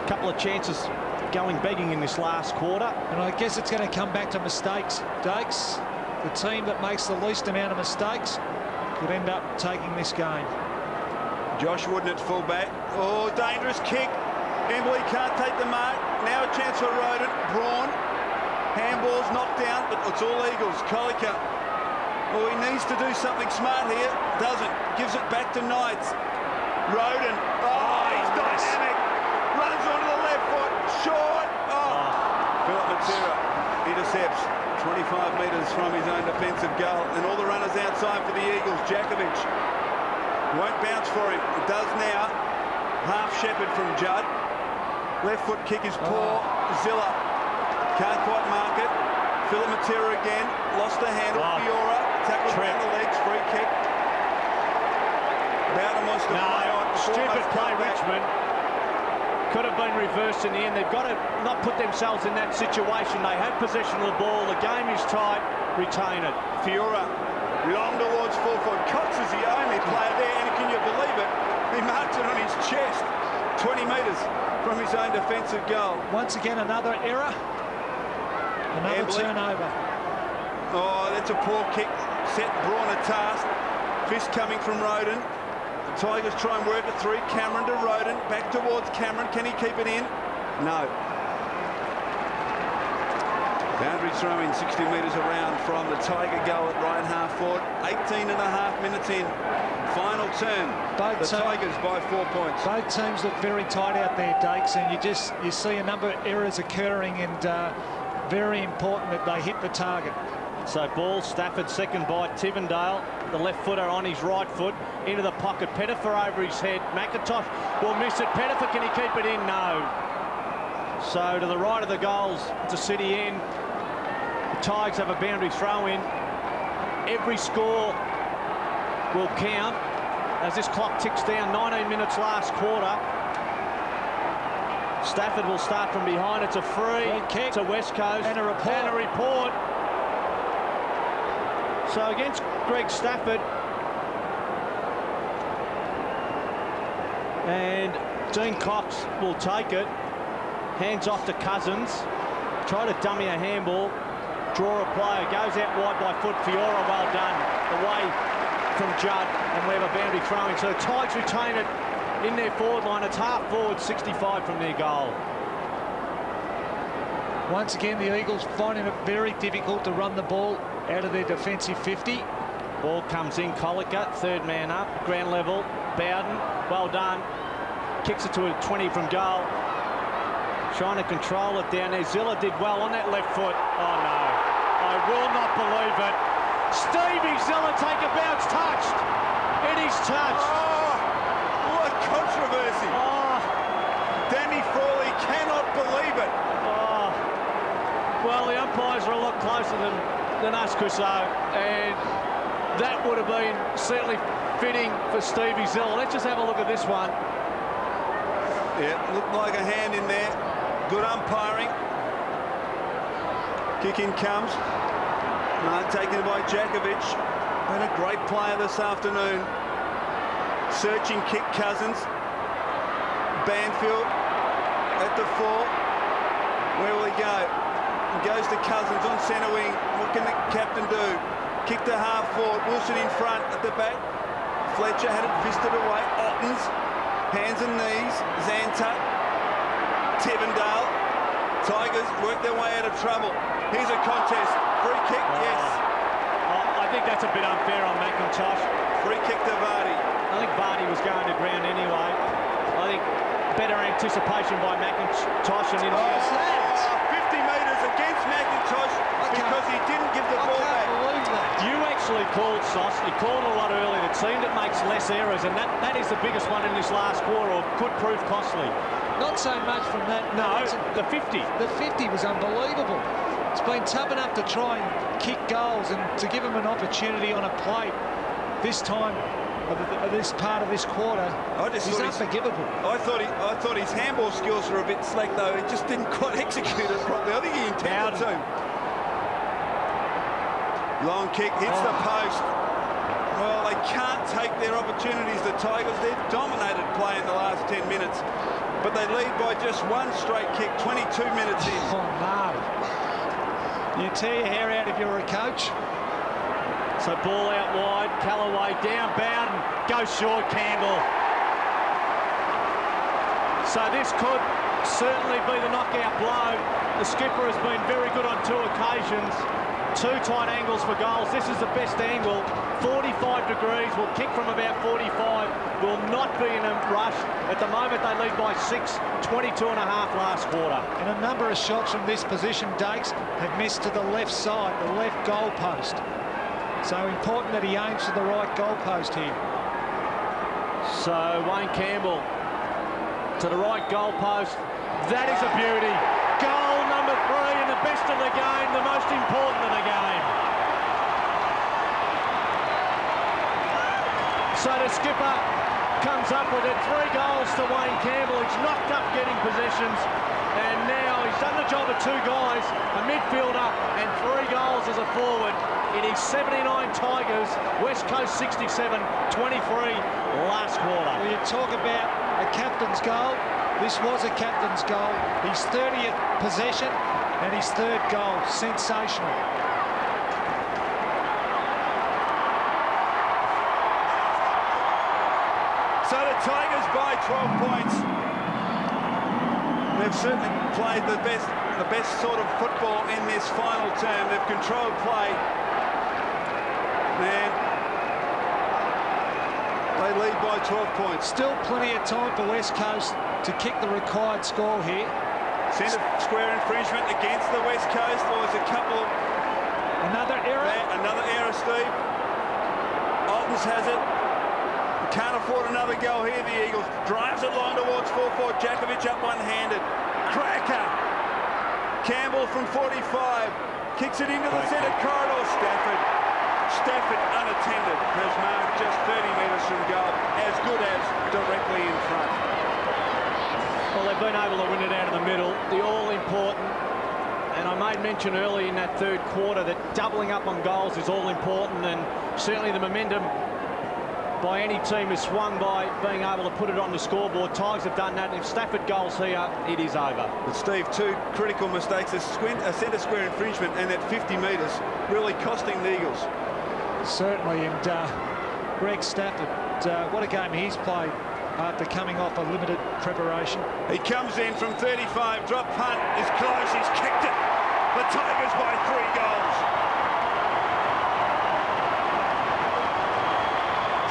S2: A couple of chances going begging in this last quarter.
S3: And I guess it's going to come back to mistakes, Dakes. The team that makes the least amount of mistakes could end up taking this game.
S1: Josh Wooden at fullback. Oh, dangerous kick. Embley can't take the mark. Now a chance for Roden. Braun. Handball's knocked down, but it's all Eagles. Colliker. Oh, he needs to do something smart here. Doesn't. Gives it back to Knights. Roden. Oh, he's dynamic. Runs onto the left foot. Short. Oh. Philip Matera intercepts 25 metres from his own defensive goal. And all the runners outside for the Eagles. Jakovic won't bounce for him. It does now. Half shepherd from Judd. Left foot kick is poor. Zilla Can't quite mark it. Matera again. Lost the handle.
S2: Wow.
S1: Fiora. Tackled around the legs. Free kick. Bowden wants to play on.
S2: Stupid play, Richmond. Could have been reversed in the end. They've got to not put themselves in that situation. They have possession of the ball. The game is tight. Retain it.
S1: Fiora long towards full forward. Cox is the only player there, and can you believe it? He marked it on his chest, 20 metres from his own defensive goal.
S3: Once again, another error. Another turnover.
S1: Oh, that's a poor kick. Set Braun a task. Fist coming from Roden. The Tigers try and work it through. Cameron to Roden. Back towards Cameron. Can he keep it in? No. Boundary throw in 60 metres around from the Tiger goal at right half forward. 18.5 minutes in. Final turn. The Tigers by 4 points.
S3: Both teams look very tight out there, Dakes, and you see a number of errors occurring, and very important that they hit the target.
S2: So ball, Stafford, second by Tivendale. The left footer on his right foot. Into the pocket. Pettifer over his head. McIntosh will miss it. Pettifer, can he keep it in? No. So to the right of the goals, to City end. The Tigers have a boundary throw in. Every score will count as this clock ticks down. 19 minutes last quarter. Stafford will start from behind. It's a free kick to West Coast.
S3: And a report.
S2: So against Greg Stafford. And Dean Cox will take it. Hands off to Cousins. Try to dummy a handball. Draw a player. Goes out wide by foot. Fiora, well done. Away from Judd. And we have a boundary throwing. So the Tigers retain it in their forward line. It's half forward, 65 from their goal.
S3: Once again, the Eagles finding it very difficult to run the ball out of their defensive 50.
S2: Ball comes in, Collicutt, third man up, ground level. Bowden, well done. Kicks it to a 20 from goal. Trying to control it down there. Zilla did well on that left foot. Oh no, I will not believe it. Stevie Zilla take a bounce, touched. It is touched.
S1: Oh, what controversy.
S2: Oh.
S1: Danny Frawley cannot believe it.
S2: Oh. Well, the umpires are a lot closer than us, Chriso, and that would have been certainly fitting for Stevie Zilla. Let's just have a look at this one.
S1: Yeah, looked like a hand in there. Good umpiring. Kick in comes. No, taken by Jakovic. Been a great player this afternoon. Searching kick, Cousins. Banfield at the 4. Where will he go? He goes to Cousins on centre wing. What can the captain do? Kick to half forward. Wilson in front at the back. Fletcher had it fisted away. Ottens. Hands and knees. Zanta. Tivendale. Tigers work their way out of trouble. Here's a contest. Free kick, yes.
S2: I think that's a bit unfair on McIntosh.
S1: Free kick to Vardy.
S2: I think Vardy was going to ground anyway. I think better anticipation by McIntosh and in
S1: 50 metres against McIntosh because he didn't give the ball back.
S2: You actually called, Sauce. You called a lot earlier. The team that makes less errors, and that is the biggest one in this last quarter, or could prove costly.
S3: Not so much from that.
S2: No, the 50.
S3: The 50 was unbelievable. It's been tough enough to try and kick goals and to give him an opportunity on a plate this time of this part of this quarter. He's unforgivable.
S1: I thought his handball skills were a bit slack though. He just didn't quite execute it properly. I think he intended to. Long kick hits the post. Well, they can't take their opportunities. The Tigers, they've dominated play in the last 10 minutes. But they lead by just one straight kick, 22 minutes in.
S3: Oh, no. You tear your hair out if you're a coach.
S2: So ball out wide, Callaway down, Bowden, goes short, Campbell. So this could certainly be the knockout blow. The skipper has been very good on 2 occasions. 2 tight angles for goals. This is the best angle. 45 degrees. Will kick from about 45. Will not be in a rush. At the moment, they lead by 6. 22.5 last quarter.
S3: And a number of shots from this position, Dakes, have missed to the left side, the left goal post. So important that he aims for the right goal post here.
S2: So Wayne Campbell to the right goal post. That is a beauty. Goal number 3 in the best of the game, the most important of the game. So the skipper comes up with it. 3 goals to Wayne Campbell. He's knocked up getting possessions, and now he's done the job of 2 guys, a midfielder and 3 goals as a forward. It is 79 Tigers, West Coast 67, 23 last quarter.
S3: Well, you talk about a captain's goal. This was a captain's goal. His 30th possession and his 3rd goal. Sensational.
S1: So the Tigers by 12 points. They've certainly played the best sort of football in this final term. They've controlled play. And they lead by 12 points.
S3: Still plenty of time for West Coast to kick the required score here.
S1: Centre square infringement against the West Coast. There was a couple of...
S3: Another error.
S1: Another error, Steve. Altons has it. Can't afford another goal here, the Eagles. Drives it long towards 4-4. Jakovic up one-handed. Cracker. Campbell from 45. Kicks it into the centre corridor. Stafford unattended. Has marked just 30 metres from goal. As good as directly in front.
S2: Well, they've been able to win it out of the middle. The all-important. And I made mention early in that 3rd quarter that doubling up on goals is all-important, and certainly the momentum by any team is swung by being able to put it on the scoreboard. Tigers have done that, and if Stafford goals here, it is over. But
S1: Steve, 2 critical mistakes, a centre square infringement and that 50 metres really costing the Eagles.
S3: Certainly, and Greg Stafford, what a game he's played after coming off a limited preparation.
S1: He comes in from 35, drop punt is close, he's kicked it. The Tigers by 3 goals.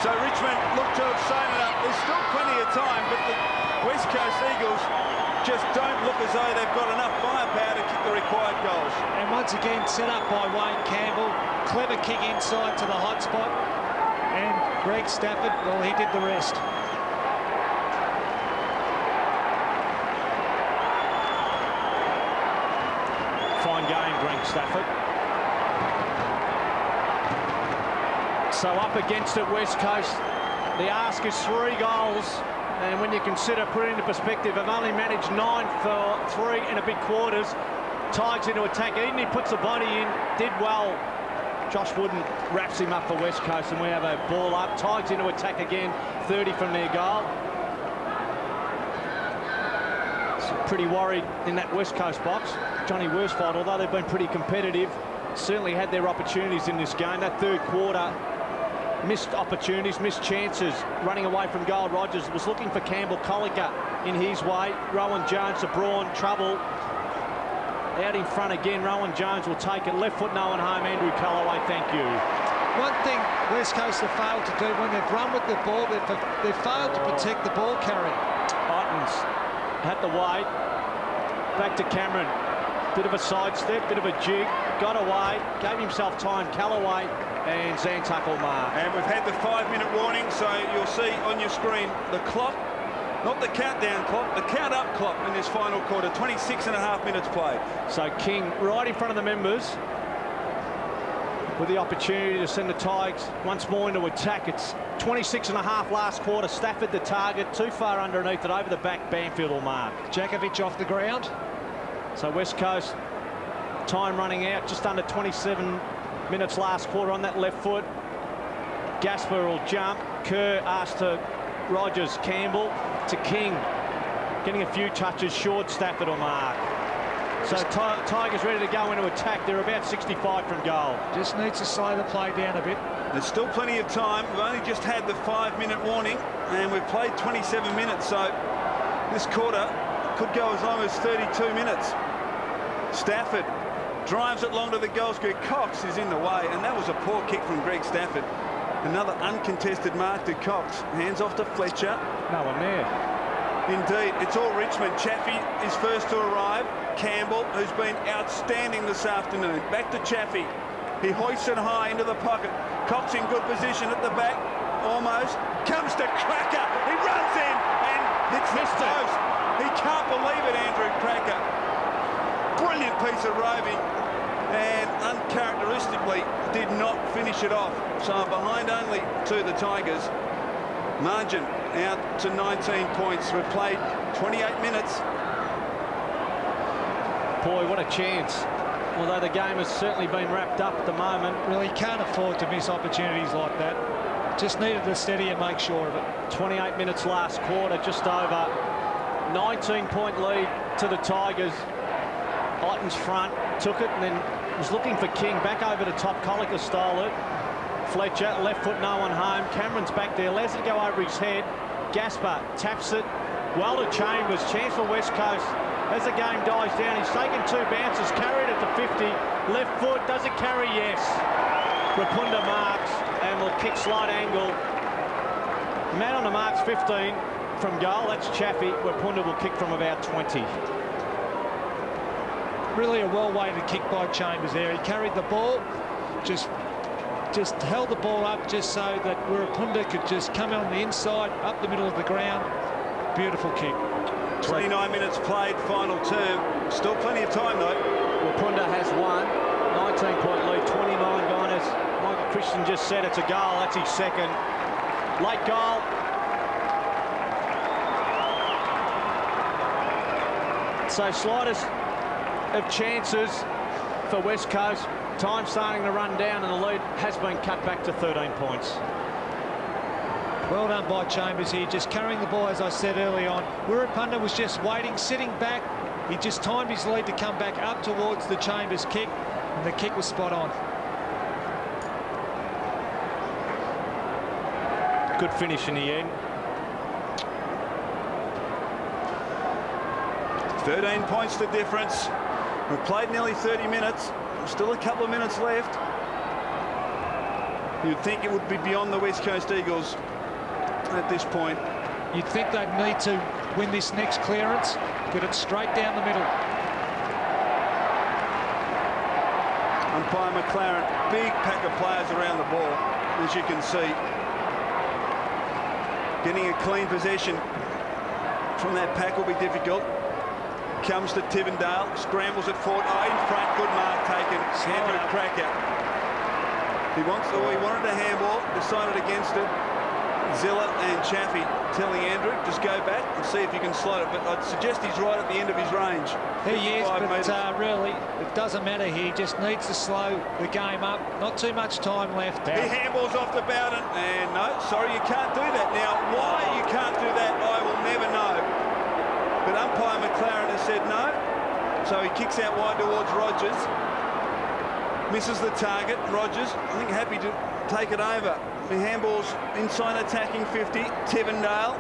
S1: So Richmond look to have sewn it up. There's still plenty of time, but the West Coast Eagles just don't look as though they've got enough firepower to kick the required goals.
S3: And once again, set up by Wayne Campbell. Clever kick inside to the hot spot. And Greg Stafford, well, he did the rest.
S2: fine game, Greg Stafford. So up against it, West Coast. The ask is 3 goals. And when you consider, put it into perspective, they've only managed 9 for 3 and a bit quarters. Tigers into attack. Even he puts the body in, did well. Josh Wooden wraps him up for West Coast, and we have a ball up. Tigers into attack again, 30 from their goal. So pretty worried in that West Coast box. Johnny Worsfold, although they've been pretty competitive, certainly had their opportunities in this game. That third quarter, missed opportunities, missed chances, running away from goal. Rogers was looking for Campbell Collier in his way. Rowan Jones to Braun, trouble. Out in front again, Rowan Jones will take it. Left foot, no one home. Andrew Callaway, thank you.
S3: One thing West Coast have failed to do when they've run with the ball, they've failed to protect the ball carrier.
S2: Ottens had the wait. Back to Cameron. Bit of a sidestep, bit of a jig. Got away, gave himself time. Callaway and Zantuck will mark.
S1: And we've had the 5-minute warning, so you'll see on your screen the clock. Not the countdown clock, the count-up clock in this final quarter. 26.5 minutes played. So
S2: King right in front of the members with the opportunity to send the Tigers once more into attack. It's 26.5 last quarter. Stafford the target, too far underneath it, over the back. Banfield will mark.
S3: Jakovic off the ground.
S2: So West Coast, time running out, just under 27 minutes last quarter on that left foot. Gasper will jump. Kerr asked to Rogers, Campbell to King, getting a few touches short. Stafford will mark. So Tigers ready to go into attack. They're about 65 from goal.
S3: Just needs to slow the play down a bit.
S1: There's still plenty of time. We've only just had the 5-minute warning, and we've played 27 minutes, so this quarter could go as long as 32 minutes. Stafford drives it long to the goal square. Cox is in the way, and that was a poor kick from Greg Stafford. Another uncontested mark to Cox. Hands off to Fletcher.
S2: No one there.
S1: Indeed, it's all Richmond. Chaffee is first to arrive. Campbell, who's been outstanding this afternoon. Back to Chaffee. He hoists it high into the pocket. Cox in good position at the back. Almost. Comes to Cracker. He runs in and hits the post. He can't believe it, Andrew Cracker. brilliant piece of roving, and uncharacteristically did not finish it off. So behind only to the Tigers. Margin out to 19 points. We've played 28 minutes.
S2: Boy, what a chance. Although the game has certainly been wrapped up at the moment.
S3: Really can't afford to miss opportunities like that. Just needed to steady and make sure of it.
S2: 28 minutes last quarter, just over. 19-point lead to the Tigers. Ottens front, took it and then was looking for King. Back over the top, Collicker stole it. Fletcher, left foot, no one home. Cameron's back there, lets it go over his head. Gasper taps it. Well to Chambers, chance for West Coast. As the game dies down, he's taken 2 bounces, carried it to 50. Left foot, does it carry? Yes. Rapunda marks and will kick slight angle. Man on the marks, 15 from goal. That's Chaffee. Rapunda will kick from about 20.
S3: Really a well-weighted kick by Chambers there. He carried the ball, just held the ball up just so that Rapunda could just come on the inside, up the middle of the ground. Beautiful kick.
S1: 29 minutes played, final term. Still plenty of time though.
S2: Rapunda has won. 19-point lead, 29 gone. As Michael Christian just said, it's a goal. That's his second. Late goal. So slightest of chances for West Coast. Time starting to run down and the lead has been cut back to 13 points.
S3: Well done by Chambers here, just carrying the ball, as I said early on. Wirrapunda was just waiting, sitting back. He just timed his lead to come back up towards the Chambers kick, and the kick was spot on.
S2: Good finish in the end.
S1: 13 points the difference. We've played nearly 30 minutes. Still a couple of minutes left. You'd think it would be beyond the West Coast Eagles at this point.
S3: You'd think they'd need to win this next clearance, get it straight down the middle.
S1: Umpire McLaren, big pack of players around the ball, as you can see. Getting a clean possession from that pack will be difficult. Comes to Tivendale, scrambles at Fort. Oh, in front, good mark taken. Andrew Cracker. He wanted a handball, decided against it. Zilla and Chaffee telling Andrew, just go back and see if you can slot it. But I'd suggest he's right at the end of his range.
S3: He is, but really, it doesn't matter here. He just needs to slow the game up. Not too much time left.
S1: He handballs off to Bowden, and no, sorry, you can't do that. Now, why you can't do that, I will never know. But umpire McLaren has said no, so he kicks out wide towards Rogers. Misses the target. Rogers, I think, happy to take it over. The handball's inside attacking 50. Tivendale,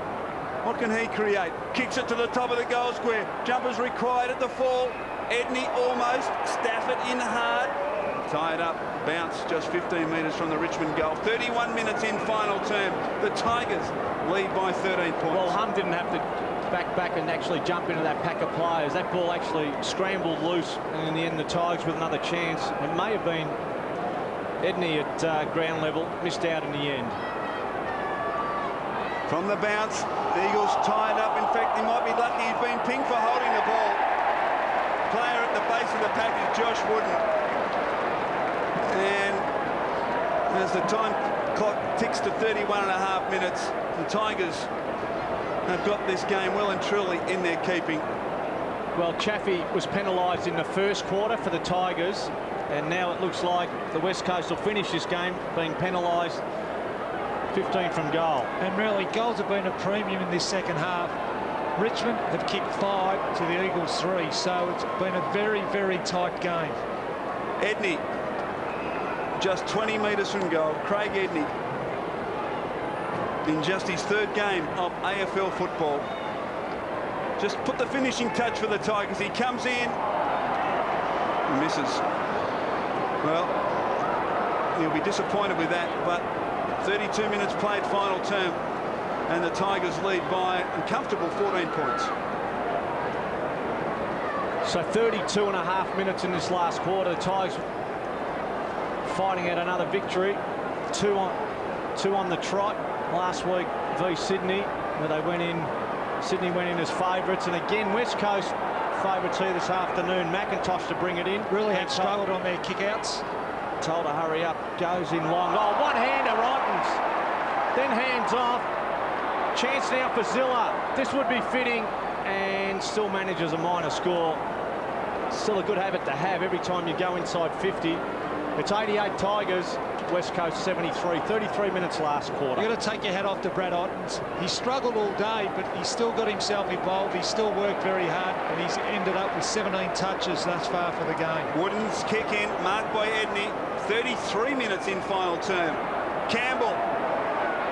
S1: what can he create? Kicks it to the top of the goal square. Jumpers required at the fall. Edney almost. Stafford in hard. Tied up. Bounce just 15 metres from the Richmond goal. 31 minutes in final term. The Tigers lead by 13 points.
S2: Well, Hum didn't have to back and actually jump into that pack of players. That ball actually scrambled loose, and in the end the Tigers with another chance. It may have been Edney at ground level, missed out in the end.
S1: From the bounce, Eagles tied up. In fact, he might be lucky he's been pinged for holding the ball. Player at the base of the pack is Josh Wooden. And as the time clock ticks to 31.5 minutes, the Tigers have got this game well and truly in their keeping.
S2: Well, Chaffee was penalised in the first quarter for the Tigers, and now it looks like the West Coast will finish this game being penalised 15 from goal.
S3: And really, goals have been a premium in this second half. Richmond have kicked 5 to the Eagles 3, so it's been a very, very tight game.
S1: Edney, just 20 metres from goal. Craig Edney, in just his 3rd game of AFL football, just put the finishing touch for the Tigers. He comes in, and misses. Well, he'll be disappointed with that, but 32 minutes played final term, and the Tigers lead by a comfortable 14 points.
S2: So 32.5 minutes in this last quarter. The Tigers fighting out another victory. Two on the trot last week v Sydney, where they went in. Sydney went in as favourites, and again West Coast favourites here this afternoon. McIntosh to bring it in.
S3: Really have struggled on their kick-outs.
S2: Told to hurry up, goes in long. Oh, one-hander, Ottens. Then hands off. Chance now for Zilla. This would be fitting, and still manages a minor score. Still a good habit to have every time you go inside 50. It's 88 Tigers, West Coast 73. 33 minutes last quarter.
S3: You've got to take your hat off to Brad Ottens. He struggled all day, but he's still got himself involved. He's still worked very hard, and he's ended up with 17 touches thus far for the game.
S1: Wooden's kick in, marked by Edney. 33 minutes in final term. Campbell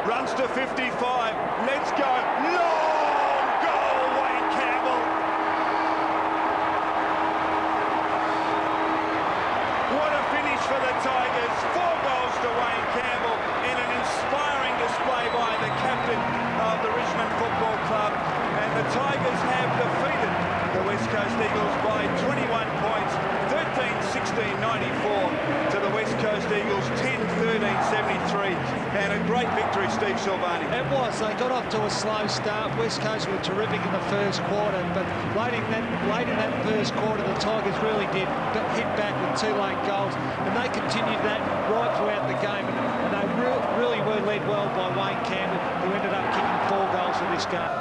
S1: runs to 55. Let's go. Long goal, Wayne Campbell. What a finish for the Tigers. 4 goals to Wayne Campbell in an inspiring display by the captain of the Richmond Football Club. And the Tigers have defeated the West Coast Eagles by 21 points. 13-16-94 to the West Coast Eagles, 10-13-73, and a great victory, Steve Silvani.
S3: It was. They got off to a slow start. West Coast were terrific in the first quarter, but late in that first quarter, the Tigers really did hit back with 2 late goals, and they continued that right throughout the game, and they really were led well by Wayne Campbell, who ended up kicking 4 goals in this game.